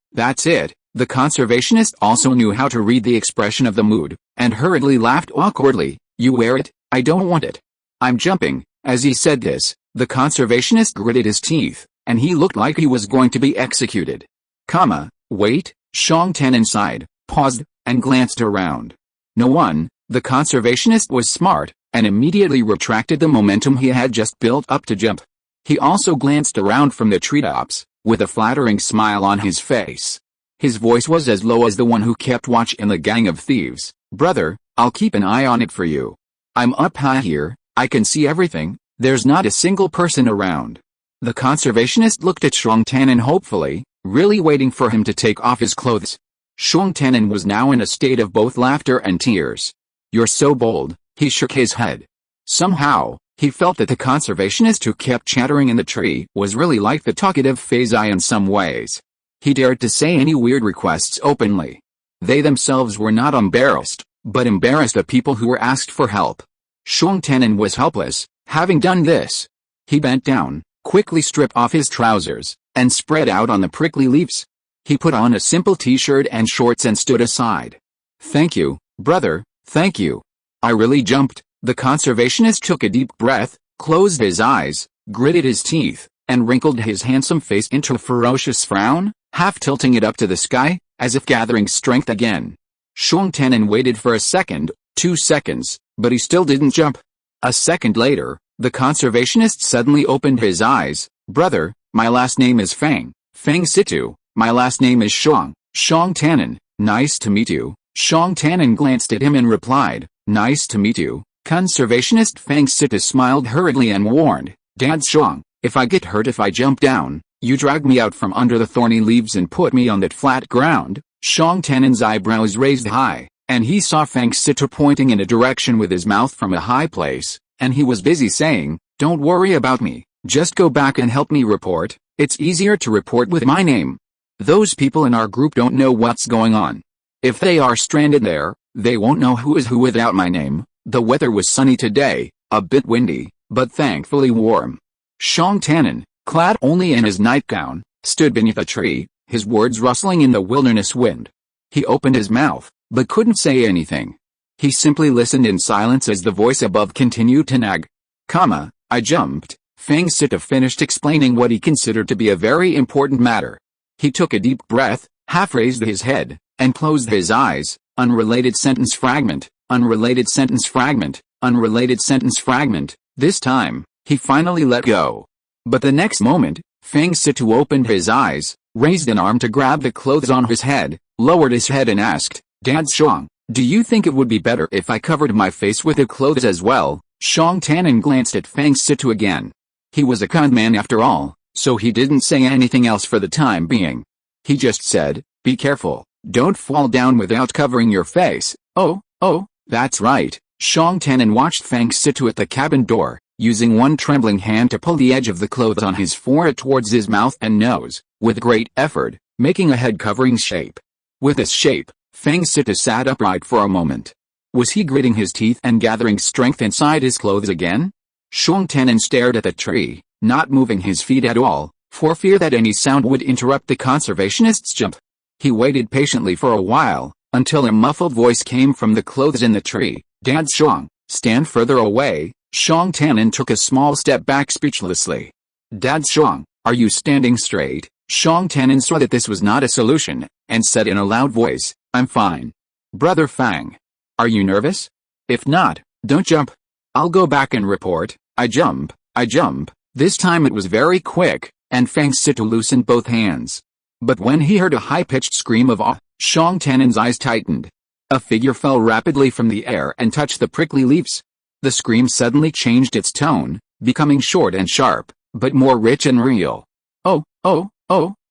The conservationist also knew how to read the expression of the mood, and hurriedly laughed awkwardly. You wear it? I don't want it. I'm jumping. As he said this, the conservationist gritted his teeth, and he looked like he was going to be executed. Wait, Shang Tannen sighed, paused, and glanced around. No one. The conservationist was smart, and immediately retracted the momentum he had just built up to jump. He also glanced around from the treetops, with a flattering smile on his face. His voice was as low as the one who kept watch in the gang of thieves. Brother, I'll keep an eye on it for you. I'm up high here, I can see everything, there's not a single person around. The conservationist looked at Shang Tannen hopefully, really waiting for him to take off his clothes. Shang Tannen was now in a state of both laughter and tears. You're so bold, he shook his head. Somehow, he felt that the conservationist who kept chattering in the tree was really like the talkative Feiyu in some ways. He dared to say any weird requests openly. They themselves were not embarrassed, but embarrassed the people who were asked for help. Shang Tannen was helpless. Having done this, he bent down, quickly stripped off his trousers, and spread out on the prickly leaves. He put on a simple t-shirt and shorts and stood aside. Thank you, brother, Thank you. I really jumped. The conservationist took a deep breath, closed his eyes, gritted his teeth, and wrinkled his handsome face into a ferocious frown, half tilting it up to the sky, as if gathering strength again. Shuang Tian'an waited for a second, 2 seconds, but he still didn't jump. A second later, the conservationist suddenly opened his eyes. Brother, my last name is Fang Situ. My last name is Shuang Tian'an. Nice to meet you. Shuang Tian'an glanced at him and replied, nice to meet you. Conservationist Fang Situ smiled hurriedly and warned, Dad Shuang, if I get hurt if I jump down, you drag me out from under the thorny leaves and put me on that flat ground. Shuang Tian'an's eyebrows raised high, and he saw Fang Situ pointing in a direction with his mouth from a high place, and he was busy saying, don't worry about me, just go back and help me report. It's easier to report with my name. Those people in our group don't know what's going on. If they are stranded there, they won't know who is who without my name. The weather was sunny today, a bit windy, but thankfully warm. Shuang Tian'an, clad only in his nightgown, stood beneath a tree, his words rustling in the wilderness wind. He opened his mouth, but couldn't say anything. He simply listened in silence as the voice above continued to nag. I jumped. Fang Situ finished explaining what he considered to be a very important matter. He took a deep breath, half raised his head, and closed his eyes. Unrelated sentence fragment, unrelated sentence fragment, unrelated sentence fragment. This time, he finally let go. But the next moment, Fang Situ opened his eyes, raised an arm to grab the clothes on his head, lowered his head and asked, Dad Shuang, do you think it would be better if I covered my face with the clothes as well? Shuang Tian'an glanced at Fang Situ again. He was a kind man after all, so he didn't say anything else for the time being. He just said, be careful, don't fall down without covering your face. Oh, that's right. Shuang Tian'an watched Fang Situ at the cabin door, using one trembling hand to pull the edge of the clothes on his forehead towards his mouth and nose, with great effort, making a head-covering shape. With this shape, Fang Situ sat upright for a moment. Was he gritting his teeth and gathering strength inside his clothes again? Shuang Tian'an stared at the tree, not moving his feet at all, for fear that any sound would interrupt the conservationist's jump. He waited patiently for a while, until a muffled voice came from the clothes in the tree. Dad Shuang, stand further away. Shuang Tian'an took a small step back speechlessly. Dad Shuang, are you standing straight? Shuang Tian'an saw that this was not a solution, and said in a loud voice, I'm fine. Brother Fang, are you nervous? If not, don't jump. I'll go back and report. I jump. This time it was very quick, and Fang Situ loosened both hands. But when he heard a high-pitched scream of awe, Shuang Tian'an's eyes tightened. A figure fell rapidly from the air and touched the prickly leaves. The scream suddenly changed its tone, becoming short and sharp, but more rich and real. Oh,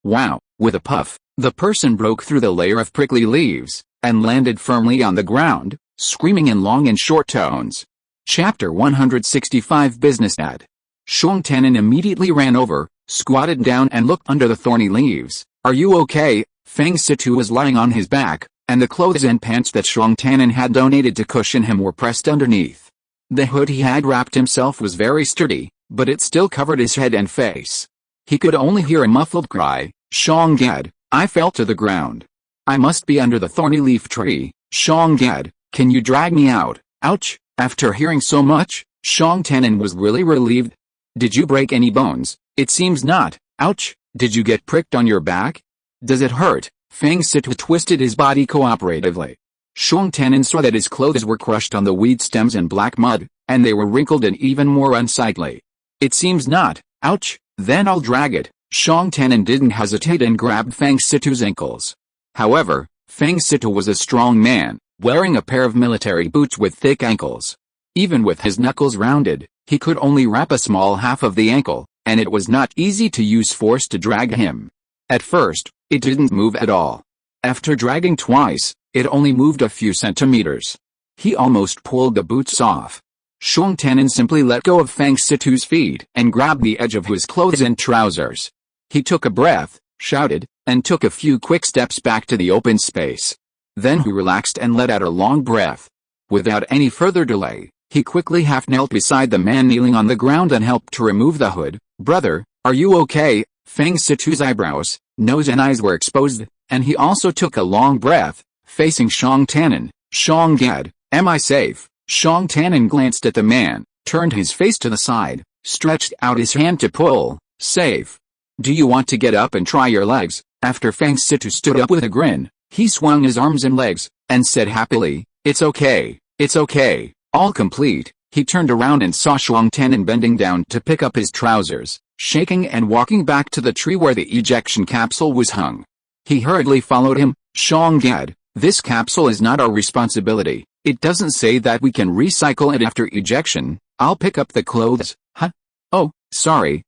wow. With a puff, the person broke through the layer of prickly leaves, and landed firmly on the ground, screaming in long and short tones. Chapter 165 Business Ad. Shuang Tian'an immediately ran over, squatted down and looked under the thorny leaves. Are you okay? Fang Situ was lying on his back, and the clothes and pants that Shuang Tian'an had donated to cushion him were pressed underneath. The hood he had wrapped himself was very sturdy, but it still covered his head and face. He could only hear a muffled cry, Shuang Gad, I fell to the ground. I must be under the thorny leaf tree. Shuang Gad, can you drag me out? Ouch! After hearing so much, Shuang Tian'an was really relieved. Did you break any bones? It seems not. Ouch! Did you get pricked on your back? Does it hurt? Fang Situ twisted his body cooperatively. Shuang Tian'an saw that his clothes were crushed on the weed stems and black mud, and they were wrinkled and even more unsightly. It seems not. Ouch! Then I'll drag it. Shuang Tian'an didn't hesitate and grabbed Fang Situ's ankles. However, Fang Situ was a strong man, wearing a pair of military boots with thick ankles. Even with his knuckles rounded, he could only wrap a small half of the ankle, and it was not easy to use force to drag him. At first, it didn't move at all. After dragging twice, it only moved a few centimeters. He almost pulled the boots off. Shuang Tian'an simply let go of Fang Situ's feet and grabbed the edge of his clothes and trousers. He took a breath, shouted, and took a few quick steps back to the open space. Then he relaxed and let out a long breath. Without any further delay, he quickly half-knelt beside the man kneeling on the ground and helped to remove the hood. Brother, are you okay? Fang Situ's eyebrows, nose and eyes were exposed, and he also took a long breath, facing Shuang Tian'an. Shuang Gad, Am I safe? Shang Tanan glanced at the man, turned his face to the side, stretched out his hand to pull. Safe. Do you want to get up and try your legs? After Feng Situ stood up with a grin, he swung his arms and legs, and said happily, it's okay, it's okay. All complete, he turned around and saw Shang Tanan bending down to pick up his trousers, shaking and walking back to the tree where the ejection capsule was hung. He hurriedly followed him. Shang Gad, this capsule is not our responsibility. It doesn't say that we can recycle it after ejection. I'll pick up the clothes. Huh? Oh, sorry,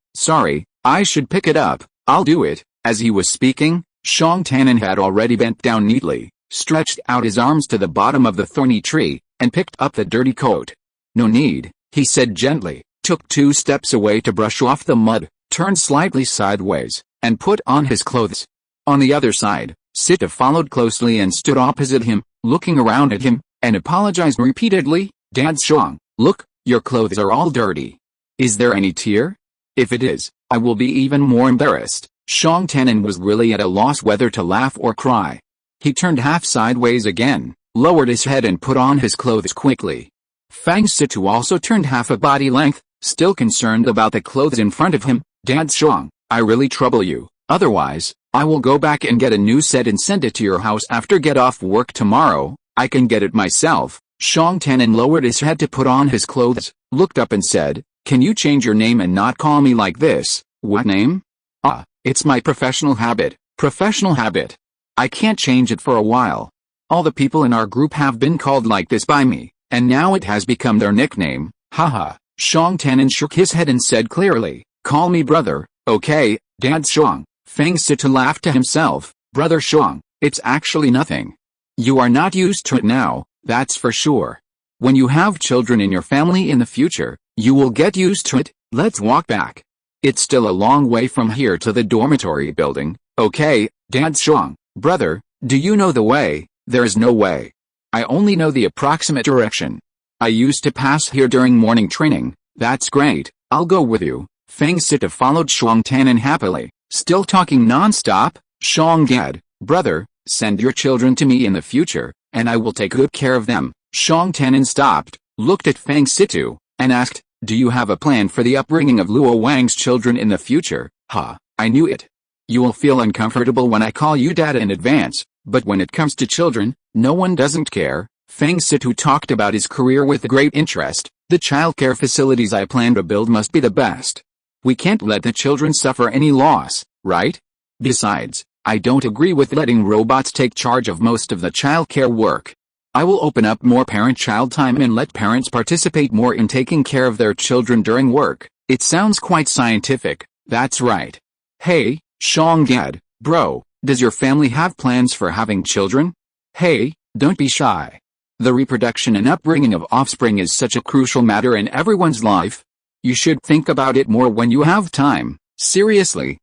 I should pick it up. I'll do it. As he was speaking, Shang Tanan had already bent down neatly, stretched out his arms to the bottom of the thorny tree, and picked up the dirty coat. No need, he said gently, took 2 steps away to brush off the mud, turned slightly sideways, and put on his clothes. On the other side, Sita followed closely and stood opposite him, looking around at him, and apologized repeatedly. Dad Shang, look, your clothes are all dirty. Is there any tear? If it is, I will be even more embarrassed. Shang Tanan was really at a loss whether to laugh or cry. He turned half sideways again, lowered his head and put on his clothes quickly. Feng Situ also turned half a body length, still concerned about the clothes in front of him. Dad Shang, I really trouble you, otherwise, I will go back and get a new set and send it to your house after get off work tomorrow. I can get it myself. Shang Tanan lowered his head to put on his clothes, looked up and said, can you change your name and not call me like this? What name? Ah, it's my professional habit. Professional habit. I can't change it for a while. All the people in our group have been called like this by me, and now it has become their nickname. Haha. Shang Tanan shook his head and said clearly, call me brother, okay, Dad Shang. Feng Situ laughed to himself. Brother Shang, it's actually nothing. You are not used to it now, that's for sure. When you have children in your family in the future, you will get used to it. Let's walk back. It's still a long way from here to the dormitory building. Okay, Dad Shang. Brother, do you know the way? There is no way. I only know the approximate direction. I used to pass here during morning training. That's great, I'll go with you. Feng Situ followed Shang Tanan happily, still talking non-stop. Shang Gad, brother, send your children to me in the future, and I will take good care of them. Shang Tanan stopped, looked at Feng Situ, and asked, do you have a plan for the upbringing of Luo Wang's children in the future? Ha, I knew it. You will feel uncomfortable when I call you dad in advance, but when it comes to children, no one doesn't care. Feng Situ talked about his career with great interest. The childcare facilities I plan to build must be the best. We can't let the children suffer any loss, right? Besides, I don't agree with letting robots take charge of most of the childcare work. I will open up more parent-child time and let parents participate more in taking care of their children during work. It sounds quite scientific. That's right. Hey, Shang Gad, bro, does your family have plans for having children? Hey, don't be shy. The reproduction and upbringing of offspring is such a crucial matter in everyone's life. You should think about it more when you have time. Seriously.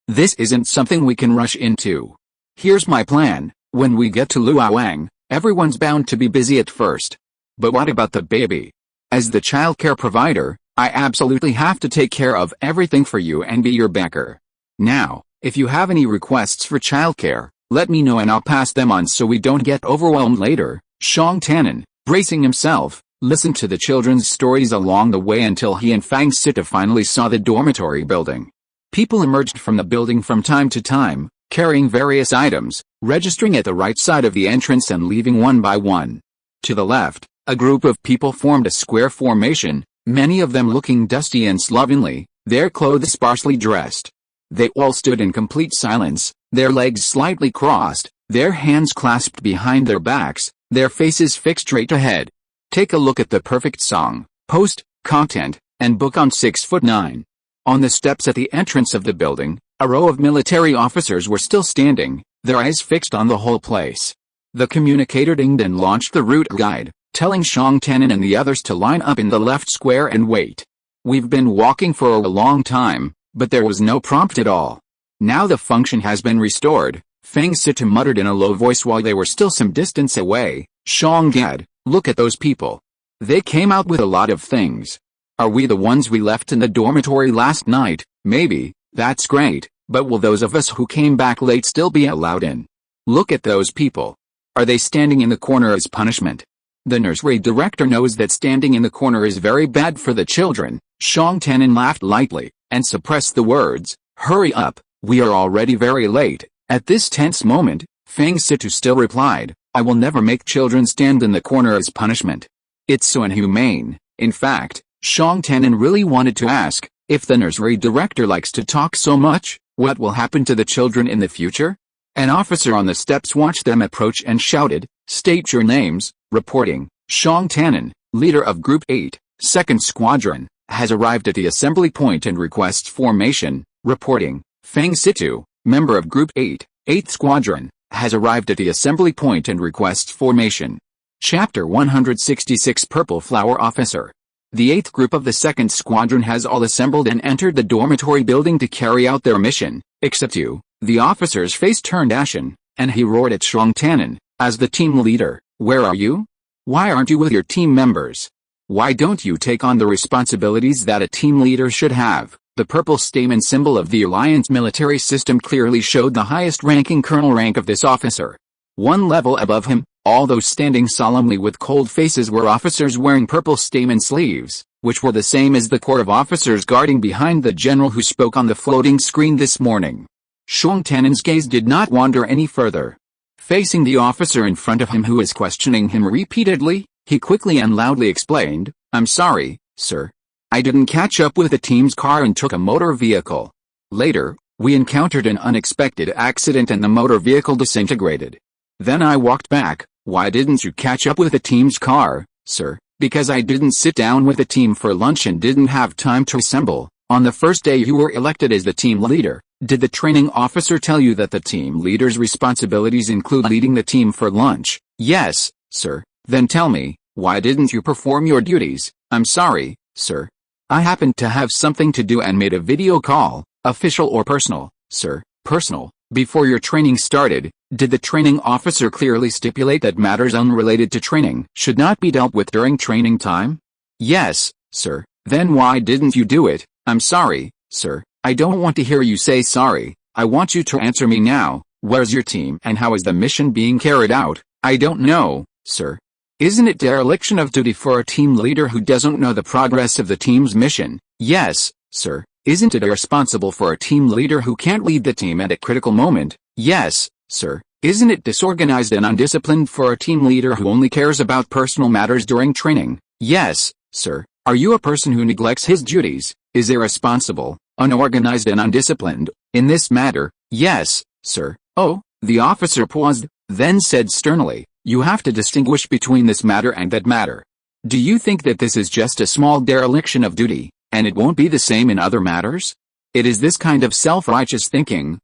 This isn't something we can rush into. Here's my plan. When we get to Luoyang, everyone's bound to be busy at first. But what about the baby? As the childcare provider, I absolutely have to take care of everything for you and be your backer. Now, if you have any requests for childcare, let me know and I'll pass them on so we don't get overwhelmed later. Shang Tanan, bracing himself, listened to the children's stories along the way until he and Feng Situ finally saw the dormitory building. People emerged from the building from time to time, carrying various items, registering at the right side of the entrance and leaving one by one. To the left, a group of people formed a square formation, many of them looking dusty and slovenly, their clothes sparsely dressed. They all stood in complete silence, their legs slightly crossed, their hands clasped behind their backs, their faces fixed straight ahead. Take a look at the perfect song, post, content, and book on 6'9". On the steps at the entrance of the building, a row of military officers were still standing, their eyes fixed on the whole place. The communicator dinged and launched the route guide, telling Shang Tanan and the others to line up in the left square and wait. We've been walking for a long time, but there was no prompt at all. Now the function has been restored, Feng Situ muttered in a low voice while they were still some distance away. Shang Gad, look at those people. They came out with a lot of things. Are we the ones we left in the dormitory last night? Maybe, that's great, but will those of us who came back late still be allowed in? Look at those people. Are they standing in the corner as punishment? The nursery director knows that standing in the corner is very bad for the children. Xiong Tannen laughed lightly, and suppressed the words, "Hurry up, we are already very late." At this tense moment, Feng Situ still replied, "I will never make children stand in the corner as punishment. It's so inhumane." In fact, Xiong Tannen really wanted to ask, if the nursery director likes to talk so much, what will happen to the children in the future? An officer on the steps watched them approach and shouted, "State your names." Reporting, Xiong Tannen, leader of Group 8, 2nd Squadron, has arrived at the assembly point and requests formation. Reporting, Feng Situ, member of Group 8, 8th Squadron, has arrived at the assembly point and requests formation. Chapter 166 Purple Flower Officer. The 8th group of the 2nd Squadron has all assembled and entered the dormitory building to carry out their mission, except you. The officer's face turned ashen, and he roared at Xiong Tannen, as the team leader, "Where are you? Why aren't you with your team members? Why don't you take on the responsibilities that a team leader should have?" The purple stamen symbol of the Alliance military system clearly showed the highest-ranking colonel rank of this officer. One level above him, all those standing solemnly with cold faces were officers wearing purple stamen sleeves, which were the same as the corps of officers guarding behind the general who spoke on the floating screen this morning. Xiong Tannen's gaze did not wander any further. Facing the officer in front of him who was questioning him repeatedly, he quickly and loudly explained, "I'm sorry, sir. I didn't catch up with the team's car and took a motor vehicle. Later, we encountered an unexpected accident and the motor vehicle disintegrated. Then I walked back." "Why didn't you catch up with the team's car, sir?" "Because I didn't sit down with the team for lunch and didn't have time to assemble." "On the first day you were elected as the team leader, did the training officer tell you that the team leader's responsibilities include leading the team for lunch?" "Yes, sir." "Then tell me, why didn't you perform your duties?" "I'm sorry, sir. I happened to have something to do and made a video call." "Official or personal?" "Sir, personal." "Before your training started, did the training officer clearly stipulate that matters unrelated to training should not be dealt with during training time?" "Yes, sir." "Then why didn't you do it?" "I'm sorry, sir." "I don't want to hear you say sorry. I want you to answer me now. Where's your team and how is the mission being carried out?" "I don't know, sir." "Isn't it dereliction of duty for a team leader who doesn't know the progress of the team's mission?" "Yes, sir." "Isn't it irresponsible for a team leader who can't lead the team at a critical moment?" "Yes, sir." "Isn't it disorganized and undisciplined for a team leader who only cares about personal matters during training?" "Yes, sir." "Are you a person who neglects his duties, is irresponsible, unorganized and undisciplined, in this matter?" "Yes, sir." "Oh." The officer paused, then said sternly, "You have to distinguish between this matter and that matter. Do you think that this is just a small dereliction of duty, and it won't be the same in other matters? It is this kind of self-righteous thinking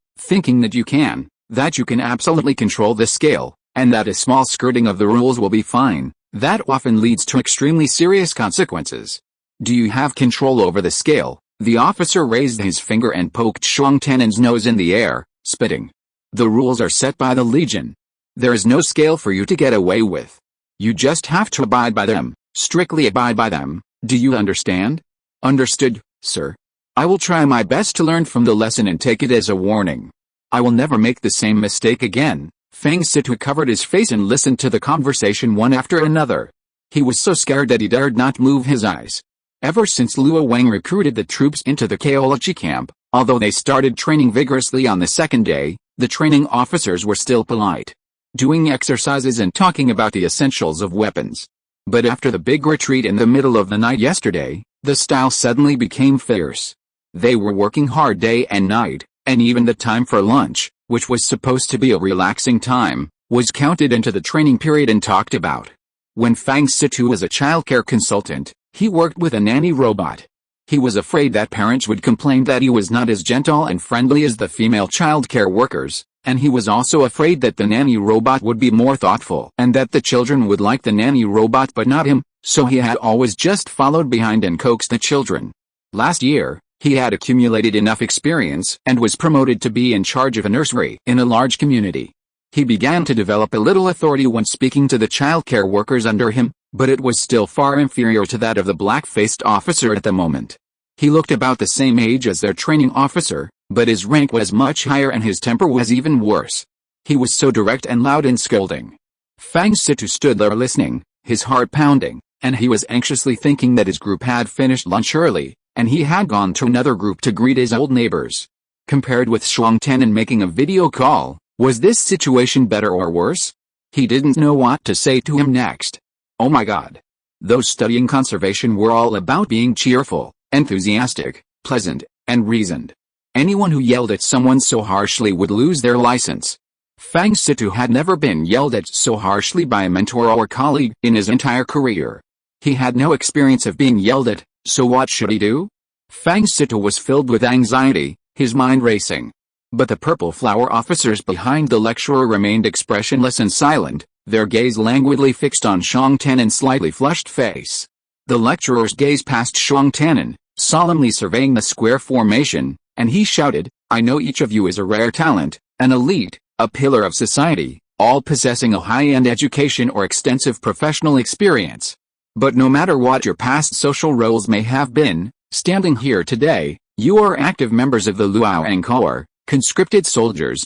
that you can absolutely control the scale, and that a small skirting of the rules will be fine, that often leads to extremely serious consequences. Do you have control over the scale?" The officer raised his finger and poked Xiong Tannen's nose in the air, spitting. "The rules are set by the Legion. There is no scale for you to get away with. You just have to abide by them, strictly abide by them. Do you understand?" "Understood, sir. I will try my best to learn from the lesson and take it as a warning. I will never make the same mistake again." Feng Situ covered his face and listened to the conversation one after another. He was so scared that he dared not move his eyes. Ever since Luo Wang recruited the troops into the Kaolachi camp, although they started training vigorously on the second day, the training officers were still polite, doing exercises and talking about the essentials of weapons. But after the big retreat in the middle of the night yesterday, the style suddenly became fierce. They were working hard day and night, and even the time for lunch, which was supposed to be a relaxing time, was counted into the training period and talked about. When Feng Situ was a childcare consultant, he worked with a nanny robot. He was afraid that parents would complain that he was not as gentle and friendly as the female childcare workers, and he was also afraid that the nanny robot would be more thoughtful and that the children would like the nanny robot but not him, so he had always just followed behind and coaxed the children. Last year, he had accumulated enough experience and was promoted to be in charge of a nursery in a large community. He began to develop a little authority when speaking to the childcare workers under him, but it was still far inferior to that of the black-faced officer at the moment. He looked about the same age as their training officer, but his rank was much higher and his temper was even worse. He was so direct and loud in scolding. Fang Situ stood there listening, his heart pounding, and he was anxiously thinking that his group had finished lunch early, and he had gone to another group to greet his old neighbors. Compared with Shuang Tian'an making a video call, was this situation better or worse? He didn't know what to say to him next. Oh my god. Those studying conservation were all about being cheerful, enthusiastic, pleasant, and reasoned. Anyone who yelled at someone so harshly would lose their license. Fang Situ had never been yelled at so harshly by a mentor or colleague in his entire career. He had no experience of being yelled at, so what should he do? Fang Situ was filled with anxiety, his mind racing. But the purple flower officers behind the lecturer remained expressionless and silent, their gaze languidly fixed on Shuang Tian'an's slightly flushed face. The lecturer's gaze passed Shuang Tian'an, solemnly surveying the square formation, and he shouted, I know each of you is a rare talent, an elite, a pillar of society, all possessing a high-end education or extensive professional experience. But no matter what your past social roles may have been, standing here today, you are active members of the Luoyang Corps, conscripted soldiers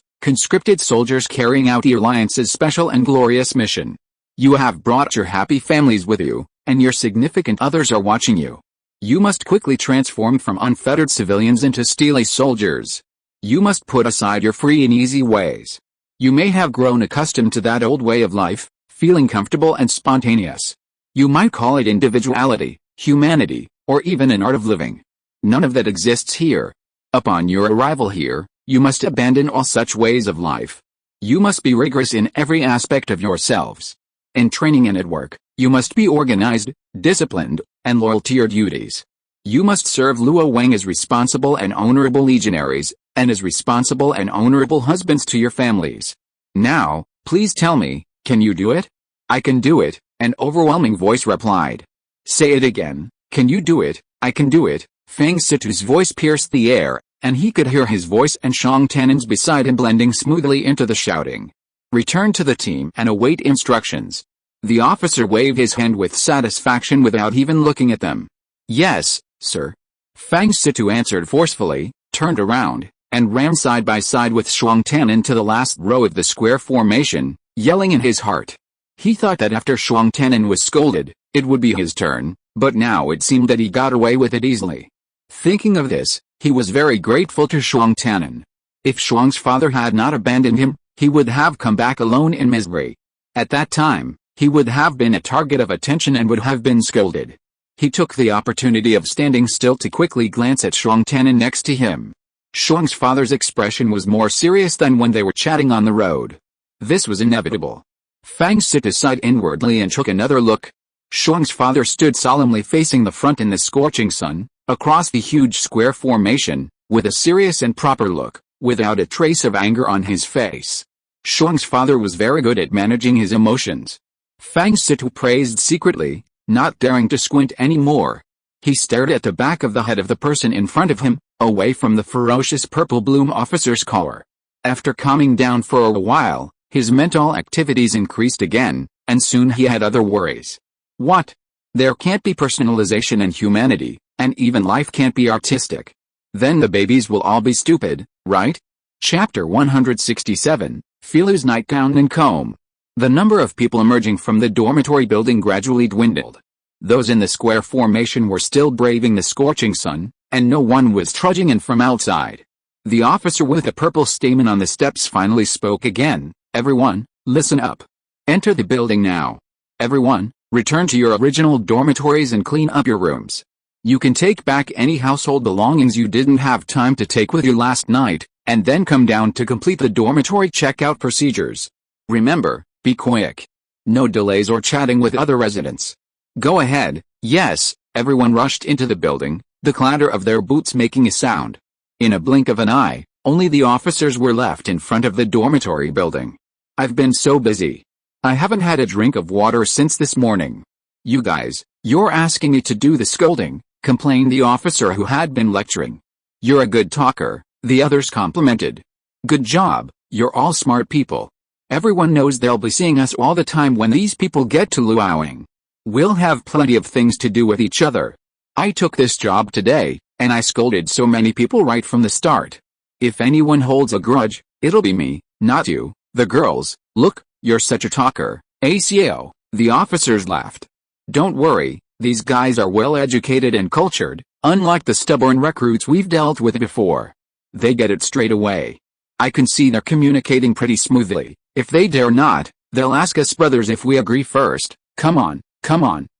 carrying out the Alliance's special and glorious mission. You have brought your happy families with you, and your significant others are watching you. You must quickly transform from unfettered civilians into steely soldiers. You must put aside your free and easy ways. You may have grown accustomed to that old way of life, feeling comfortable and spontaneous. You might call it individuality, humanity, or even an art of living. None of that exists here. Upon your arrival here, you must abandon all such ways of life. You must be rigorous in every aspect of yourselves. In training and at work, you must be organized, disciplined, and loyal to your duties. You must serve Luoyang as responsible and honorable legionaries, and as responsible and honorable husbands to your families. Now, please tell me, can you do it? I can do it, an overwhelming voice replied. Say it again, can you do it? I can do it. Fang Situ's voice pierced the air, and he could hear his voice and Shuang Tian'an's beside him blending smoothly into the shouting. Return to the team and await instructions. The officer waved his hand with satisfaction without even looking at them. Yes, sir. Fang Situ answered forcefully, turned around, and ran side by side with Shuang Tian'an to the last row of the square formation, yelling in his heart. He thought that after Shuang Tian'an was scolded, it would be his turn, but now it seemed that he got away with it easily. Thinking of this, he was very grateful to Shuang Tian'an. If Shuang's father had not abandoned him, he would have come back alone in misery. At that time, he would have been a target of attention and would have been scolded. He took the opportunity of standing still to quickly glance at Shuang Tian'an next to him. Shuang's father's expression was more serious than when they were chatting on the road. This was inevitable. Fang Situ sighed inwardly and took another look. Shuang's father stood solemnly facing the front in the scorching sun, across the huge square formation, with a serious and proper look, without a trace of anger on his face. Shuang's father was very good at managing his emotions. Fang Situ praised secretly, not daring to squint any more. He stared at the back of the head of the person in front of him, away from the ferocious purple bloom officer's collar. After calming down for a while, his mental activities increased again, and soon he had other worries. What? There can't be personalization and humanity, and even life can't be artistic. Then the babies will all be stupid, right? Chapter 167, Feiyu's Nightgown and Comb. The number of people emerging from the dormitory building gradually dwindled. Those in the square formation were still braving the scorching sun, and no one was trudging in from outside. The officer with the purple stamen on the steps finally spoke again. Everyone, listen up. Enter the building now. Everyone, return to your original dormitories and clean up your rooms. You can take back any household belongings you didn't have time to take with you last night, and then come down to complete the dormitory checkout procedures. Remember, be quick. No delays or chatting with other residents. Go ahead. Yes, everyone rushed into the building, the clatter of their boots making a sound. In a blink of an eye, only the officers were left in front of the dormitory building. I've been so busy. I haven't had a drink of water since this morning. You guys, you're asking me to do the scolding, complained the officer who had been lecturing. You're a good talker, the others complimented. Good job, you're all smart people. Everyone knows they'll be seeing us all the time when these people get to Luoyang. We'll have plenty of things to do with each other. I took this job today, and I scolded so many people right from the start. If anyone holds a grudge, it'll be me, not you. The girls, look, you're such a talker, ACO, the officers laughed. Don't worry, these guys are well educated and cultured, unlike the stubborn recruits we've dealt with before. They get it straight away. I can see they're communicating pretty smoothly. If they dare not, they'll ask us brothers if we agree first. Come on,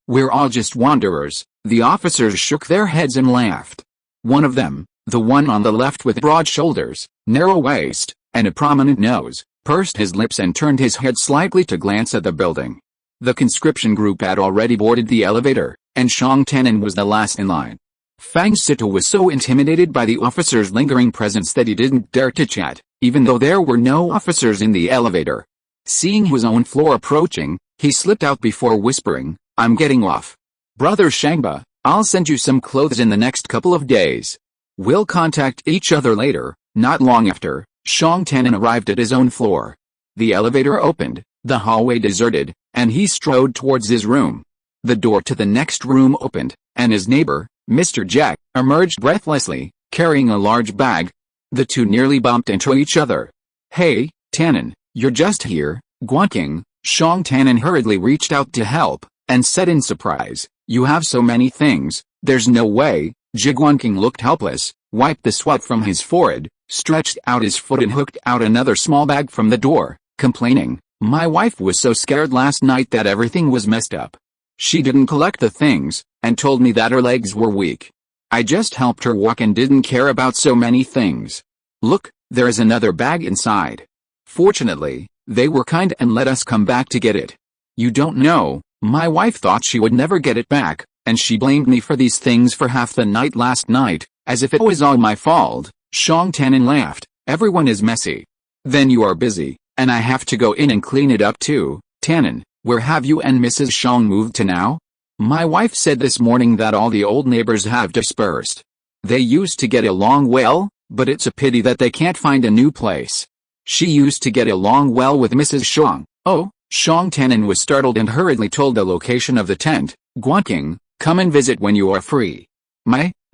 we're all just wanderers. The officers shook their heads and laughed. One of them, the one on the left with broad shoulders, narrow waist, and a prominent nose, pursed his lips and turned his head slightly to glance at the building. The conscription group had already boarded the elevator, and Shang Tannen was the last in line. Fang Sito was so intimidated by the officer's lingering presence that he didn't dare to chat, even though there were no officers in the elevator. Seeing his own floor approaching, he slipped out before whispering, "I'm getting off. Brother Shangba, I'll send you some clothes in the next couple of days. We'll contact each other later." Not long after, Shang Tannen arrived at his own floor. The elevator opened, the hallway deserted, and he strode towards his room. The door to the next room opened, and his neighbor, Mr. Jack, emerged breathlessly, carrying a large bag. The two nearly bumped into each other. "Hey, Tannen, you're just here." Guanqing, Shang Tannen hurriedly reached out to help, and said in surprise, "You have so many things, there's no way." Guanqing looked helpless, wiped the sweat from his forehead, stretched out his foot and hooked out another small bag from the door, complaining, "My wife was so scared last night that everything was messed up. She didn't collect the things, and told me that her legs were weak. I just helped her walk and didn't care about so many things. Look, there is another bag inside. Fortunately, they were kind and let us come back to get it. You don't know, my wife thought she would never get it back, and she blamed me for these things for half the night last night, as if it was all my fault." Shang Tannen laughed. "Everyone is messy. Then you are busy, and I have to go in and clean it up too." "Tannen, where have you and Mrs. Shang moved to now?" "My wife said this morning that all the old neighbors have dispersed. They used to get along well, but it's a pity that they can't find a new place. She used to get along well with Mrs. Shang." "Oh." Shang Tannen was startled and hurriedly told the location of the tent. "Guanqing, come and visit when you are free."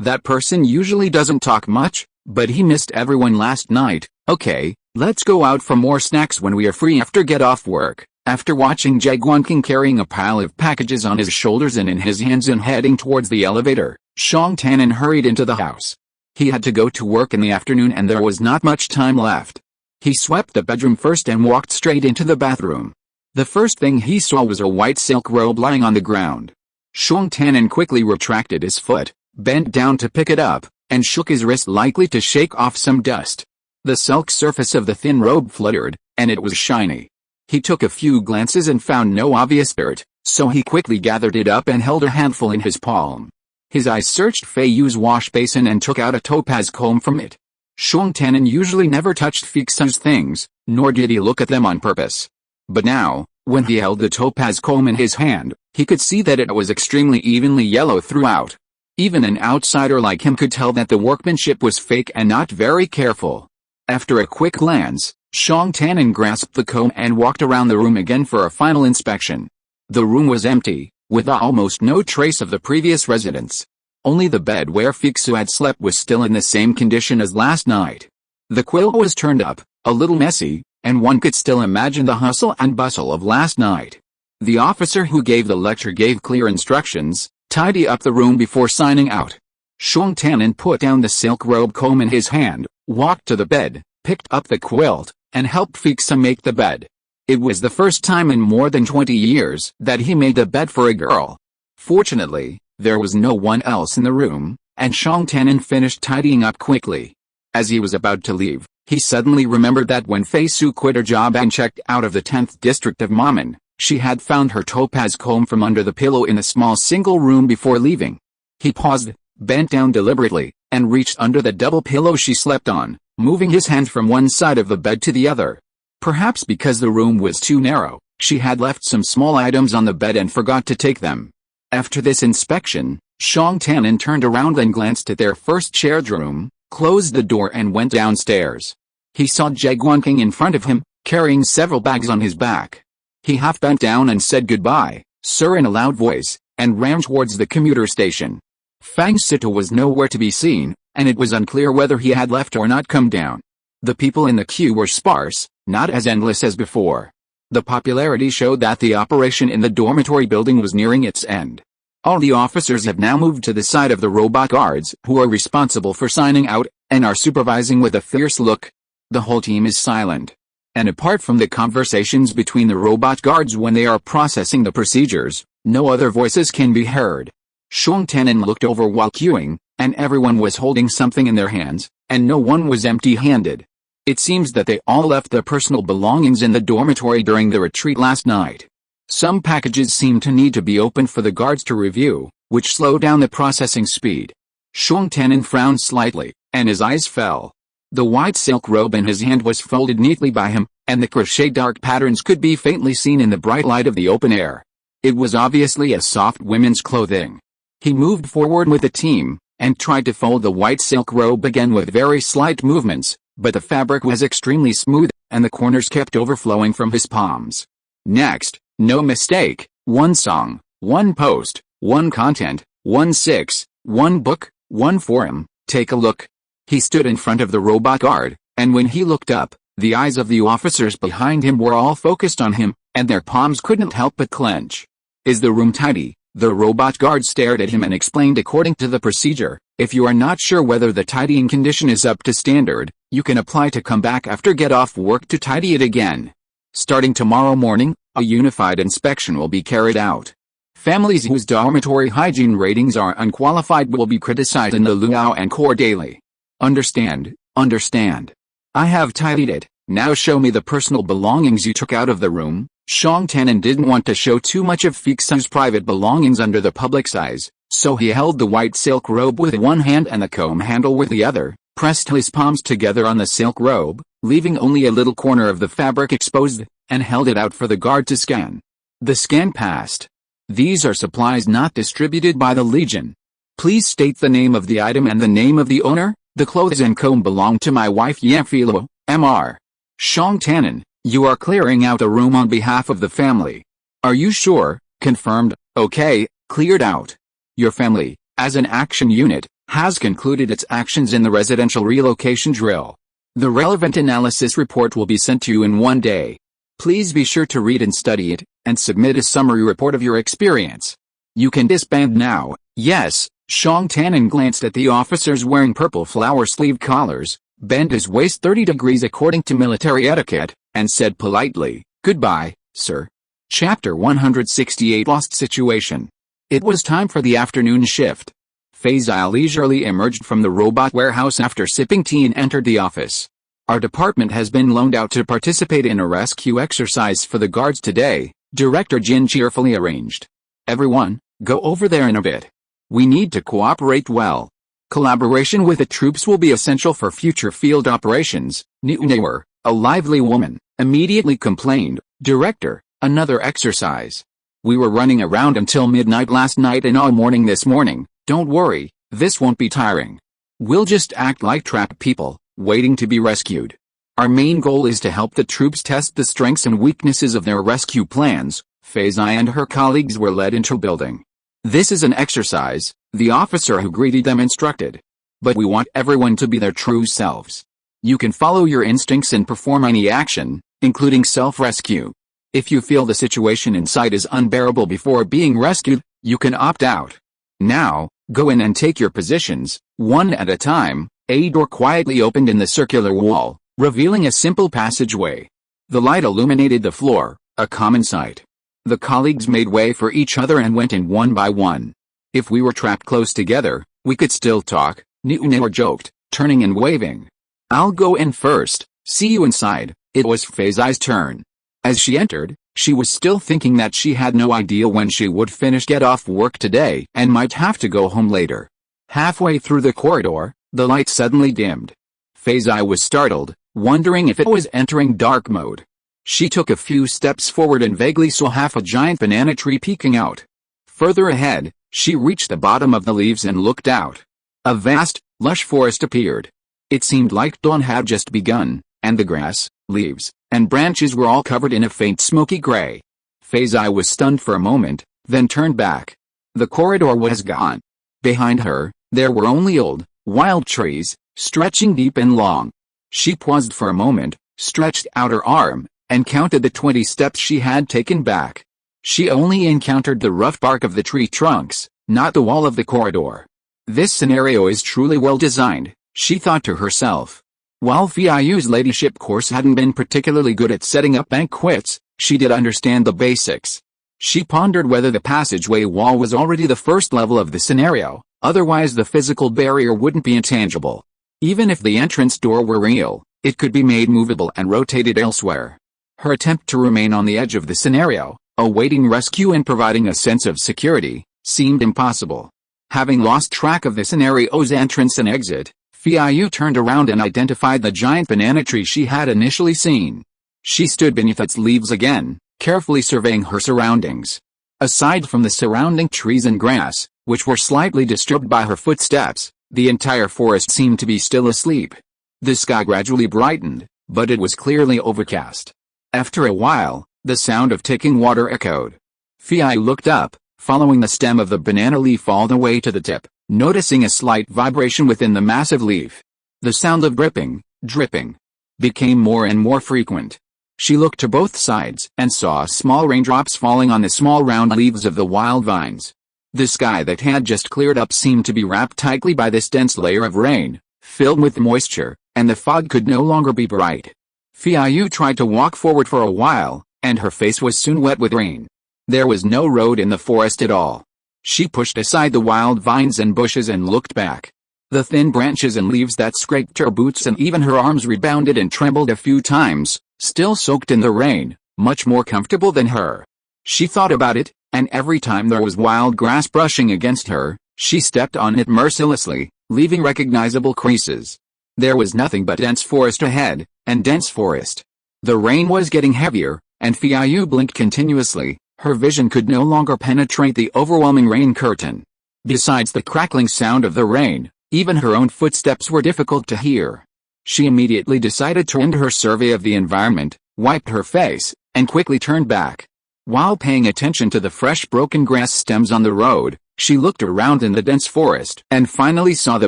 That person usually doesn't talk much, but he missed everyone last night." "Okay, let's go out for more snacks when we are free after get off work." After watching Guanqing carrying a pile of packages on his shoulders and in his hands and heading towards the elevator, Shang Tannen hurried into the house. He had to go to work in the afternoon and there was not much time left. He swept the bedroom first and walked straight into the bathroom. The first thing he saw was a white silk robe lying on the ground. Shang Tannen quickly retracted his foot, bent down to pick it up, and shook his wrist lightly to shake off some dust. The silk surface of the thin robe fluttered, and it was shiny. He took a few glances and found no obvious dirt, so he quickly gathered it up and held a handful in his palm. His eyes searched Feiyu's wash basin and took out a topaz comb from it. Shang Tannen usually never touched Fixa's things, nor did he look at them on purpose. But now, when he held the topaz comb in his hand, he could see that it was extremely evenly yellow throughout. Even an outsider like him could tell that the workmanship was fake and not very careful. After a quick glance, Shang Tannen grasped the comb and walked around the room again for a final inspection. The room was empty, with almost no trace of the previous residents. Only the bed where Fixu had slept was still in the same condition as last night. The quilt was turned up, a little messy, and one could still imagine the hustle and bustle of last night. The officer who gave the lecture gave clear instructions: tidy up the room before signing out. Shang Tannen put down the silk robe comb in his hand, walked to the bed, picked up the quilt, and helped Fixa make the bed. It was the first time in more than 20 years that he made a bed for a girl. Fortunately, there was no one else in the room, and Shang Tannen finished tidying up quickly. As he was about to leave, he suddenly remembered that when Feiyu quit her job and checked out of the 10th district of Mamen, she had found her topaz comb from under the pillow in a small single room before leaving. He paused, bent down deliberately, and reached under the double pillow she slept on, moving his hand from one side of the bed to the other. Perhaps because the room was too narrow, she had left some small items on the bed and forgot to take them. After this inspection, Shang Tannen turned around and glanced at their first shared room, closed the door and went downstairs. He saw Guanqing in front of him, carrying several bags on his back. He half bent down and said goodbye, sir, in a loud voice, and ran towards the commuter station. Fang Sito was nowhere to be seen, and it was unclear whether he had left or not come down. The people in the queue were sparse, not as endless as before. The popularity showed that the operation in the dormitory building was nearing its end. All the officers have now moved to the side of the robot guards who are responsible for signing out, and are supervising with a fierce look. The whole team is silent. And apart from the conversations between the robot guards when they are processing the procedures, no other voices can be heard. Xiong Tian'an looked over while queuing, and everyone was holding something in their hands, and no one was empty-handed. It seems that they all left their personal belongings in the dormitory during the retreat last night. Some packages seemed to need to be opened for the guards to review, which slowed down the processing speed. Xiong Tian'an frowned slightly, and his eyes fell. The white silk robe in his hand was folded neatly by him, and the crochet dark patterns could be faintly seen in the bright light of the open air. It was obviously a soft women's clothing. He moved forward with the team, and tried to fold the white silk robe again with very slight movements, but the fabric was extremely smooth, and the corners kept overflowing from his palms. Next, no mistake, one song, one post, one content, 1 book, one forum, take a look. He stood in front of the robot guard, and when he looked up, the eyes of the officers behind him were all focused on him, and their palms couldn't help but clench. Is the room tidy? The robot guard stared at him and explained according to the procedure. If you are not sure whether the tidying condition is up to standard, you can apply to come back after get off work to tidy it again. Starting tomorrow morning, a unified inspection will be carried out. Families whose dormitory hygiene ratings are unqualified will be criticized in the Luo and Core Daily. Understand, understand. I have tidied it, now show me the personal belongings you took out of the room. Xiong Tian'an didn't want to show too much of Feixu's private belongings under the public's eyes, so he held the white silk robe with one hand and the comb handle with the other, pressed his palms together on the silk robe, leaving only a little corner of the fabric exposed, and held it out for the guard to scan. The scan passed. These are supplies not distributed by the Legion. Please state the name of the item and the name of the owner. The clothes and comb belong to my wife Yanfilo, Mr. Xiong Tian'an, you are clearing out a room on behalf of the family. Are you sure? Confirmed. Okay, cleared out. Your family, as an action unit, has concluded its actions in the residential relocation drill. The relevant analysis report will be sent to you in 1 day. Please be sure to read and study it, and submit a summary report of your experience. You can disband now. Yes. Xiong Tian'an glanced at the officers wearing purple flower-sleeved collars, bent his waist 30 degrees according to military etiquette, and said politely, "Goodbye, sir." Chapter 168 Lost Situation. It was time for the afternoon shift. Feiyu leisurely emerged from the robot warehouse after sipping tea and entered the office. Our department has been loaned out to participate in a rescue exercise for the guards today, Director Jin cheerfully arranged. Everyone, go over there in a bit. We need to cooperate well. Collaboration with the troops will be essential for future field operations. Niunewer, a lively woman, immediately complained, "Director, another exercise. We were running around until midnight last night and all morning this morning. Don't worry, this won't be tiring. We'll just act like trapped people, waiting to be rescued. Our main goal is to help the troops test the strengths and weaknesses of their rescue plans." Feiyu and her colleagues were led into a building. "This is an exercise," the officer who greeted them instructed. "But we want everyone to be their true selves. You can follow your instincts and perform any action, including self-rescue. If you feel the situation inside is unbearable before being rescued, you can opt out. Now, go in and take your positions, one at a time." A door quietly opened in the circular wall, revealing a simple passageway. The light illuminated the floor, a common sight. The colleagues made way for each other and went in one by one. "If we were trapped close together, we could still talk," Niunewer joked, turning and waving. "I'll go in first, see you inside." It was Feiyu's turn. As she entered, she was still thinking that she had no idea when she would finish get off work today and might have to go home later. Halfway through the corridor, the light suddenly dimmed. Feiyu was startled, wondering if it was entering dark mode. She took a few steps forward and vaguely saw half a giant banana tree peeking out. Further ahead, she reached the bottom of the leaves and looked out. A vast, lush forest appeared. It seemed like dawn had just begun, and the grass, leaves, and branches were all covered in a faint smoky gray. Feiyu was stunned for a moment, then turned back. The corridor was gone. Behind her, there were only old, wild trees, stretching deep and long. She paused for a moment, stretched out her arm, and counted the 20 steps she had taken back. She only encountered the rough bark of the tree trunks, not the wall of the corridor. This scenario is truly well designed, she thought to herself. While Feiyu's ladyship course hadn't been particularly good at setting up banquets, she did understand the basics. She pondered whether the passageway wall was already the first level of the scenario, otherwise the physical barrier wouldn't be intangible. Even if the entrance door were real, it could be made movable and rotated elsewhere. Her attempt to remain on the edge of the scenario, awaiting rescue and providing a sense of security, seemed impossible. Having lost track of the scenario's entrance and exit, Feiyu turned around and identified the giant banana tree she had initially seen. She stood beneath its leaves again, carefully surveying her surroundings. Aside from the surrounding trees and grass, which were slightly disturbed by her footsteps, the entire forest seemed to be still asleep. The sky gradually brightened, but it was clearly overcast. After a while, the sound of ticking water echoed. Feiyu looked up, following the stem of the banana leaf all the way to the tip, noticing a slight vibration within the massive leaf. The sound of dripping, became more and more frequent. She looked to both sides and saw small raindrops falling on the small round leaves of the wild vines. The sky that had just cleared up seemed to be wrapped tightly by this dense layer of rain, filled with moisture, and the fog could no longer be bright. Feiyu tried to walk forward for a while, and her face was soon wet with rain. There was no road in the forest at all. She pushed aside the wild vines and bushes and looked back. The thin branches and leaves that scraped her boots and even her arms rebounded and trembled a few times, still soaked in the rain, much more comfortable than her. She thought about it, and every time there was wild grass brushing against her, she stepped on it mercilessly, leaving recognizable creases. There was nothing but dense forest ahead, and dense forest. The rain was getting heavier, and Feiyu blinked continuously. Her vision could no longer penetrate the overwhelming rain curtain. Besides the crackling sound of the rain, even her own footsteps were difficult to hear. She immediately decided to end her survey of the environment, wiped her face, and quickly turned back. While paying attention to the fresh broken grass stems on the road, she looked around in the dense forest and finally saw the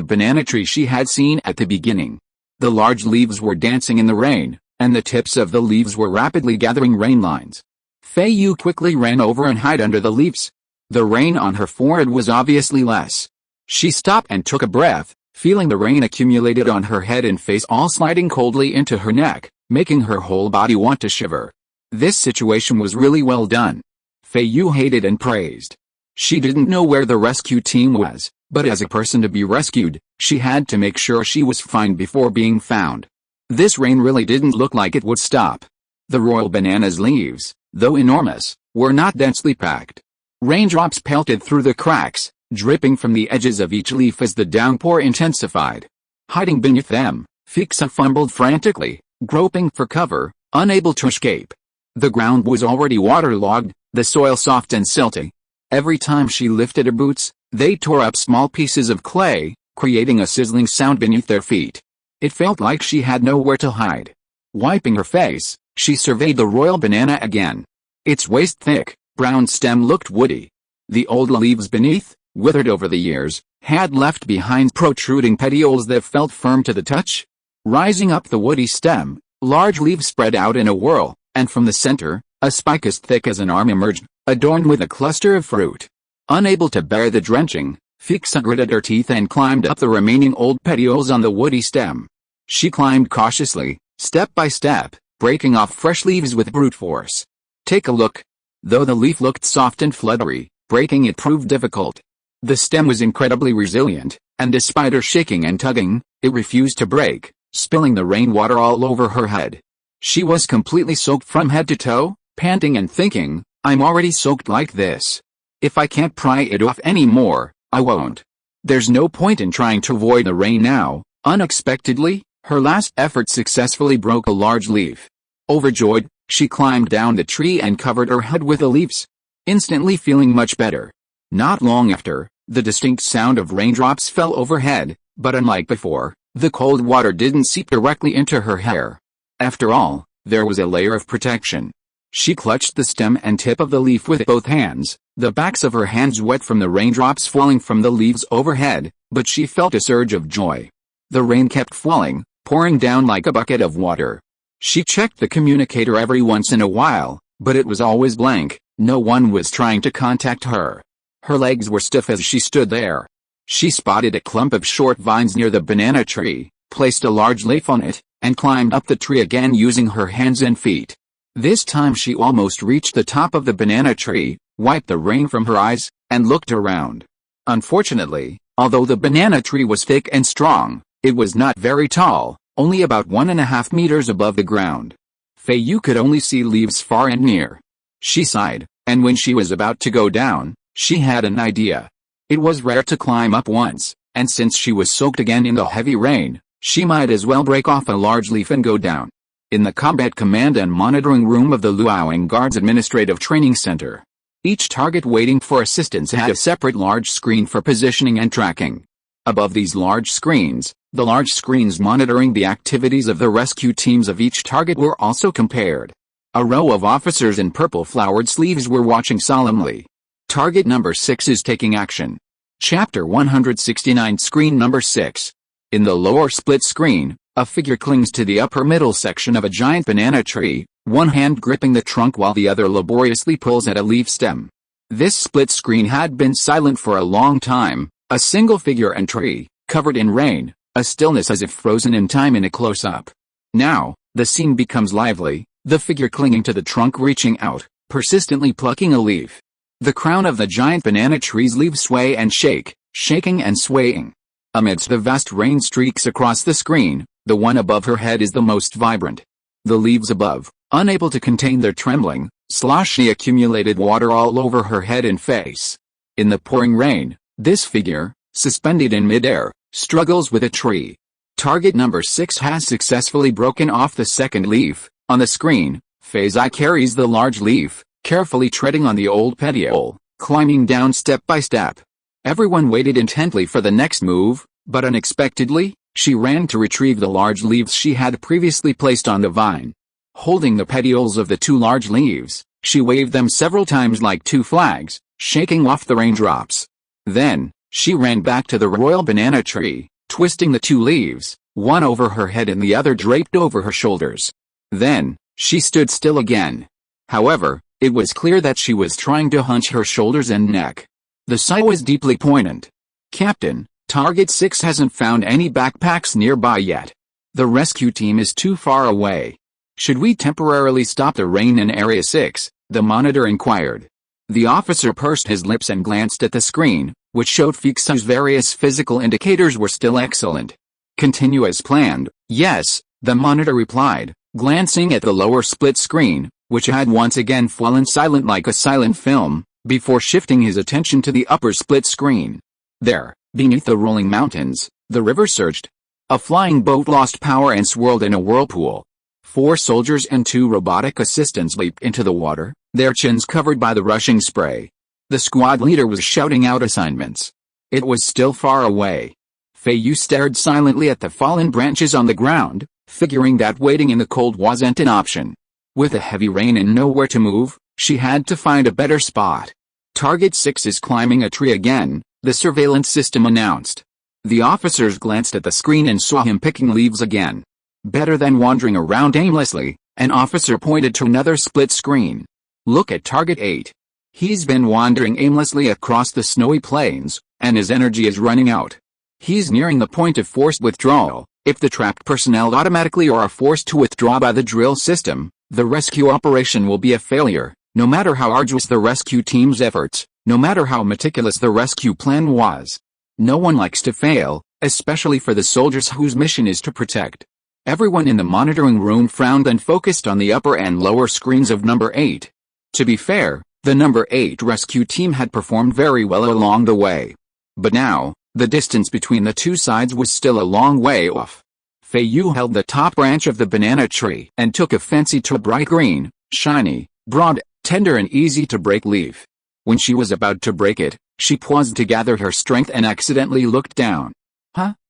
banana tree she had seen at the beginning. The large leaves were dancing in the rain, and the tips of the leaves were rapidly gathering rain lines. Feiyu quickly ran over and hid under the leaves. The rain on her forehead was obviously less. She stopped and took a breath, feeling the rain accumulated on her head and face all sliding coldly into her neck, making her whole body want to shiver. This situation was really well done. Feiyu hated and praised. She didn't know where the rescue team was, but as a person to be rescued, she had to make sure she was fine before being found. This rain really didn't look like it would stop. The royal banana's leaves, though enormous, were not densely packed. Raindrops pelted through the cracks, dripping from the edges of each leaf as the downpour intensified. Hiding beneath them, Feiyu fumbled frantically, groping for cover, unable to escape. The ground was already waterlogged, the soil soft and silty. Every time she lifted her boots, they tore up small pieces of clay, creating a sizzling sound beneath their feet. It felt like she had nowhere to hide. Wiping her face, she surveyed the royal banana again. Its waist-thick, brown stem looked woody. The old leaves beneath, withered over the years, had left behind protruding petioles that felt firm to the touch. Rising up the woody stem, large leaves spread out in a whirl, and from the center, a spike as thick as an arm emerged, adorned with a cluster of fruit. Unable to bear the drenching, Feiyu gritted her teeth and climbed up the remaining old petioles on the woody stem. She climbed cautiously, step by step, breaking off fresh leaves with brute force. Take a look. Though the leaf looked soft and fluttery, breaking it proved difficult. The stem was incredibly resilient, and despite her shaking and tugging, it refused to break, spilling the rainwater all over her head. She was completely soaked from head to toe, panting and thinking, I'm already soaked like this. If I can't pry it off anymore, I won't. There's no point in trying to avoid the rain now. Unexpectedly, her last effort successfully broke a large leaf. Overjoyed, she climbed down the tree and covered her head with the leaves, instantly feeling much better. Not long after, the distinct sound of raindrops fell overhead, but unlike before, the cold water didn't seep directly into her hair. After all, there was a layer of protection. She clutched the stem and tip of the leaf with both hands, the backs of her hands wet from the raindrops falling from the leaves overhead, but she felt a surge of joy. The rain kept falling, pouring down like a bucket of water. She checked the communicator every once in a while, but it was always blank. No one was trying to contact her. Her legs were stiff as she stood there. She spotted a clump of short vines near the banana tree, placed a large leaf on it, and climbed up the tree again using her hands and feet. This time she almost reached the top of the banana tree, wiped the rain from her eyes, and looked around. Unfortunately, although the banana tree was thick and strong, it was not very tall, only about 1.5 meters above the ground. Feiyu could only see leaves far and near. She sighed, and when she was about to go down, she had an idea. It was rare to climb up once, and since she was soaked again in the heavy rain, she might as well break off a large leaf and go down. In the Combat Command and Monitoring Room of the Luoyang Guards Administrative Training Center, each target waiting for assistance had a separate large screen for positioning and tracking. Above these large screens, the large screens monitoring the activities of the rescue teams of each target were also compared. A row of officers in purple flowered sleeves were watching solemnly. Target number 6 is taking action. Chapter 169 Screen number 6. In the lower split screen, a figure clings to the upper middle section of a giant banana tree, one hand gripping the trunk while the other laboriously pulls at a leaf stem. This split screen had been silent for a long time, a single figure and tree, covered in rain, a stillness as if frozen in time in a close-up. Now, the scene becomes lively, the figure clinging to the trunk reaching out, persistently plucking a leaf. The crown of the giant banana tree's leaves sway and shake, shaking and swaying. Amidst the vast rain streaks across the screen, the one above her head is the most vibrant. The leaves above, unable to contain their trembling, slosh the accumulated water all over her head and face. In the pouring rain, this figure, suspended in midair, struggles with a tree. Target number 6 has successfully broken off the second leaf. On the screen, Feiyu carries the large leaf, carefully treading on the old petiole, climbing down step by step. Everyone waited intently for the next move, but unexpectedly, she ran to retrieve the large leaves she had previously placed on the vine. Holding the petioles of the two large leaves, she waved them several times like two flags, shaking off the raindrops. Then, she ran back to the royal banana tree, twisting the two leaves, one over her head and the other draped over her shoulders. Then, she stood still again. However, it was clear that she was trying to hunch her shoulders and neck. The sight was deeply poignant. Captain, Target 6 hasn't found any backpacks nearby yet. The rescue team is too far away. Should we temporarily stop the rain in Area 6? The monitor inquired. The officer pursed his lips and glanced at the screen, which showed Feiju's various physical indicators were still excellent. Continue as planned. Yes, the monitor replied, glancing at the lower split screen, which had once again fallen silent like a silent film, before shifting his attention to the upper split screen. There, beneath the rolling mountains, the river surged. A flying boat lost power and swirled in a whirlpool. 4 soldiers and 2 robotic assistants leaped into the water, their chins covered by the rushing spray. The squad leader was shouting out assignments. It was still far away. Feiyu stared silently at the fallen branches on the ground, figuring that waiting in the cold wasn't an option. With a heavy rain and nowhere to move, she had to find a better spot. Target 6 is climbing a tree again, the surveillance system announced. The officers glanced at the screen and saw him picking leaves again. Better than wandering around aimlessly, an officer pointed to another split screen. Look at Target 8. He's been wandering aimlessly across the snowy plains, and his energy is running out. He's nearing the point of forced withdrawal. If the trapped personnel automatically are forced to withdraw by the drill system, the rescue operation will be a failure, no matter how arduous the rescue team's efforts, no matter how meticulous the rescue plan was. No one likes to fail, especially for the soldiers whose mission is to protect. Everyone in the monitoring room frowned and focused on the upper and lower screens of number 8. To be fair, the number 8 rescue team had performed very well along the way. But now, the distance between the two sides was still a long way off. Feiyu held the top branch of the banana tree and took a fancy to a bright green, shiny, broad, tender and easy to break leaf. When she was about to break it, she paused to gather her strength and accidentally looked down.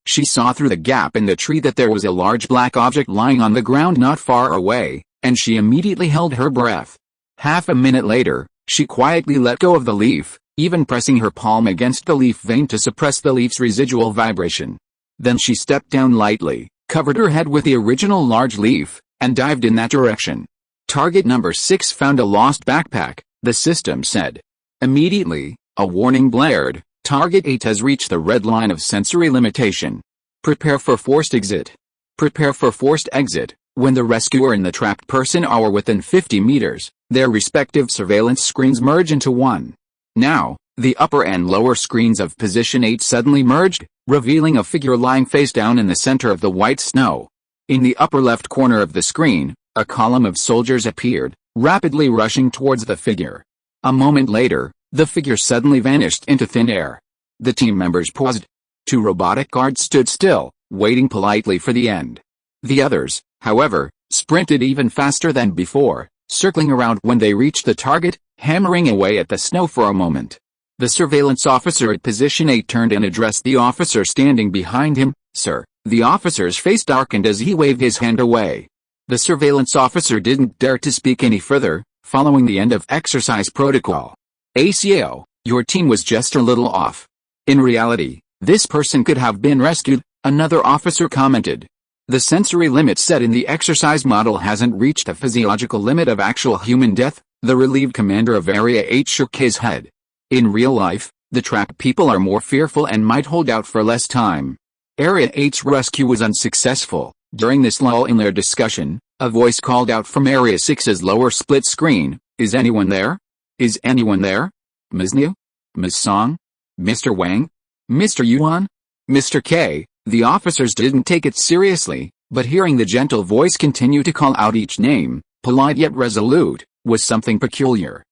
She saw through the gap in the tree that there was a large black object lying on the ground not far away, and she immediately held her breath. Half a minute later, she quietly let go of the leaf, even pressing her palm against the leaf vein to suppress the leaf's residual vibration. Then she stepped down lightly, covered her head with the original large leaf, and dived in that direction. Target number 6 found a lost backpack, the system said. Immediately, a warning blared. Target 8 has reached the red line of sensory limitation. Prepare for forced exit. Prepare for forced exit. When the rescuer and the trapped person are within 50 meters, their respective surveillance screens merge into one. Now, the upper and lower screens of position 8 suddenly merged, revealing a figure lying face down in the center of the white snow. In the upper left corner of the screen, a column of soldiers appeared, rapidly rushing towards the figure. A moment later, the figure suddenly vanished into thin air. The team members paused. 2 robotic guards stood still, waiting politely for the end. The others, however, sprinted even faster than before, circling around when they reached the target, hammering away at the snow for a moment. The surveillance officer at position 8 turned and addressed the officer standing behind him. "Sir." The officer's face darkened as he waved his hand away. The surveillance officer didn't dare to speak any further, following the end of exercise protocol. "ACO, your team was just a little off. In reality, this person could have been rescued," another officer commented. "The sensory limit set in the exercise model hasn't reached the physiological limit of actual human death," the relieved commander of Area 8 shook his head. "In real life, the trapped people are more fearful and might hold out for less time." Area 8's rescue was unsuccessful. During this lull in their discussion, a voice called out from Area 6's lower split screen, "Is anyone there? Is anyone there? Ms. Niu? Ms. Song? Mr. Wang? Mr. Yuan? Mr. K?" The officers didn't take it seriously, but hearing the gentle voice continue to call out each name, polite yet resolute, was something peculiar.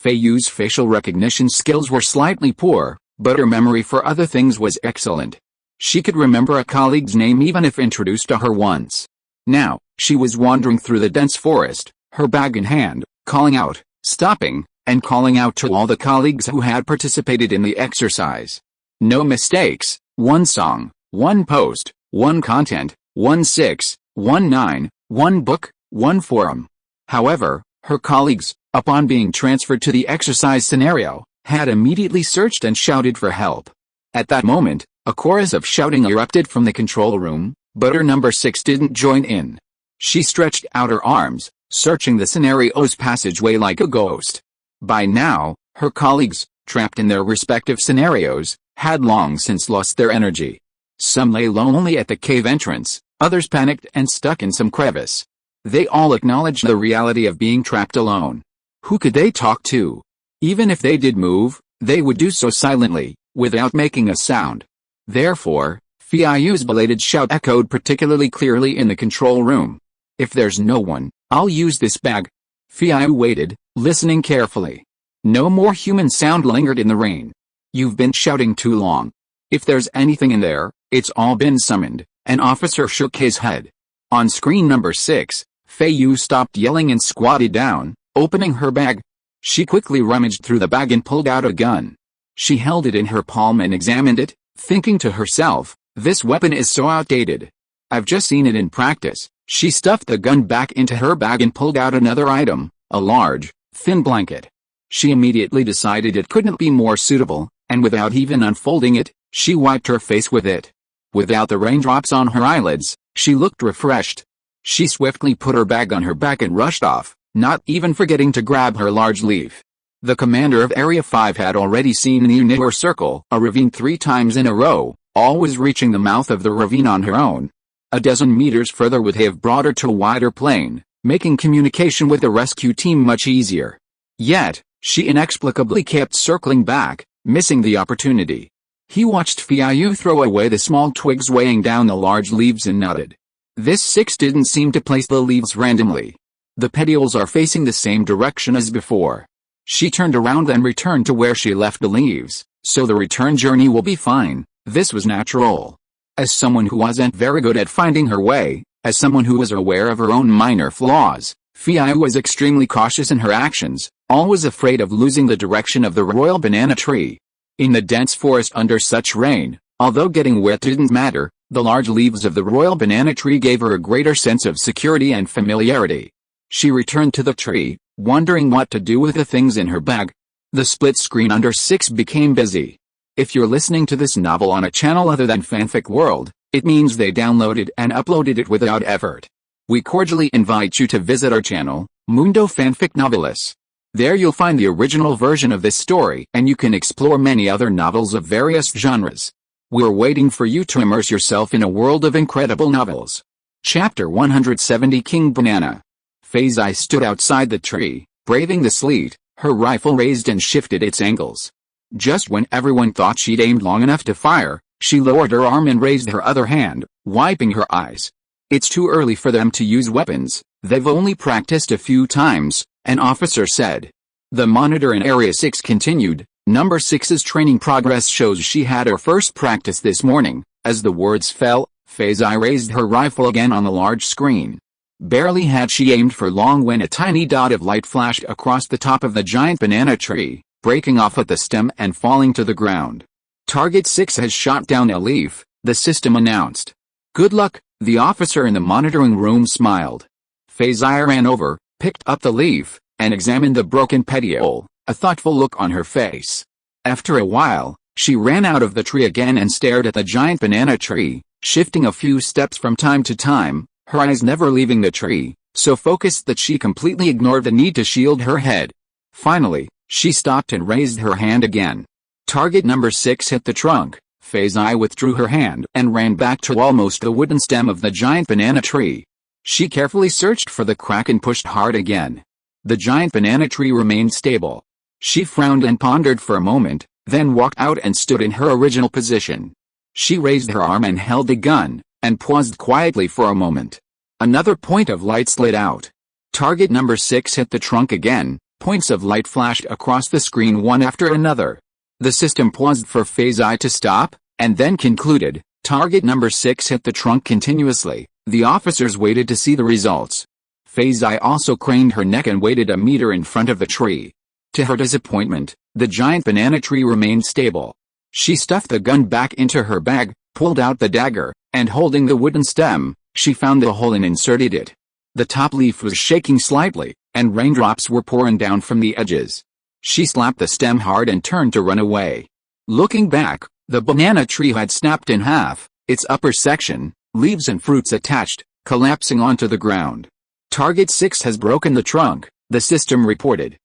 Feiyu's facial recognition skills were slightly poor, but her memory for other things was excellent. She could remember a colleague's name even if introduced to her once. Now, she was wandering through the dense forest, her bag in hand, calling out, stopping, and calling out to all the colleagues who had participated in the exercise. No mistakes, one song, one post, one content, 1619, one book, one forum. However, her colleagues, upon being transferred to the exercise scenario, had immediately searched and shouted for help. At that moment, a chorus of shouting erupted from the control room, but her number 6 didn't join in. She stretched out her arms, searching the scenario's passageway like a ghost. By now, her colleagues, trapped in their respective scenarios, had long since lost their energy. Some lay lonely at the cave entrance, others panicked and stuck in some crevice. They all acknowledged the reality of being trapped alone. Who could they talk to? Even if they did move, they would do so silently, without making a sound. Therefore, Feiyu's belated shout echoed particularly clearly in the control room. "If there's no one, I'll use this bag." Feiyu waited, listening carefully. No more human sound lingered in the rain. "You've been shouting too long. If there's anything in there, it's all been summoned." An officer shook his head. On screen number 6, Feiyu stopped yelling and squatted down, opening her bag. She quickly rummaged through the bag and pulled out a gun. She held it in her palm and examined it, thinking to herself, "This weapon is so outdated. I've just seen it in practice." She stuffed the gun back into her bag and pulled out another item, a large, thin blanket. She immediately decided it couldn't be more suitable, and without even unfolding it, she wiped her face with it. Without the raindrops on her eyelids, she looked refreshed. She swiftly put her bag on her back and rushed off, not even forgetting to grab her large leaf. The commander of Area 5 had already seen the Unreadable circle a ravine 3 times in a row, always reaching the mouth of the ravine on her own. A dozen meters further would have brought her to a wider plain, making communication with the rescue team much easier. Yet, she inexplicably kept circling back, missing the opportunity. He watched Feiyu throw away the small twigs weighing down the large leaves and nodded. This 6 didn't seem to place the leaves randomly. The petioles are facing the same direction as before. She turned around and returned to where she left the leaves, so the return journey will be fine. This was natural. As someone who wasn't very good at finding her way, as someone who was aware of her own minor flaws, Feiyu was extremely cautious in her actions, always afraid of losing the direction of the royal banana tree. In the dense forest under such rain, although getting wet didn't matter, the large leaves of the royal banana tree gave her a greater sense of security and familiarity. She returned to the tree, wondering what to do with the things in her bag. The split screen under 6 became busy. If you're listening to this novel on a channel other than Fanfic World, it means they downloaded and uploaded it without effort. We cordially invite you to visit our channel, Mundo Fanfic Novelis. There you'll find the original version of this story and you can explore many other novels of various genres. We're waiting for you to immerse yourself in a world of incredible novels. Chapter 170 King Banana. Feiyu stood outside the tree, braving the sleet, her rifle raised and shifted its angles. Just when everyone thought she'd aimed long enough to fire, she lowered her arm and raised her other hand, wiping her eyes. It's too early for them to use weapons, they've only practiced a few times, an officer said. The monitor in Area 6 continued, Number 6's training progress shows she had her first practice this morning. As the words fell, Feiyu raised her rifle again on the large screen. Barely had she aimed for long when a tiny dot of light flashed across the top of the giant banana tree, breaking off at the stem and falling to the ground. Target 6 has shot down a leaf, the system announced. Good luck, the officer in the monitoring room smiled. Feiyu ran over, picked up the leaf, and examined the broken petiole, a thoughtful look on her face. After a while, she ran out of the tree again and stared at the giant banana tree, shifting a few steps from time to time, her eyes never leaving the tree, so focused that she completely ignored the need to shield her head. Finally, she stopped and raised her hand again. Target number 6 hit the trunk. Feiyu withdrew her hand and ran back to almost the wooden stem of the giant banana tree. She carefully searched for the crack and pushed hard again. The giant banana tree remained stable. She frowned and pondered for a moment, then walked out and stood in her original position. She raised her arm and held the gun, and paused quietly for a moment. Another point of light slid out. Target number 6 hit the trunk again, points of light flashed across the screen one after another. The system paused for Feiyu to stop, and then concluded, Target number 6 hit the trunk continuously. The officers waited to see the results. Feiyu also craned her neck and waited a meter in front of the tree. To her disappointment, the giant banana tree remained stable. She stuffed the gun back into her bag, pulled out the dagger, and holding the wooden stem, she found the hole and inserted it. The top leaf was shaking slightly, and raindrops were pouring down from the edges. She slapped the stem hard and turned to run away. Looking back, the banana tree had snapped in half, its upper section, leaves and fruits attached, collapsing onto the ground. Target 6 has broken the trunk, the system reported.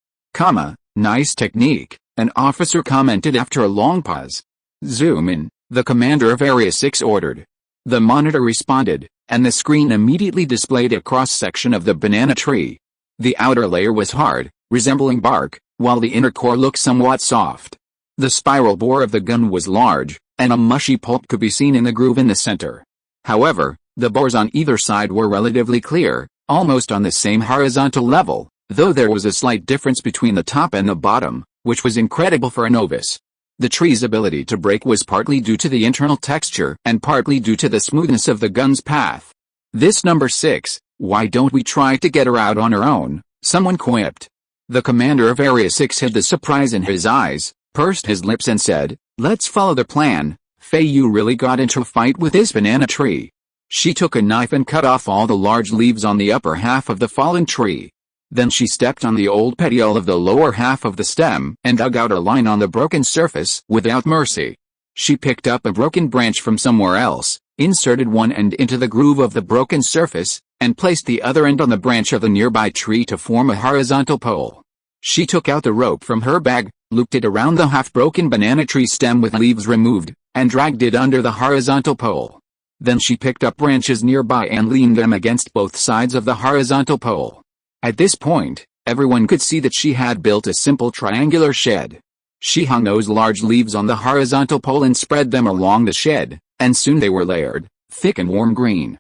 Nice technique, an officer commented after a long pause. Zoom in, the commander of Area 6 ordered. The monitor responded, and the screen immediately displayed a cross-section of the banana tree. The outer layer was hard, resembling bark, while the inner core looked somewhat soft. The spiral bore of the gun was large, and a mushy pulp could be seen in the groove in the center. However, the bores on either side were relatively clear, almost on the same horizontal level, though there was a slight difference between the top and the bottom, which was incredible for a novice. The tree's ability to break was partly due to the internal texture and partly due to the smoothness of the gun's path. This number 6, why don't we try to get her out on her own, someone quipped. The commander of Area 6 had the surprise in his eyes, pursed his lips and said, let's follow the plan. Feiyu really got into a fight with this banana tree. She took a knife and cut off all the large leaves on the upper half of the fallen tree. Then she stepped on the old petiole of the lower half of the stem and dug out a line on the broken surface without mercy. She picked up a broken branch from somewhere else, inserted one end into the groove of the broken surface, and placed the other end on the branch of the nearby tree to form a horizontal pole. She took out the rope from her bag, looped it around the half-broken banana tree stem with leaves removed, and dragged it under the horizontal pole. Then she picked up branches nearby and leaned them against both sides of the horizontal pole. At this point, everyone could see that she had built a simple triangular shed. She hung those large leaves on the horizontal pole and spread them along the shed, and soon they were layered, thick and warm green.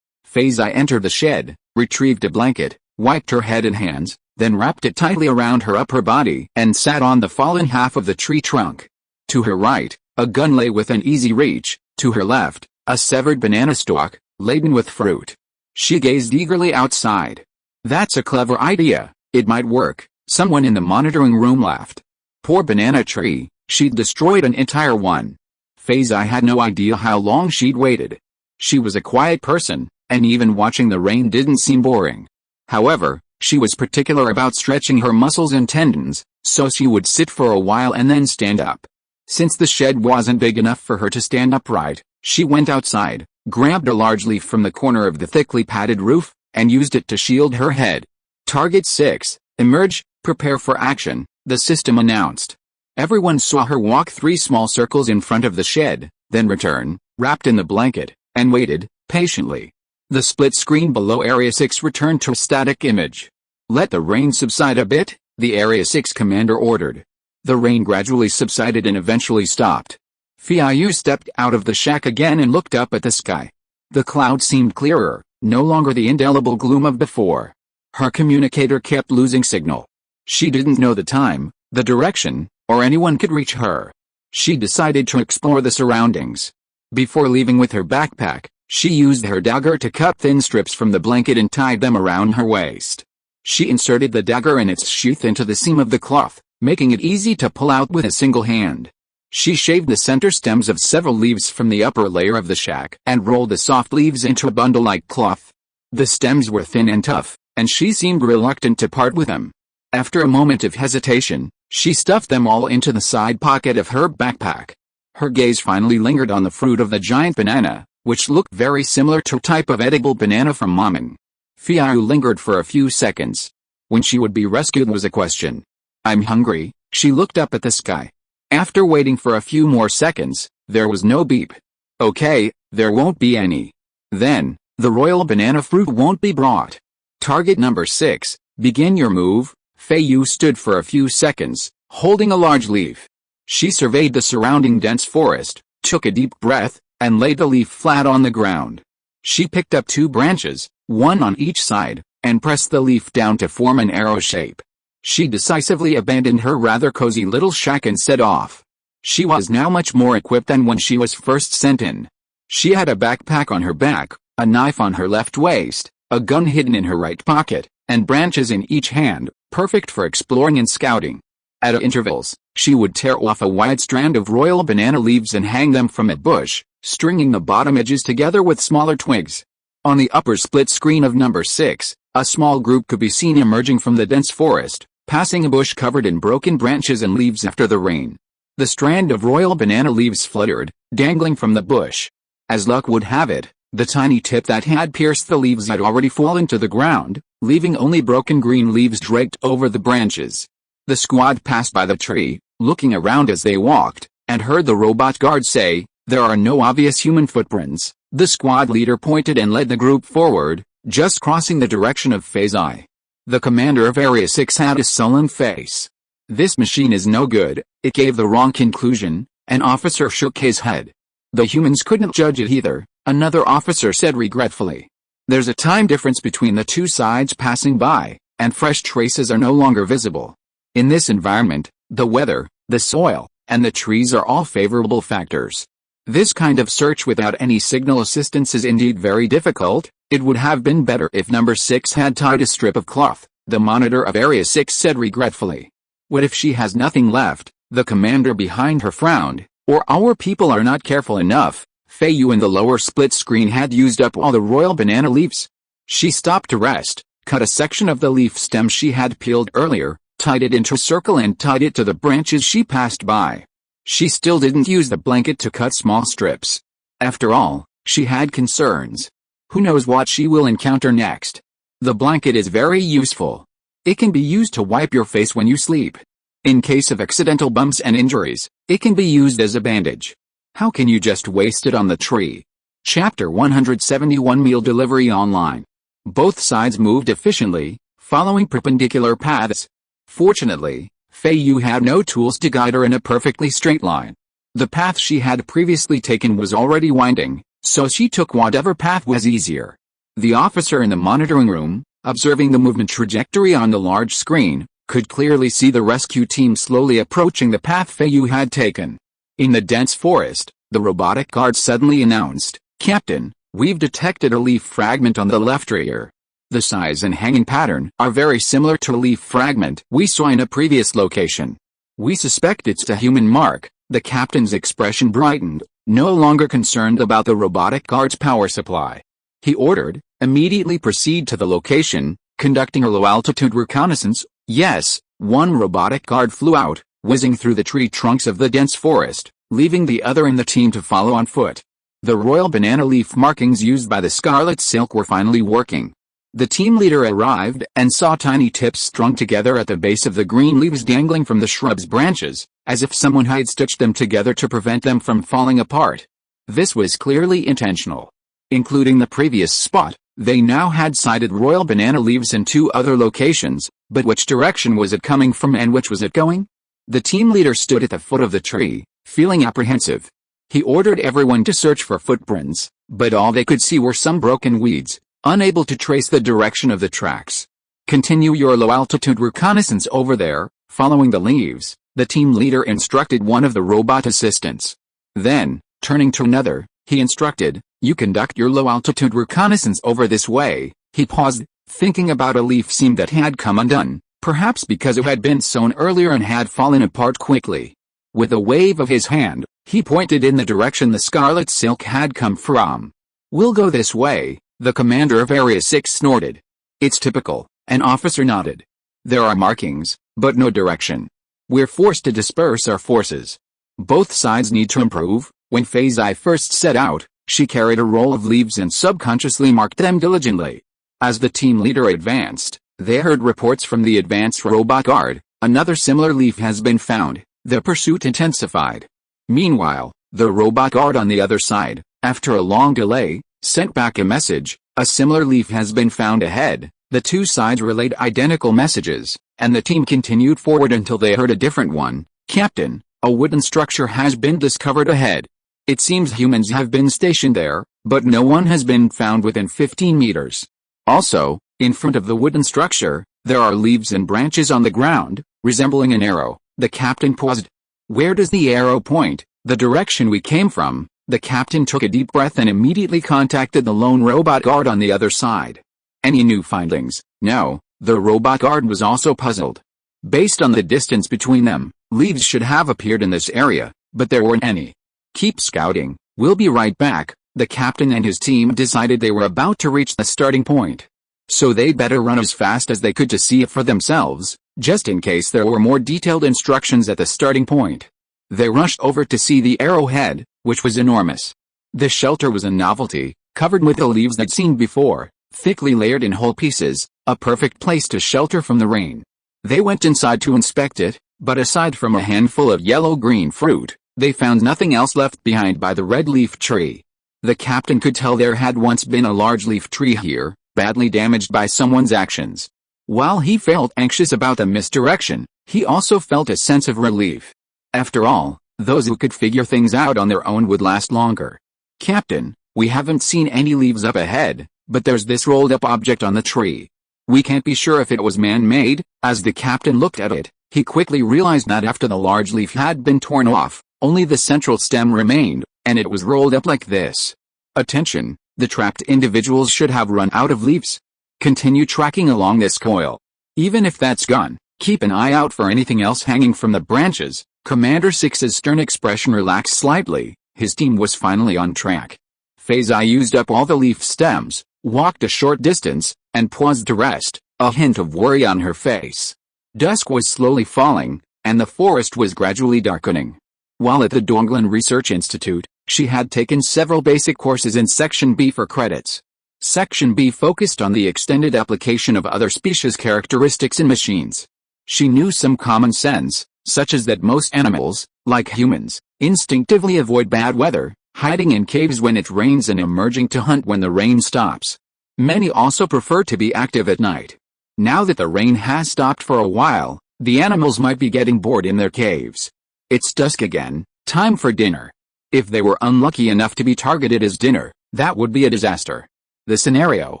Feiyu entered the shed, retrieved a blanket, wiped her head and hands, then wrapped it tightly around her upper body and sat on the fallen half of the tree trunk. To her right, a gun lay within easy reach, to her left, a severed banana stalk, laden with fruit. She gazed eagerly outside. That's a clever idea, it might work, someone in the monitoring room laughed. Poor banana tree, she'd destroyed an entire one. Feiyu had no idea how long she'd waited. She was a quiet person, and even watching the rain didn't seem boring. However, she was particular about stretching her muscles and tendons, so she would sit for a while and then stand up. Since the shed wasn't big enough for her to stand upright, she went outside, grabbed a large leaf from the corner of the thickly padded roof, and used it to shield her head. Target 6, emerge, prepare for action, the system announced. Everyone saw her walk 3 small circles in front of the shed, then return, wrapped in the blanket, and waited, patiently. The split screen below Area 6 returned to a static image. Let the rain subside a bit, the Area 6 commander ordered. The rain gradually subsided and eventually stopped. Feiyu stepped out of the shack again and looked up at the sky. The clouds seemed clearer, no longer the indelible gloom of before. Her communicator kept losing signal. She didn't know the time, the direction, or anyone could reach her. She decided to explore the surroundings. Before leaving with her backpack, she used her dagger to cut thin strips from the blanket and tied them around her waist. She inserted the dagger and its sheath into the seam of the cloth, making it easy to pull out with a single hand. She shaved the center stems of several leaves from the upper layer of the shack and rolled the soft leaves into a bundle-like cloth. The stems were thin and tough, and she seemed reluctant to part with them. After a moment of hesitation, she stuffed them all into the side pocket of her backpack. Her gaze finally lingered on the fruit of the giant banana, which looked very similar to a type of edible banana from Maman. Feiyu lingered for a few seconds. When she would be rescued was a question. I'm hungry, she looked up at the sky. After waiting for a few more seconds, there was no beep. Okay, there won't be any. Then, the royal banana fruit won't be brought. Target number 6, begin your move. Feiyu stood for a few seconds, holding a large leaf. She surveyed the surrounding dense forest, took a deep breath, and laid the leaf flat on the ground. She picked up 2 branches, one on each side, and pressed the leaf down to form an arrow shape. She decisively abandoned her rather cozy little shack and set off. She was now much more equipped than when she was first sent in. She had a backpack on her back, a knife on her left waist, a gun hidden in her right pocket, and branches in each hand, perfect for exploring and scouting. At intervals, she would tear off a wide strand of royal banana leaves and hang them from a bush, stringing the bottom edges together with smaller twigs. On the upper split screen of number 6, a small group could be seen emerging from the dense forest, passing a bush covered in broken branches and leaves after the rain. The strand of royal banana leaves fluttered, dangling from the bush. As luck would have it, the tiny tip that had pierced the leaves had already fallen to the ground, leaving only broken green leaves draped over the branches. The squad passed by the tree, looking around as they walked, and heard the robot guard say, "There are no obvious human footprints." The squad leader pointed and led the group forward, just crossing the direction of Feiyu. The commander of Area 6 had a sullen face. "This machine is no good," it gave the wrong conclusion. An officer shook his head. "The humans couldn't judge it either," another officer said regretfully. "There's a time difference between the 2 sides passing by, and fresh traces are no longer visible. In this environment, the weather, the soil, and the trees are all favorable factors. This kind of search without any signal assistance is indeed very difficult. It would have been better if number 6 had tied a strip of cloth," the monitor of Area 6 said regretfully. "What if she has nothing left?" the commander behind her frowned. "Or our people are not careful enough." Feiyu in the lower split screen had used up all the royal banana leaves. She stopped to rest, cut a section of the leaf stem she had peeled earlier, tied it into a circle and tied it to the branches she passed by. She still didn't use the blanket to cut small strips. After all, she had concerns. Who knows what she will encounter next? The blanket is very useful. It can be used to wipe your face when you sleep. In case of accidental bumps and injuries, it can be used as a bandage. How can you just waste it on the tree? Chapter 171 Meal Delivery Online. Both sides moved efficiently, following perpendicular paths. Fortunately, Feiyu had no tools to guide her in a perfectly straight line. The path she had previously taken was already winding, so she took whatever path was easier. The officer in the monitoring room, observing the movement trajectory on the large screen, could clearly see the rescue team slowly approaching the path Feiyu had taken. In the dense forest, the robotic guard suddenly announced, "Captain, we've detected a leaf fragment on the left ear. The size and hanging pattern are very similar to a leaf fragment we saw in a previous location. We suspect it's a human mark." The captain's expression brightened, no longer concerned about the robotic guard's power supply. He ordered, "Immediately proceed to the location, conducting a low-altitude reconnaissance." Yes, one robotic guard flew out, whizzing through the tree trunks of the dense forest, leaving the other in the team to follow on foot. The royal banana leaf markings used by the scarlet silk were finally working. The team leader arrived and saw tiny tips strung together at the base of the green leaves dangling from the shrub's branches, as if someone had stitched them together to prevent them from falling apart. This was clearly intentional. Including the previous spot, they now had sighted royal banana leaves in 2 other locations, but which direction was it coming from and which was it going? The team leader stood at the foot of the tree, feeling apprehensive. He ordered everyone to search for footprints, but all they could see were some broken weeds, unable to trace the direction of the tracks. Continue your low-altitude reconnaissance over there, following the leaves, the team leader instructed one of the robot assistants. Then, turning to another, he instructed, you conduct your low-altitude reconnaissance over this way. He paused, thinking about a leaf seam that had come undone, perhaps because it had been sown earlier and had fallen apart quickly. With a wave of his hand, he pointed in the direction the scarlet silk had come from. We'll go this way, the commander of Area 6 snorted. It's typical, an officer nodded. There are markings, but no direction. We're forced to disperse our forces. Both sides need to improve. When Feiyu first set out, she carried a roll of leaves and subconsciously marked them diligently. As the team leader advanced, they heard reports from the advanced robot guard. Another similar leaf has been found. The pursuit intensified. Meanwhile, the robot guard on the other side, after a long delay, sent back a message. A similar leaf has been found ahead. The 2 sides relayed identical messages, and the team continued forward until they heard a different one. Captain, a wooden structure has been discovered ahead. It seems humans have been stationed there, but no one has been found within 15 meters. Also, in front of the wooden structure, there are leaves and branches on the ground, resembling an arrow. The captain paused. Where does the arrow point? The direction we came from. The captain took a deep breath and immediately contacted the lone robot guard on the other side. Any new findings? No, the robot guard was also puzzled. Based on the distance between them, leaves should have appeared in this area, but there weren't any. Keep scouting, we'll be right back. The captain and his team decided they were about to reach the starting point. So they better run as fast as they could to see it for themselves, just in case there were more detailed instructions at the starting point. They rushed over to see the arrowhead, which was enormous. The shelter was a novelty, covered with the leaves they'd seen before, thickly layered in whole pieces, a perfect place to shelter from the rain. They went inside to inspect it, but aside from a handful of yellow-green fruit, they found nothing else left behind by the red leaf tree. The captain could tell there had once been a large leaf tree here, badly damaged by someone's actions. While he felt anxious about the misdirection, he also felt a sense of relief. After all, those who could figure things out on their own would last longer. Captain, we haven't seen any leaves up ahead, but there's this rolled-up object on the tree. We can't be sure if it was man-made. As the captain looked at it, he quickly realized that after the large leaf had been torn off, only the central stem remained, and it was rolled up like this. Attention, the trapped individuals should have run out of leaves. Continue tracking along this coil. Even if that's gone, keep an eye out for anything else hanging from the branches. Commander Six's stern expression relaxed slightly. His team was finally on track. Feiyu used up all the leaf stems, walked a short distance, and paused to rest, a hint of worry on her face. Dusk was slowly falling, and the forest was gradually darkening. While at the Donglan Research Institute, she had taken several basic courses in Section B for credits. Section B focused on the extended application of other species characteristics in machines. She knew some common sense, such as that most animals, like humans, instinctively avoid bad weather, hiding in caves when it rains and emerging to hunt when the rain stops. Many also prefer to be active at night. Now that the rain has stopped for a while, the animals might be getting bored in their caves. It's dusk again, time for dinner. If they were unlucky enough to be targeted as dinner, that would be a disaster. The scenario,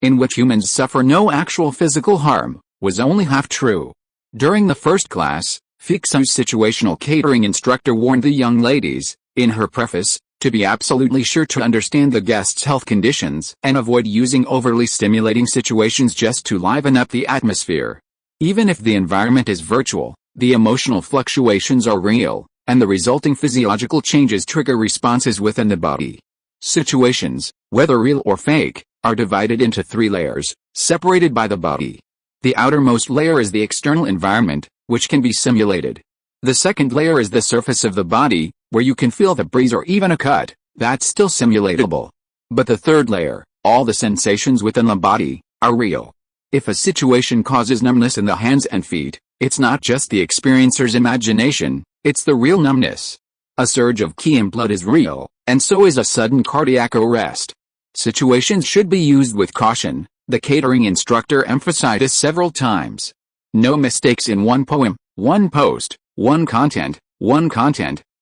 in which humans suffer no actual physical harm, was only half true. During the first class, Feiyu's situational catering instructor warned the young ladies, in her preface, to be absolutely sure to understand the guests' health conditions and avoid using overly stimulating situations just to liven up the atmosphere. Even if the environment is virtual, the emotional fluctuations are real, and the resulting physiological changes trigger responses within the body. Situations, whether real or fake, are divided into 3 layers, separated by the body. The outermost layer is the external environment, which can be simulated. The second layer is the surface of the body, where you can feel the breeze or even a cut, that's still simulatable. But the third layer, all the sensations within the body, are real. If a situation causes numbness in the hands and feet, it's not just the experiencer's imagination, it's the real numbness. A surge of Qi in blood is real, and so is a sudden cardiac arrest. Situations should be used with caution, the catering instructor emphasized this several times. No mistakes in one poem, one post, one content,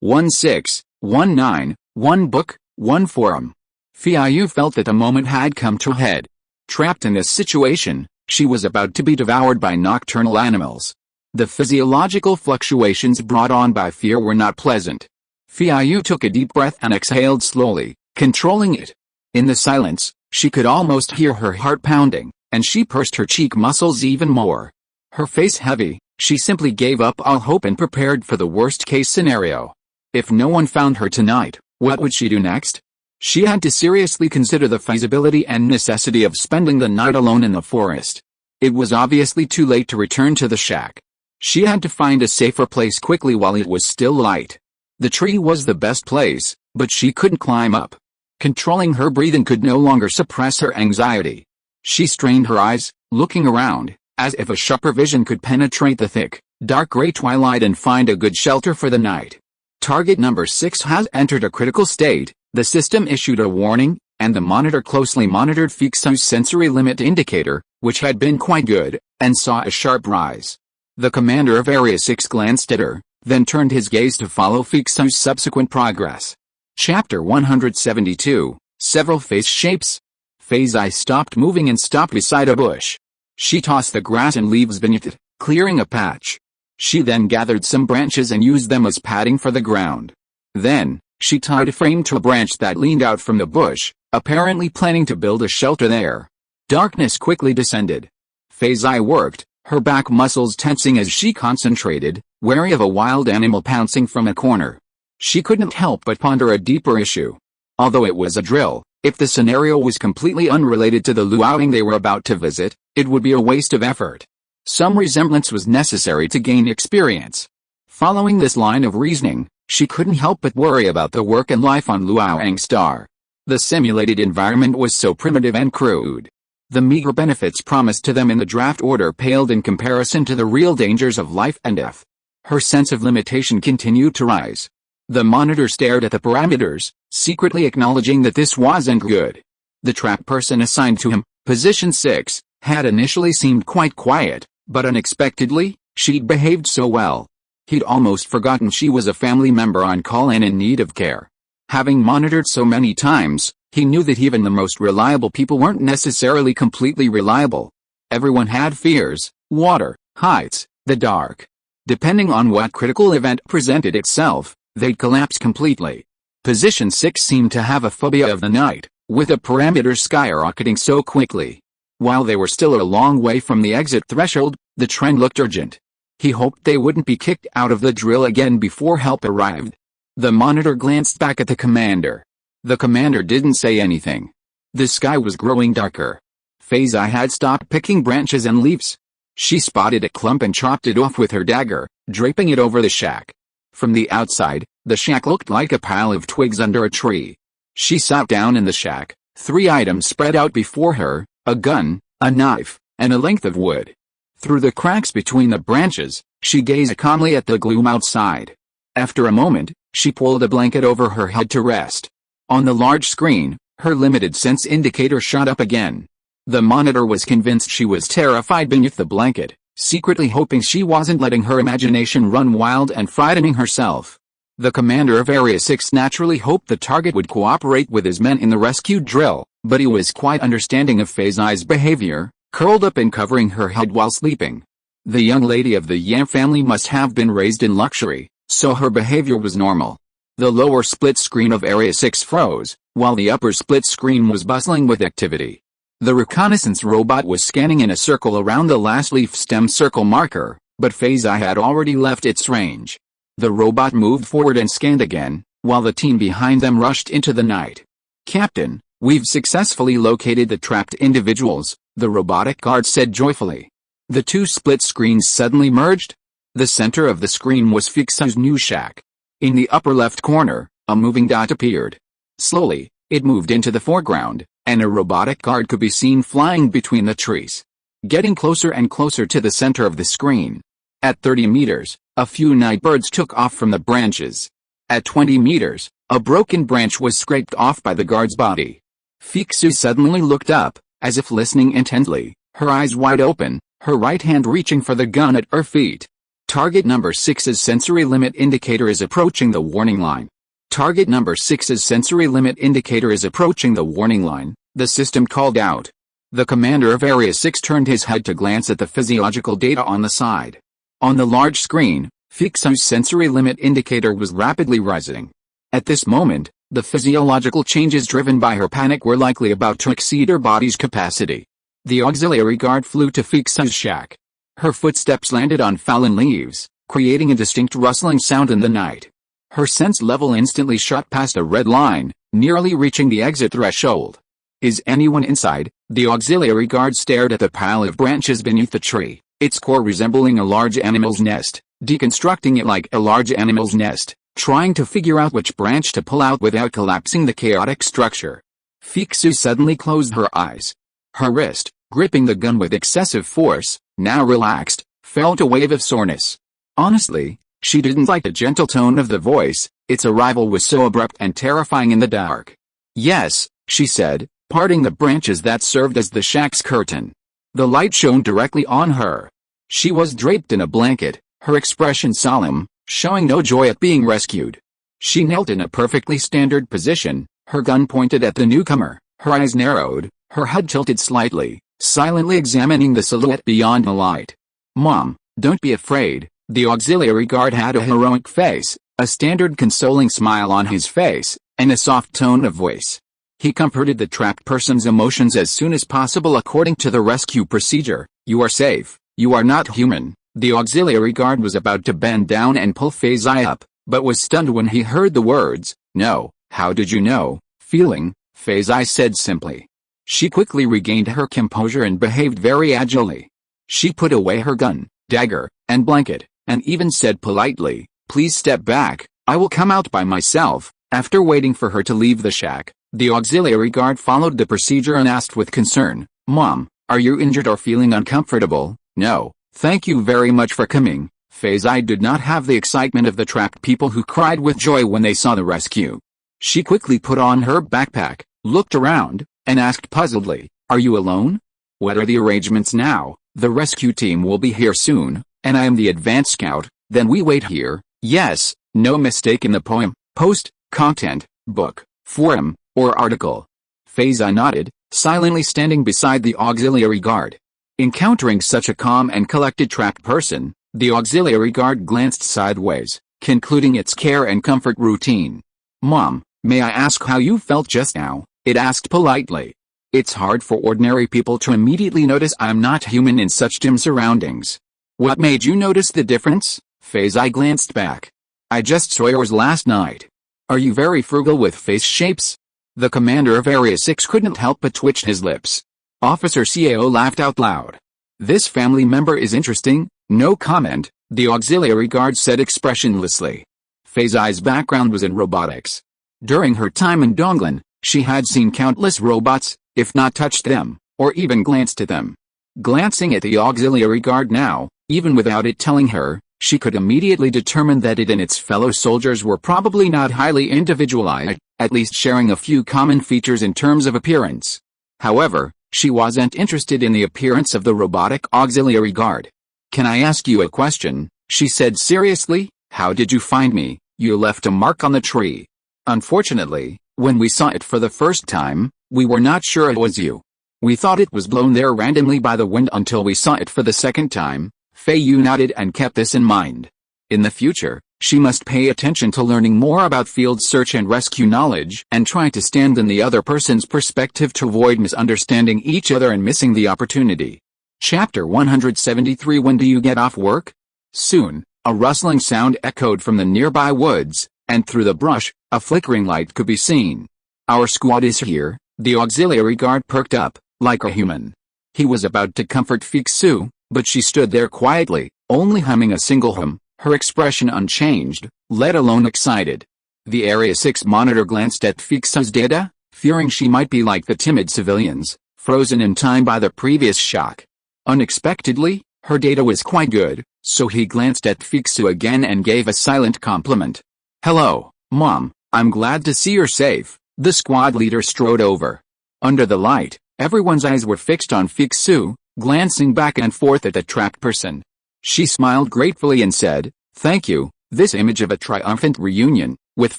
16, 19, one book, one forum. Feiyu felt that the moment had come to a head. Trapped in this situation, she was about to be devoured by nocturnal animals. The physiological fluctuations brought on by fear were not pleasant. Feiyu took a deep breath and exhaled slowly, controlling it. In the silence, she could almost hear her heart pounding, and she pursed her cheek muscles even more. Her face heavy, she simply gave up all hope and prepared for the worst-case scenario. If no one found her tonight, what would she do next? She had to seriously consider the feasibility and necessity of spending the night alone in the forest. It was obviously too late to return to the shack. She had to find a safer place quickly while it was still light. The tree was the best place, but she couldn't climb up. Controlling her breathing could no longer suppress her anxiety. She strained her eyes, looking around, as if a sharper vision could penetrate the thick, dark gray twilight and find a good shelter for the night. Target number 6 has entered a critical state, the system issued a warning, and the monitor closely monitored Feiju's sensory limit indicator, which had been quite good, and saw a sharp rise. The commander of Area 6 glanced at her, then turned his gaze to follow Feiju's subsequent progress. Chapter 172, Several Face Shapes. Feiyu stopped moving and stopped beside a bush. She tossed the grass and leaves beneath it, clearing a patch. She then gathered some branches and used them as padding for the ground. Then, she tied a frame to a branch that leaned out from the bush, apparently planning to build a shelter there. Darkness quickly descended. Feiyu worked, her back muscles tensing as she concentrated, wary of a wild animal pouncing from a corner. She couldn't help but ponder a deeper issue. Although it was a drill, if the scenario was completely unrelated to the luauing they were about to visit, it would be a waste of effort. Some resemblance was necessary to gain experience. Following this line of reasoning, she couldn't help but worry about the work and life on Luoyang Star. The simulated environment was so primitive and crude. The meager benefits promised to them in the draft order paled in comparison to the real dangers of life and death. Her sense of limitation continued to rise. The monitor stared at the parameters, secretly acknowledging that this wasn't good. The trap person assigned to him, position 6, had initially seemed quite quiet, but unexpectedly, she'd behaved so well. He'd almost forgotten she was a family member on call and in need of care. Having monitored so many times, he knew that even the most reliable people weren't necessarily completely reliable. Everyone had fears: water, heights, the dark. Depending on what critical event presented itself, they'd collapse completely. Position 6 seemed to have a phobia of the night, with the parameters skyrocketing so quickly. While they were still a long way from the exit threshold, the trend looked urgent. He hoped they wouldn't be kicked out of the drill again before help arrived. The monitor glanced back at the commander. The commander didn't say anything. The sky was growing darker. Feiyu had stopped picking branches and leaves. She spotted a clump and chopped it off with her dagger, draping it over the shack. From the outside, the shack looked like a pile of twigs under a tree. She sat down in the shack, 3 items spread out before her: a gun, a knife, and a length of wood. Through the cracks between the branches, she gazed calmly at the gloom outside. After a moment, she pulled a blanket over her head to rest. On the large screen, her limited sense indicator shot up again. The monitor was convinced she was terrified beneath the blanket, secretly hoping she wasn't letting her imagination run wild and frightening herself. The commander of Area 6 naturally hoped the target would cooperate with his men in the rescue drill, but he was quite understanding of Feiyu's behavior, curled up and covering her head while sleeping. The young lady of the Yan family must have been raised in luxury, so her behavior was normal. The lower split screen of Area 6 froze, while the upper split screen was bustling with activity. The reconnaissance robot was scanning in a circle around the last leaf stem circle marker, but Feiyu had already left its range. The robot moved forward and scanned again, while the team behind them rushed into the night. "Captain, we've successfully located the trapped individuals," the robotic guard said joyfully. The 2 split screens suddenly merged. The center of the screen was Feiju's new shack. In the upper left corner, a moving dot appeared. Slowly, it moved into the foreground, and a robotic guard could be seen flying between the trees, getting closer and closer to the center of the screen. At 30 meters, a few night birds took off from the branches. At 20 meters, a broken branch was scraped off by the guard's body. Feiyu suddenly looked up, as if listening intently, her eyes wide open, her right hand reaching for the gun at her feet. Target number 6's sensory limit indicator is approaching the warning line. Target number 6's sensory limit indicator is approaching the warning line, the system called out. The commander of Area 6 turned his head to glance at the physiological data on the side. On the large screen, Feiyu's sensory limit indicator was rapidly rising. At this moment, the physiological changes driven by her panic were likely about to exceed her body's capacity. The auxiliary guard flew to Feiyu's shack. Her footsteps landed on fallen leaves, creating a distinct rustling sound in the night. Her sense level instantly shot past a red line, nearly reaching the exit threshold. Is anyone inside? The auxiliary guard stared at the pile of branches beneath the tree, its core resembling a large animal's nest, deconstructing it like a large animal's nest, trying to figure out which branch to pull out without collapsing the chaotic structure. Feiyu suddenly closed her eyes. Her wrist, gripping the gun with excessive force, now relaxed, felt a wave of soreness. Honestly, she didn't like the gentle tone of the voice, its arrival was so abrupt and terrifying in the dark. Yes, she said, parting the branches that served as the shack's curtain. The light shone directly on her. She was draped in a blanket, her expression solemn, showing no joy at being rescued. She knelt in a perfectly standard position, her gun pointed at the newcomer, her eyes narrowed, her head tilted slightly, silently examining the silhouette beyond the light. "Mom, don't be afraid." The auxiliary guard had a heroic face, a standard consoling smile on his face, and a soft tone of voice. He comforted the trapped person's emotions as soon as possible according to the rescue procedure. "You are safe, you are not human." The auxiliary guard was about to bend down and pull Feiyu up, but was stunned when he heard the words, "No, how did you know?" "Feeling," Feiyu said simply. She quickly regained her composure and behaved very agilely. She put away her gun, dagger, and blanket, and even said politely, "Please step back, I will come out by myself." After waiting for her to leave the shack, the auxiliary guard followed the procedure and asked with concern, "Mom, are you injured or feeling uncomfortable?" "No, thank you very much for coming." Feiyu did not have the excitement of the trapped people who cried with joy when they saw the rescue. She quickly put on her backpack, looked around, and asked puzzledly, "Are you alone? What are the arrangements now?" "The rescue team will be here soon, and I am the advance scout." "Then we wait here." "Yes, no mistake in the poem, post, content, book, forum, or article." Feiyu nodded, silently standing beside the auxiliary guard. Encountering such a calm and collected trapped person, the auxiliary guard glanced sideways, concluding its care and comfort routine. "Mom, may I ask how you felt just now?" it asked politely. "It's hard for ordinary people to immediately notice I'm not human in such dim surroundings." "What made you notice the difference?" Feiyu glanced back. "I just saw yours last night." "Are you very frugal with face shapes?" The commander of Area 6 couldn't help but twitch his lips. Officer Cao laughed out loud. "This family member is interesting." "No comment," the auxiliary guard said expressionlessly. Feiyu's background was in robotics. During her time in Donglan, she had seen countless robots, if not touched them, or even glanced at them. Glancing at the auxiliary guard now, even without it telling her, she could immediately determine that it and its fellow soldiers were probably not highly individualized, at least sharing a few common features in terms of appearance. However, she wasn't interested in the appearance of the robotic auxiliary guard. "Can I ask you a question?" she said seriously. "How did you find me?" "You left a mark on the tree. Unfortunately, when we saw it for the first time, we were not sure it was you. We thought it was blown there randomly by the wind until we saw it for the second time." Feiyu nodded and kept this in mind. In the future, she must pay attention to learning more about field search and rescue knowledge and try to stand in the other person's perspective to avoid misunderstanding each other and missing the opportunity. Chapter 173. When do you get off work? Soon, a rustling sound echoed from the nearby woods, and through the brush, a flickering light could be seen. "Our squad is here." The auxiliary guard perked up, like a human. He was about to comfort Feiyu, but she stood there quietly, only humming a single hymn, her expression unchanged, let alone excited. The Area 6 monitor glanced at Feiyu's data. fearing she might be like the timid civilians, frozen in time by the previous shock. Unexpectedly, her data was quite good, so he glanced at Feiyu again and gave a silent compliment. "Hello, Mom, I'm glad to see you're safe." The squad leader strode over. Under the light, everyone's eyes were fixed on Feiyu, glancing back and forth at the trapped person. She smiled gratefully and said, "Thank you." This image of a triumphant reunion, with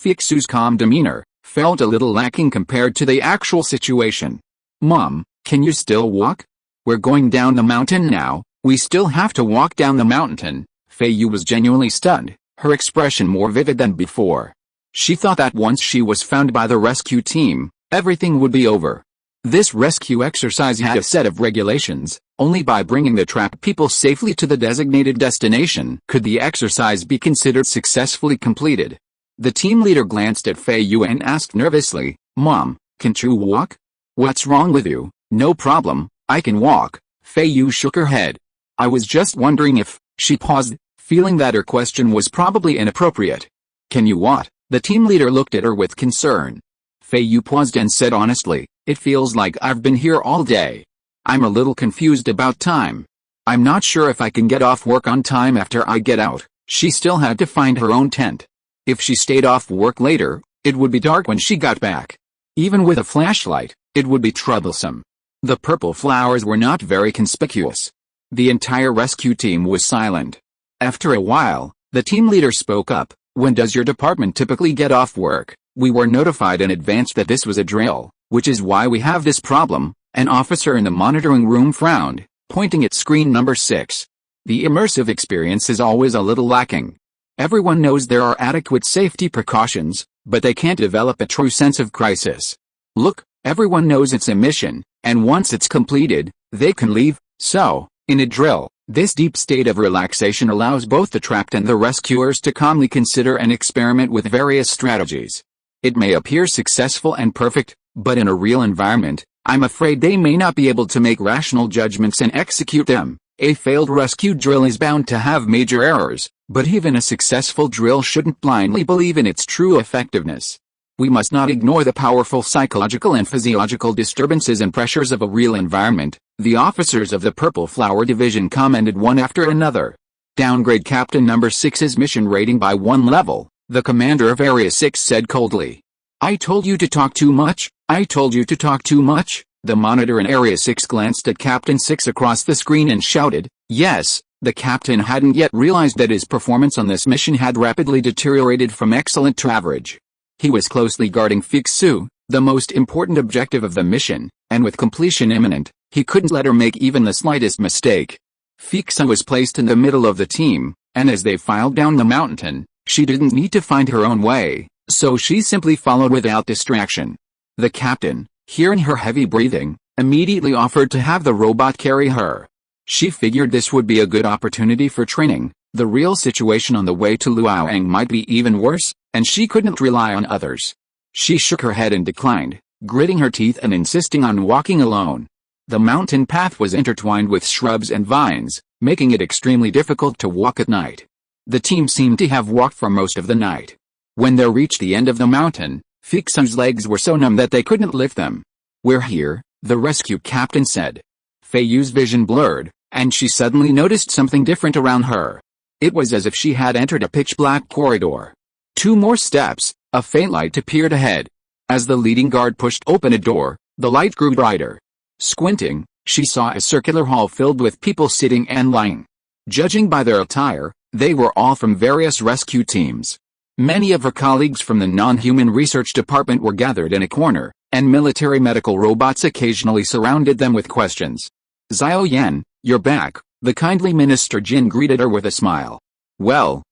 Feiyu's calm demeanor, felt a little lacking compared to the actual situation. "Mom, can you still walk? We're going down the mountain now." "We still have to walk down the mountain." Feiyu was genuinely stunned, her expression more vivid than before. She thought that once she was found by the rescue team, everything would be over. This rescue exercise had a set of regulations. Only by bringing the trapped people safely to the designated destination could the exercise be considered successfully completed. The team leader glanced at Feiyu and asked nervously, "Mom, can't you walk?" "What's wrong with you?" "No problem, I can walk." Feiyu shook her head. "I was just wondering if..." She paused, feeling that her question was probably inappropriate. "Can you what?" The team leader looked at her with concern. Feiyu paused and said honestly, "It feels like I've been here all day. I'm a little confused about time. I'm not sure if I can get off work on time after I get out." She still had to find her own tent. If she stayed off work later, it would be dark when she got back. Even with a flashlight, it would be troublesome. The purple flowers were not very conspicuous. The entire rescue team was silent. After a while, the team leader spoke up. "When does your department typically get off work?" "We were notified in advance that this was a drill, which is why we have this problem." An officer in the monitoring room frowned, pointing at screen number 6. "The immersive experience is always a little lacking. Everyone knows there are adequate safety precautions, but they can't develop a true sense of crisis. Look, everyone knows it's a mission, and once it's completed, they can leave." So, in a drill, this deep state of relaxation allows both the trapped and the rescuers to calmly consider and experiment with various strategies. It may appear successful and perfect, but in a real environment, I'm afraid they may not be able to make rational judgments and execute them. A failed rescue drill is bound to have major errors, but even a successful drill shouldn't blindly believe in its true effectiveness. We must not ignore the powerful psychological and physiological disturbances and pressures of a real environment, the officers of the Purple Flower Division commented one after another. "Downgrade Captain Number 6's mission rating by 1 level, the commander of Area 6 said coldly. "I told you to talk too much, I told you to talk too much." The monitor in Area 6 glanced at Captain 6 across the screen and shouted, "Yes." The captain hadn't yet realized that his performance on this mission had rapidly deteriorated from excellent to average. He was closely guarding Feiyu, the most important objective of the mission, and with completion imminent, he couldn't let her make even the slightest mistake. Feiyu was placed in the middle of the team, and as they filed down the mountain, she didn't need to find her own way, so she simply followed without distraction. The captain, hearing her heavy breathing, immediately offered to have the robot carry her. She figured this would be a good opportunity for training. The real situation on the way to Luoyang might be even worse, and she couldn't rely on others. She shook her head and declined, gritting her teeth and insisting on walking alone. The mountain path was intertwined with shrubs and vines, making it extremely difficult to walk at night. The team seemed to have walked for most of the night. When they reached the end of the mountain, Feiyu's legs were so numb that they couldn't lift them. "We're here," the rescue captain said. Feiyu's vision blurred, and she suddenly noticed something different around her. It was as if she had entered a pitch-black corridor. 2 more steps, a faint light appeared ahead. As the leading guard pushed open a door, the light grew brighter. Squinting, she saw a circular hall filled with people sitting and lying. Judging by their attire, they were all from various rescue teams. Many of her colleagues from the non-human research department were gathered in a corner, and military medical robots occasionally surrounded them with questions. "Xiao Yan, you're back," the kindly Minister Jin greeted her with a smile. Well,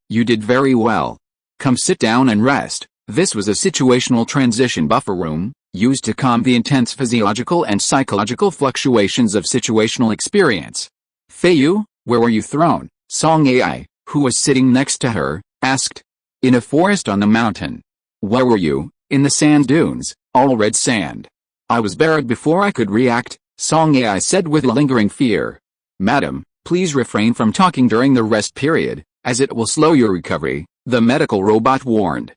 you did very well. Come sit down and rest." This was a situational transition buffer room, used to calm the intense physiological and psychological fluctuations of situational experience. "Feiyu, where were you thrown?" Song Ai, who was sitting next to her, asked. "In a forest on the mountain." "Where were you?" "In the sand dunes, all red sand." "I was buried before I could react," Song Ai said with lingering fear. "Madam, please refrain from talking during the rest period, as it will slow your recovery," the medical robot warned.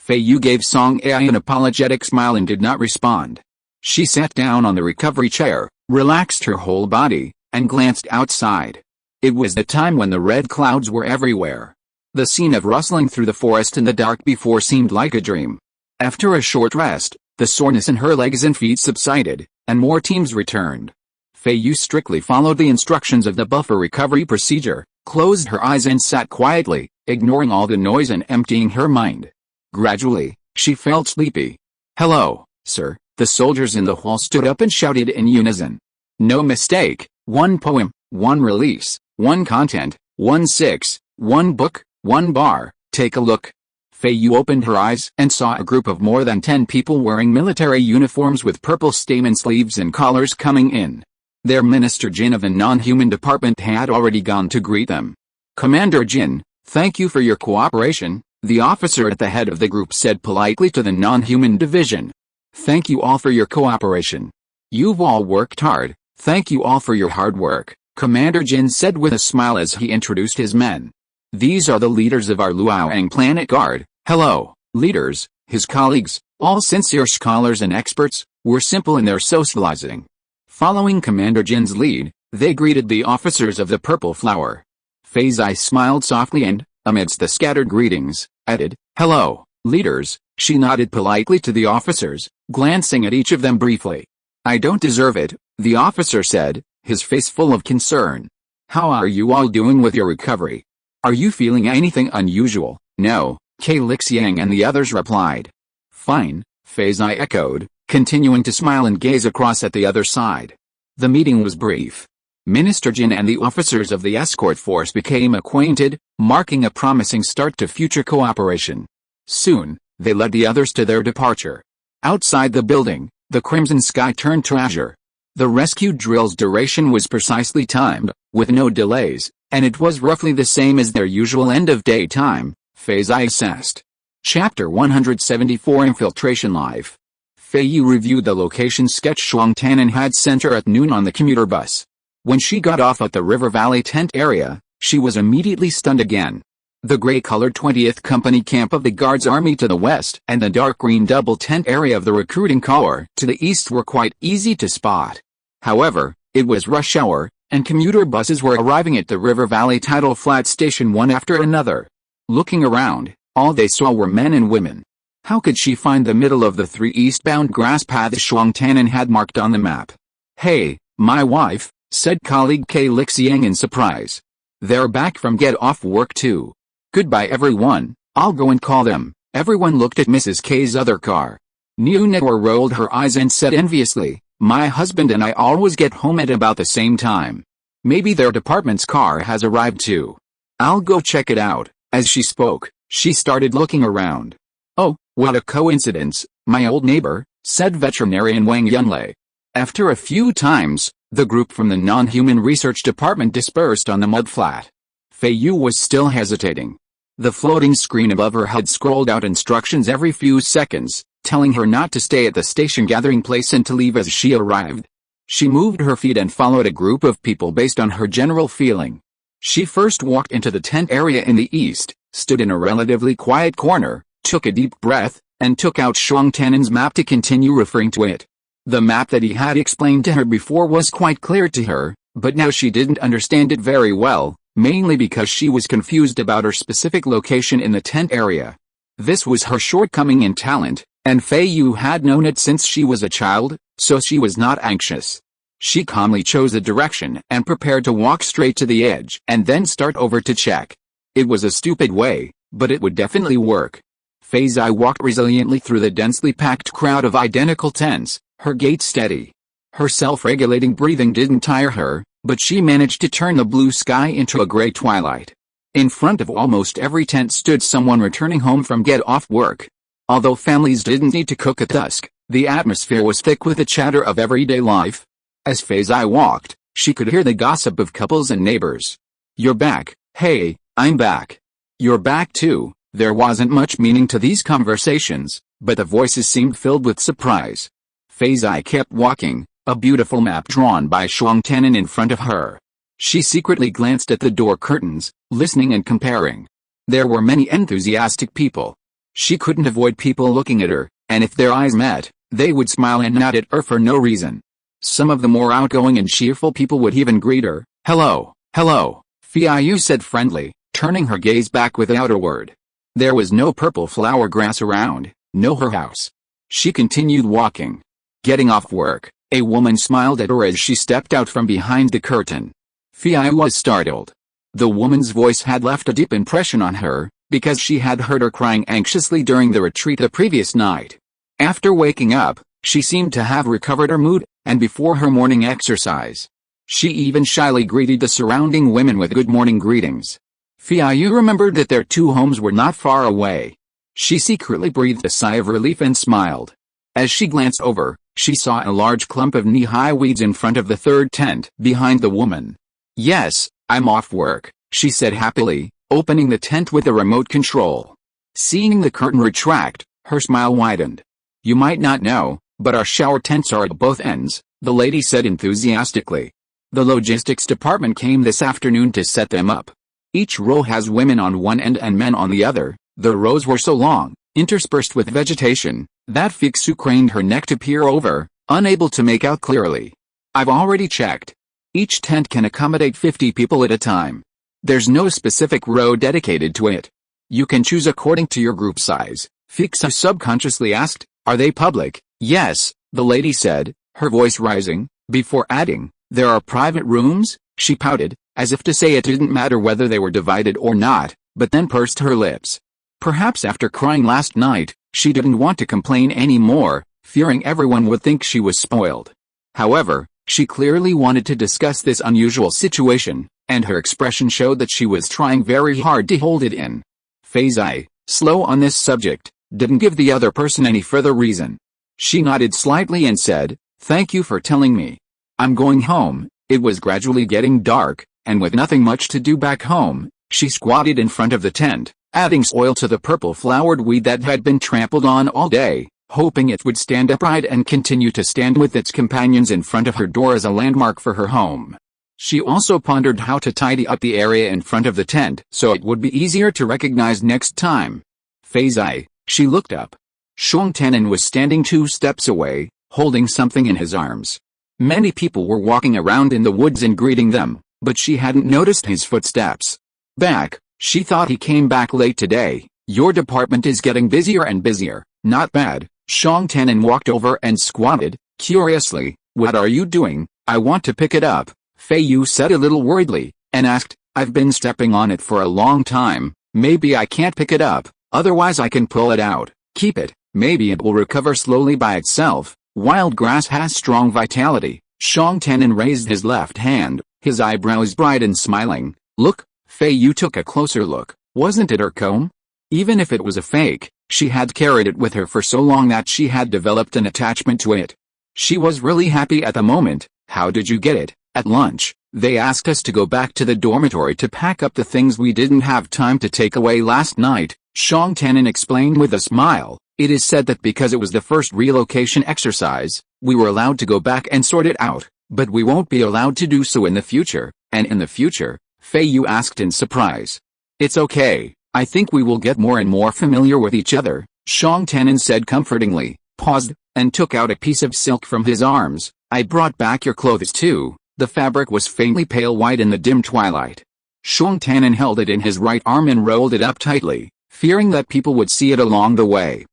Feiyu gave Song Ai an apologetic smile and did not respond. She sat down on the recovery chair, relaxed her whole body, and glanced outside. It was the time when the red clouds were everywhere. The scene of rustling through the forest in the dark before seemed like a dream. After a short rest, the soreness in her legs and feet subsided, and more teams returned. Feiyu strictly followed the instructions of the buffer recovery procedure, closed her eyes and sat quietly, ignoring all the noise and emptying her mind. Gradually, she felt sleepy. "Hello, sir," the soldiers in the hall stood up and shouted in unison. "No mistake, 1 poem, 1 release, 1 content, 1 6, 1 book, 1 bar, take a look." Feiyu opened her eyes and saw a group of more than 10 people wearing military uniforms with purple stamen sleeves and collars coming in. Their Minister Jin of the non-human department had already gone to greet them. "Commander Jin, thank you for your cooperation," the officer at the head of the group said politely to the non-human division. "Thank you all for your cooperation. You've all worked hard, thank you all for your hard work," Commander Jin said with a smile as he introduced his men. "These are the leaders of our Luoyang Planet Guard." "Hello, leaders," his colleagues, all sincere scholars and experts, were simple in their socializing. Following Commander Jin's lead, they greeted the officers of the Purple Flower. Feiyu smiled softly and, amidst the scattered greetings, added, "Hello, leaders." She nodded politely to the officers, glancing at each of them briefly. "I don't deserve it," the officer said, his face full of concern. "How are you all doing with your recovery? Are you feeling anything unusual?" "No," Qi Changgong and the others replied. "Fine," Feiyu echoed, continuing to smile and gaze across at the other side. The meeting was brief. Minister Jin and the officers of the escort force became acquainted, marking a promising start to future cooperation. Soon, they led the others to their departure. Outside the building, the crimson sky turned to azure. The rescue drill's duration was precisely timed, with no delays, and it was roughly the same as their usual end-of-day time, Feiyu assessed. Chapter 174 Infiltration Live. Feiyu reviewed the location sketch Shuangtanan had sent her at noon on the commuter bus. When she got off at the River Valley tent area, she was immediately stunned again. The gray-colored 20th Company camp of the Guards Army to the west and the dark green double tent area of the recruiting corps to the east were quite easy to spot. However, it was rush hour, and commuter buses were arriving at the River Valley tidal flat station one after another. Looking around, all they saw were men and women. How could she find the middle of the 3 eastbound grass paths Shuangtanan had marked on the map? "Hey, my wife," said colleague Qi Changgong in surprise. "They're back from get off work too. Goodbye everyone, I'll go and call them." Everyone looked at Mrs. K's other car. Neunor rolled her eyes and said enviously, "My husband and I always get home at about the same time. Maybe their department's car has arrived too. I'll go check it out." As she spoke, she started looking around. "Oh, what a coincidence, my old neighbor," said veterinarian Wang Yunlei. After a few times, the group from the non-human research department dispersed on the mudflat. Feiyu was still hesitating. The floating screen above her head scrolled out instructions every few seconds, telling her not to stay at the station gathering place and to leave as she arrived. She moved her feet and followed a group of people based on her general feeling. She first walked into the tent area in the east, stood in a relatively quiet corner, took a deep breath, and took out Shuangtanan's map to continue referring to it. The map that he had explained to her before was quite clear to her, but now she didn't understand it very well, mainly because she was confused about her specific location in the tent area. This was her shortcoming in talent, and Feiyu had known it since she was a child, so she was not anxious. She calmly chose a direction and prepared to walk straight to the edge and then start over to check. It was a stupid way, but it would definitely work. Feiyu walked resiliently through the densely packed crowd of identical tents, her gait steady. Her self-regulating breathing didn't tire her, but she managed to turn the blue sky into a gray twilight. In front of almost every tent stood someone returning home from get-off work. Although families didn't need to cook at dusk, the atmosphere was thick with the chatter of everyday life. As Feiyu walked, she could hear the gossip of couples and neighbors. "You're back, hey, I'm back. You're back too." There wasn't much meaning to these conversations, but the voices seemed filled with surprise. Feiyu kept walking, a beautiful map drawn by Shuangtanan in front of her. She secretly glanced at the door curtains, listening and comparing. There were many enthusiastic people. She couldn't avoid people looking at her, and if their eyes met, they would smile and nod at her for no reason. Some of the more outgoing and cheerful people would even greet her. "Hello, hello," Feiyu said friendly, turning her gaze back without a word. There was no purple flower grass around, no her house. She continued walking. Getting off work, a woman smiled at her as she stepped out from behind the curtain. Feiyu was startled. The woman's voice had left a deep impression on her, because she had heard her crying anxiously during the retreat the previous night. After waking up, she seemed to have recovered her mood, and before her morning exercise, she even shyly greeted the surrounding women with good morning greetings. Feiyu remembered that their two homes were not far away. She secretly breathed a sigh of relief and smiled. As she glanced over, she saw a large clump of knee-high weeds in front of the third tent behind the woman. "Yes, I'm off work," she said happily, opening the tent with a remote control. Seeing the curtain retract, her smile widened. "You might not know, but our shower tents are at both ends," the lady said enthusiastically. "The logistics department came this afternoon to set them up. Each row has women on one end and men on the other." The rows were so long, interspersed with vegetation, that Feiyu craned her neck to peer over, unable to make out clearly. "I've already checked. Each tent can accommodate 50 people at a time. There's no specific row dedicated to it. You can choose according to your group size." Feiyu subconsciously asked, "Are they public?" "Yes," the lady said, her voice rising, before adding, "There are private rooms." She pouted, as if to say it didn't matter whether they were divided or not, but then pursed her lips. Perhaps after crying last night, she didn't want to complain anymore, fearing everyone would think she was spoiled. However, she clearly wanted to discuss this unusual situation, and her expression showed that she was trying very hard to hold it in. Feiyu, slow on this subject, didn't give the other person any further reason. She nodded slightly and said, "Thank you for telling me. I'm going home." It was gradually getting dark, and with nothing much to do back home, she squatted in front of the tent, adding soil to the purple-flowered weed that had been trampled on all day, hoping it would stand upright and continue to stand with its companions in front of her door as a landmark for her home. She also pondered how to tidy up the area in front of the tent so it would be easier to recognize next time. Feiyu, she looked up. Xiong Tannen was standing 2 steps away, holding something in his arms. Many people were walking around in the woods and greeting them, but she hadn't noticed his footsteps. Back, she thought he came back late today. "Your department is getting busier and busier." "Not bad." Xiong Tannen walked over and squatted, curiously. "What are you doing?" "I want to pick it up," Feiyu said a little worriedly, and asked, "I've been stepping on it for a long time. Maybe I can't pick it up, otherwise I can pull it out." "Keep it, maybe it will recover slowly by itself. Wild grass has strong vitality." Xiong Tannen raised his left hand, his eyebrows bright and smiling. "Look." Feiyu took a closer look. Wasn't it her comb? Even if it was a fake, she had carried it with her for so long that she had developed an attachment to it. She was really happy at the moment. "How did you get it?" "At lunch, they asked us to go back to the dormitory to pack up the things we didn't have time to take away last night," Xiong Tannen explained with a smile. "It is said that because it was the first relocation exercise, we were allowed to go back and sort it out, but we won't be allowed to do so in the future." "And in the future?" Feiyu asked in surprise. "It's okay, I think we will get more and more familiar with each other," Xiong Tannen said comfortingly, paused, and took out a piece of silk from his arms. "I brought back your clothes too." The fabric was faintly pale white in the dim twilight. Xiong Tannen held it in his right arm and rolled it up tightly, fearing that people would see it along the way.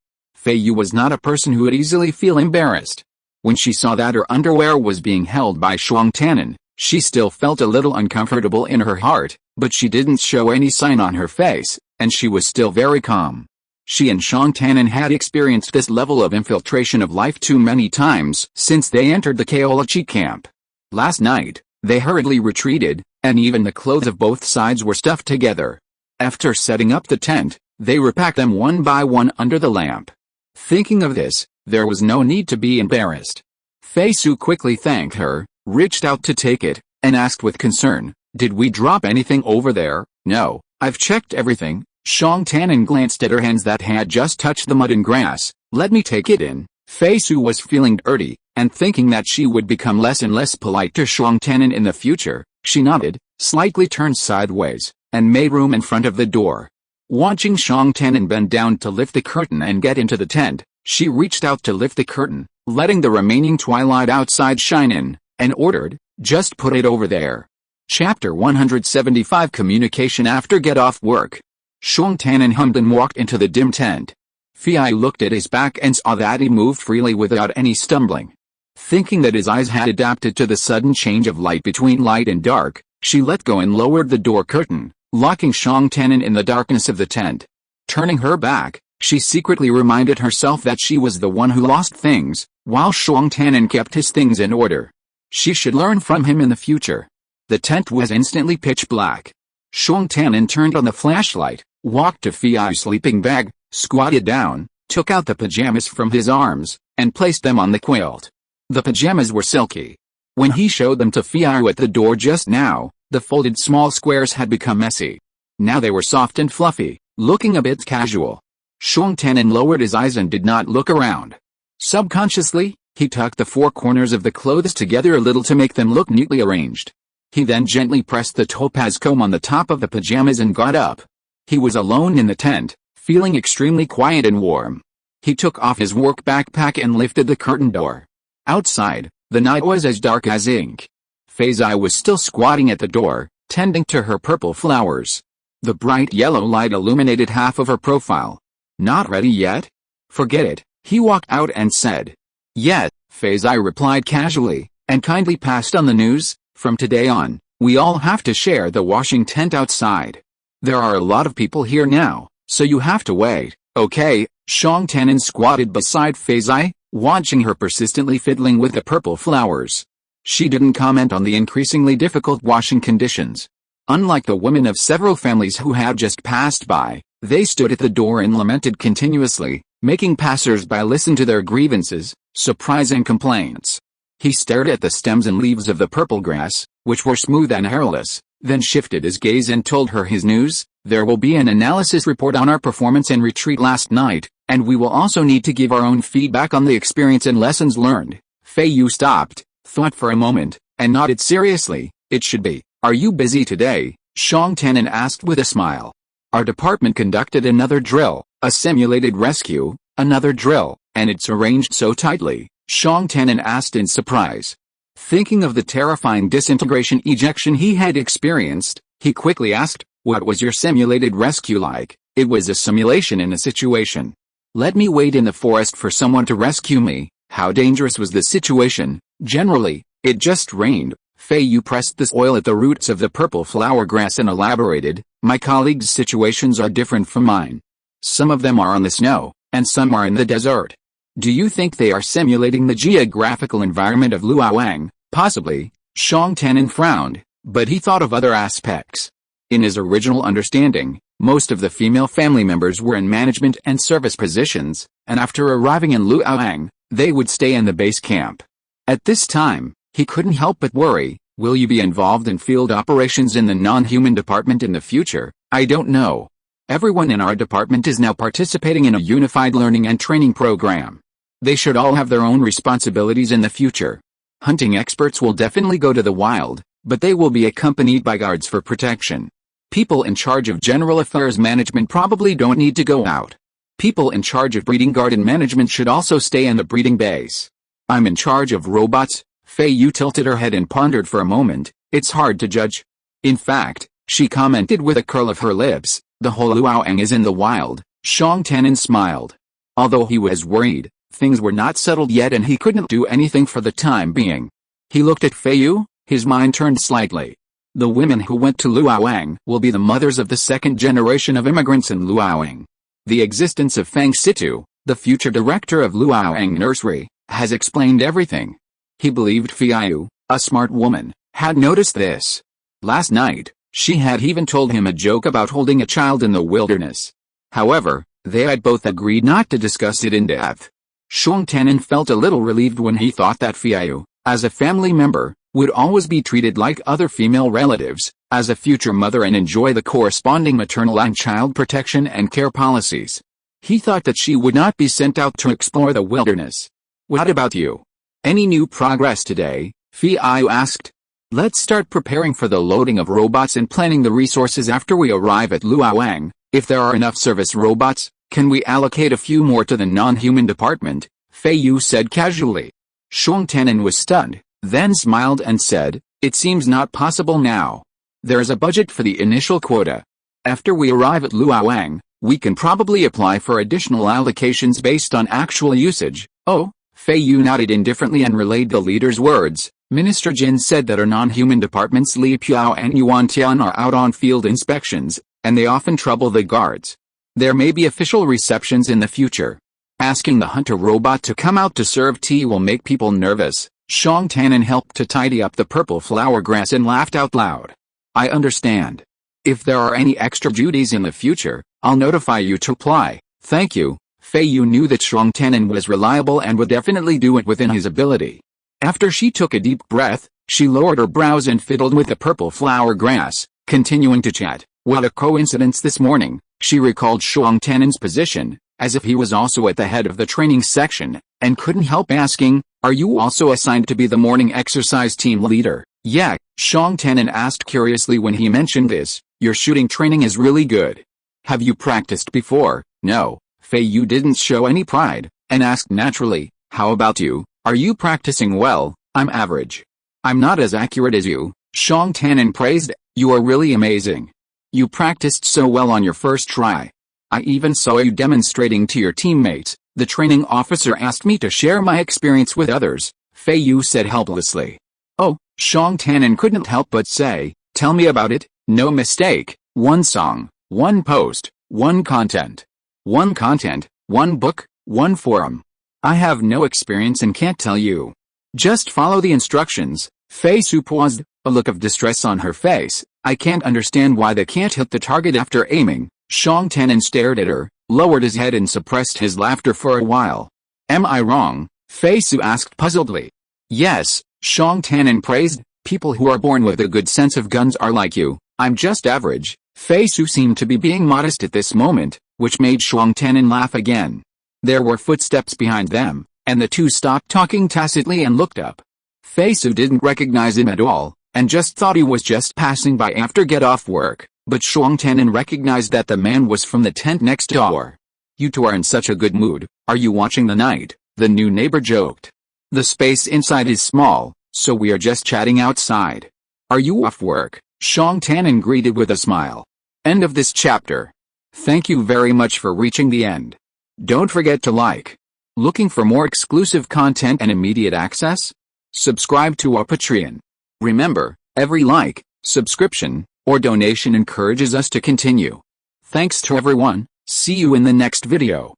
Feiyu was not a person who would easily feel embarrassed. When she saw that her underwear was being held by Xiong Tannen, she still felt a little uncomfortable in her heart, but she didn't show any sign on her face, and she was still very calm. She and Xiong Tannen had experienced this level of infiltration of life too many times since they entered the Kaolachi camp. Last night, they hurriedly retreated, and even the clothes of both sides were stuffed together. After setting up the tent, they repacked them one by one under the lamp. Thinking of this, there was no need to be embarrassed. Feiyu quickly thanked her, reached out to take it, and asked with concern, "Did we drop anything over there?" "No, I've checked everything." Xiong Tannen glanced at her hands that had just touched the mud and grass. "Let me take it in." Feiyu was feeling dirty, and thinking that she would become less and less polite to Xiong Tannen in the future, she nodded, slightly turned sideways, and made room in front of the door. Watching Shang Tanan bend down to lift the curtain and get into the tent, she reached out to lift the curtain, letting the remaining twilight outside shine in, and ordered, "Just put it over there." Chapter 175 Communication After Get Off Work. Shang Tanan hummed and walked into the dim tent. Feiyu looked at his back and saw that he moved freely without any stumbling. Thinking that his eyes had adapted to the sudden change of light between light and dark, she let go and lowered the door curtain, locking Shang Tanan in the darkness of the tent. Turning her back, she secretly reminded herself that she was the one who lost things, while Shang Tanan kept his things in order. She should learn from him in the future. The tent was instantly pitch black. Shang Tanan turned on the flashlight, walked to Feiyu's sleeping bag, squatted down, took out the pajamas from his arms, and placed them on the quilt. The pajamas were silky. When he showed them to Feiyu at the door just now, the folded small squares had become messy. Now they were soft and fluffy, looking a bit casual. Shang Tanan lowered his eyes and did not look around. Subconsciously, he tucked the four corners of the clothes together a little to make them look neatly arranged. He then gently pressed the topaz comb on the top of the pajamas and got up. He was alone in the tent, feeling extremely quiet and warm. He took off his work backpack and lifted the curtain door. Outside, the night was as dark as ink. Feiyu was still squatting at the door, tending to her purple flowers. The bright yellow light illuminated half of her profile. "Not ready yet?" "Forget it," he walked out and said. "Yet," Feiyu replied casually, and kindly passed on the news. "From today on, we all have to share the washing tent outside. There are a lot of people here now, so you have to wait, okay?" Shang Tanan squatted beside Feiyu, watching her persistently fiddling with the purple flowers. She didn't comment on the increasingly difficult washing conditions. Unlike the women of several families who had just passed by, they stood at the door and lamented continuously, making passers-by listen to their grievances, surprise and complaints. He stared at the stems and leaves of the purple grass, which were smooth and hairless, then shifted his gaze and told her his news. "There will be an analysis report on our performance and retreat last night, and we will also need to give our own feedback on the experience and lessons learned." Feiyu stopped, thought for a moment, and nodded seriously. "It should be." "Are you busy today?" Shang Tanan asked with a smile. "Our department conducted another drill, a simulated rescue, another drill, and it's arranged so tightly," Shang Tanan asked in surprise. Thinking of the terrifying disintegration ejection he had experienced, he quickly asked, "What was your simulated rescue like?" "It was a simulation in a situation. Let me wait in the forest for someone to rescue me." "How dangerous was the situation?" "Generally, it just rained." Feiyu pressed the oil at the roots of the purple flower grass and elaborated, "My colleagues' situations are different from mine. Some of them are on the snow, and some are in the desert." "Do you think they are simulating the geographical environment of Luoyang?" "Possibly." Shang Tanan frowned, but he thought of other aspects. In his original understanding, most of the female family members were in management and service positions, and after arriving in Luoyang, they would stay in the base camp. At this time, he couldn't help but worry, will you be involved in field operations in the non-human department in the future? "I don't know. Everyone in our department is now participating in a unified learning and training program. They should all have their own responsibilities in the future. Hunting experts will definitely go to the wild, but they will be accompanied by guards for protection. People in charge of general affairs management probably don't need to go out. People in charge of breeding garden management should also stay in the breeding base. I'm in charge of robots." Feiyu tilted her head and pondered for a moment. "It's hard to judge." "In fact," she commented with a curl of her lips, "the whole Luoyang is in the wild." Shang Tanan smiled. Although he was worried, things were not settled yet and he couldn't do anything for the time being. He looked at Feiyu, his mind turned slightly. The women who went to Luoyang will be the mothers of the second generation of immigrants in Luoyang. The existence of Fang Situ, the future director of Luoyang Nursery, has explained everything. He believed Feiyu, a smart woman, had noticed this. Last night, she had even told him a joke about holding a child in the wilderness. However, they had both agreed not to discuss it in depth. Shang Tanan felt a little relieved when he thought that Feiyu, as a family member, would always be treated like other female relatives, as a future mother and enjoy the corresponding maternal and child protection and care policies. He thought that she would not be sent out to explore the wilderness. "What about you? Any new progress today?" Feiyu asked. "Let's start preparing for the loading of robots and planning the resources after we arrive at Luoyang," If there are enough service robots, can we allocate a few more to the non-human department? Feiyu said casually. Shuang Tian'an was stunned, then smiled and said, it seems not possible now. There is a budget for the initial quota. After we arrive at Luoyang, we can probably apply for additional allocations based on actual usage. Oh, Feiyu nodded indifferently and relayed the leader's words. Minister Jin said that our non-human departments Li Piao and Yuan Tian are out on field inspections, and they often trouble the guards. There may be official receptions in the future. Asking the hunter robot to come out to serve tea will make people nervous. Shuang Tian'an helped to tidy up the purple flower grass and laughed out loud. I understand. If there are any extra duties in the future, I'll notify you to apply. Thank you. Feiyu knew that Shuang Tian'an was reliable and would definitely do it within his ability. After she took a deep breath, she lowered her brows and fiddled with the purple flower grass, continuing to chat. What a coincidence this morning, she recalled Shuang Tian'an's position, as if he was also at the head of the training section, and couldn't help asking, are you also assigned to be the morning exercise team leader? Yeah, Shuang Tian'an asked curiously when he mentioned this. Your shooting training is really good. Have you practiced before? No. Feiyu didn't show any pride, and asked naturally, how about you? Are you practicing well? I'm average. I'm not as accurate as you. Shuang Tian'an praised, you are really amazing. You practiced so well on your first try. I even saw you demonstrating to your teammates. The training officer asked me to share my experience with others, Feiyu said helplessly. Oh, Shuang Tian'an couldn't help but say, tell me about it. No mistake, one song, one post, one content. One content, one book, one forum. I have no experience and can't tell you. Just follow the instructions. Feiyu paused, a look of distress on her face. I can't understand why they can't hit the target after aiming. Shuang Tian'an stared at her, lowered his head and suppressed his laughter for a while. Am I wrong? Feiyu asked puzzledly. Yes, Shuang Tian'an praised, people who are born with a good sense of guns are like you. I'm just average. Feiyu seemed to be being modest at this moment, which made Shuang Tian'an laugh again. There were footsteps behind them, and the two stopped talking tacitly and looked up. Feiyu didn't recognize him at all, and just thought he was just passing by after get off work, but Shuang Tian'an recognized that the man was from the tent next door. You two are in such a good mood, are you watching the night? The new neighbor joked. The space inside is small, so we are just chatting outside. Are you off work? Shuang Tian'an greeted with a smile. End of this chapter. Thank you very much for reaching the end. Don't forget to like. Looking for more exclusive content and immediate access? Subscribe to our Patreon. Remember, every like, subscription, or donation encourages us to continue. Thanks to everyone. See you in the next video.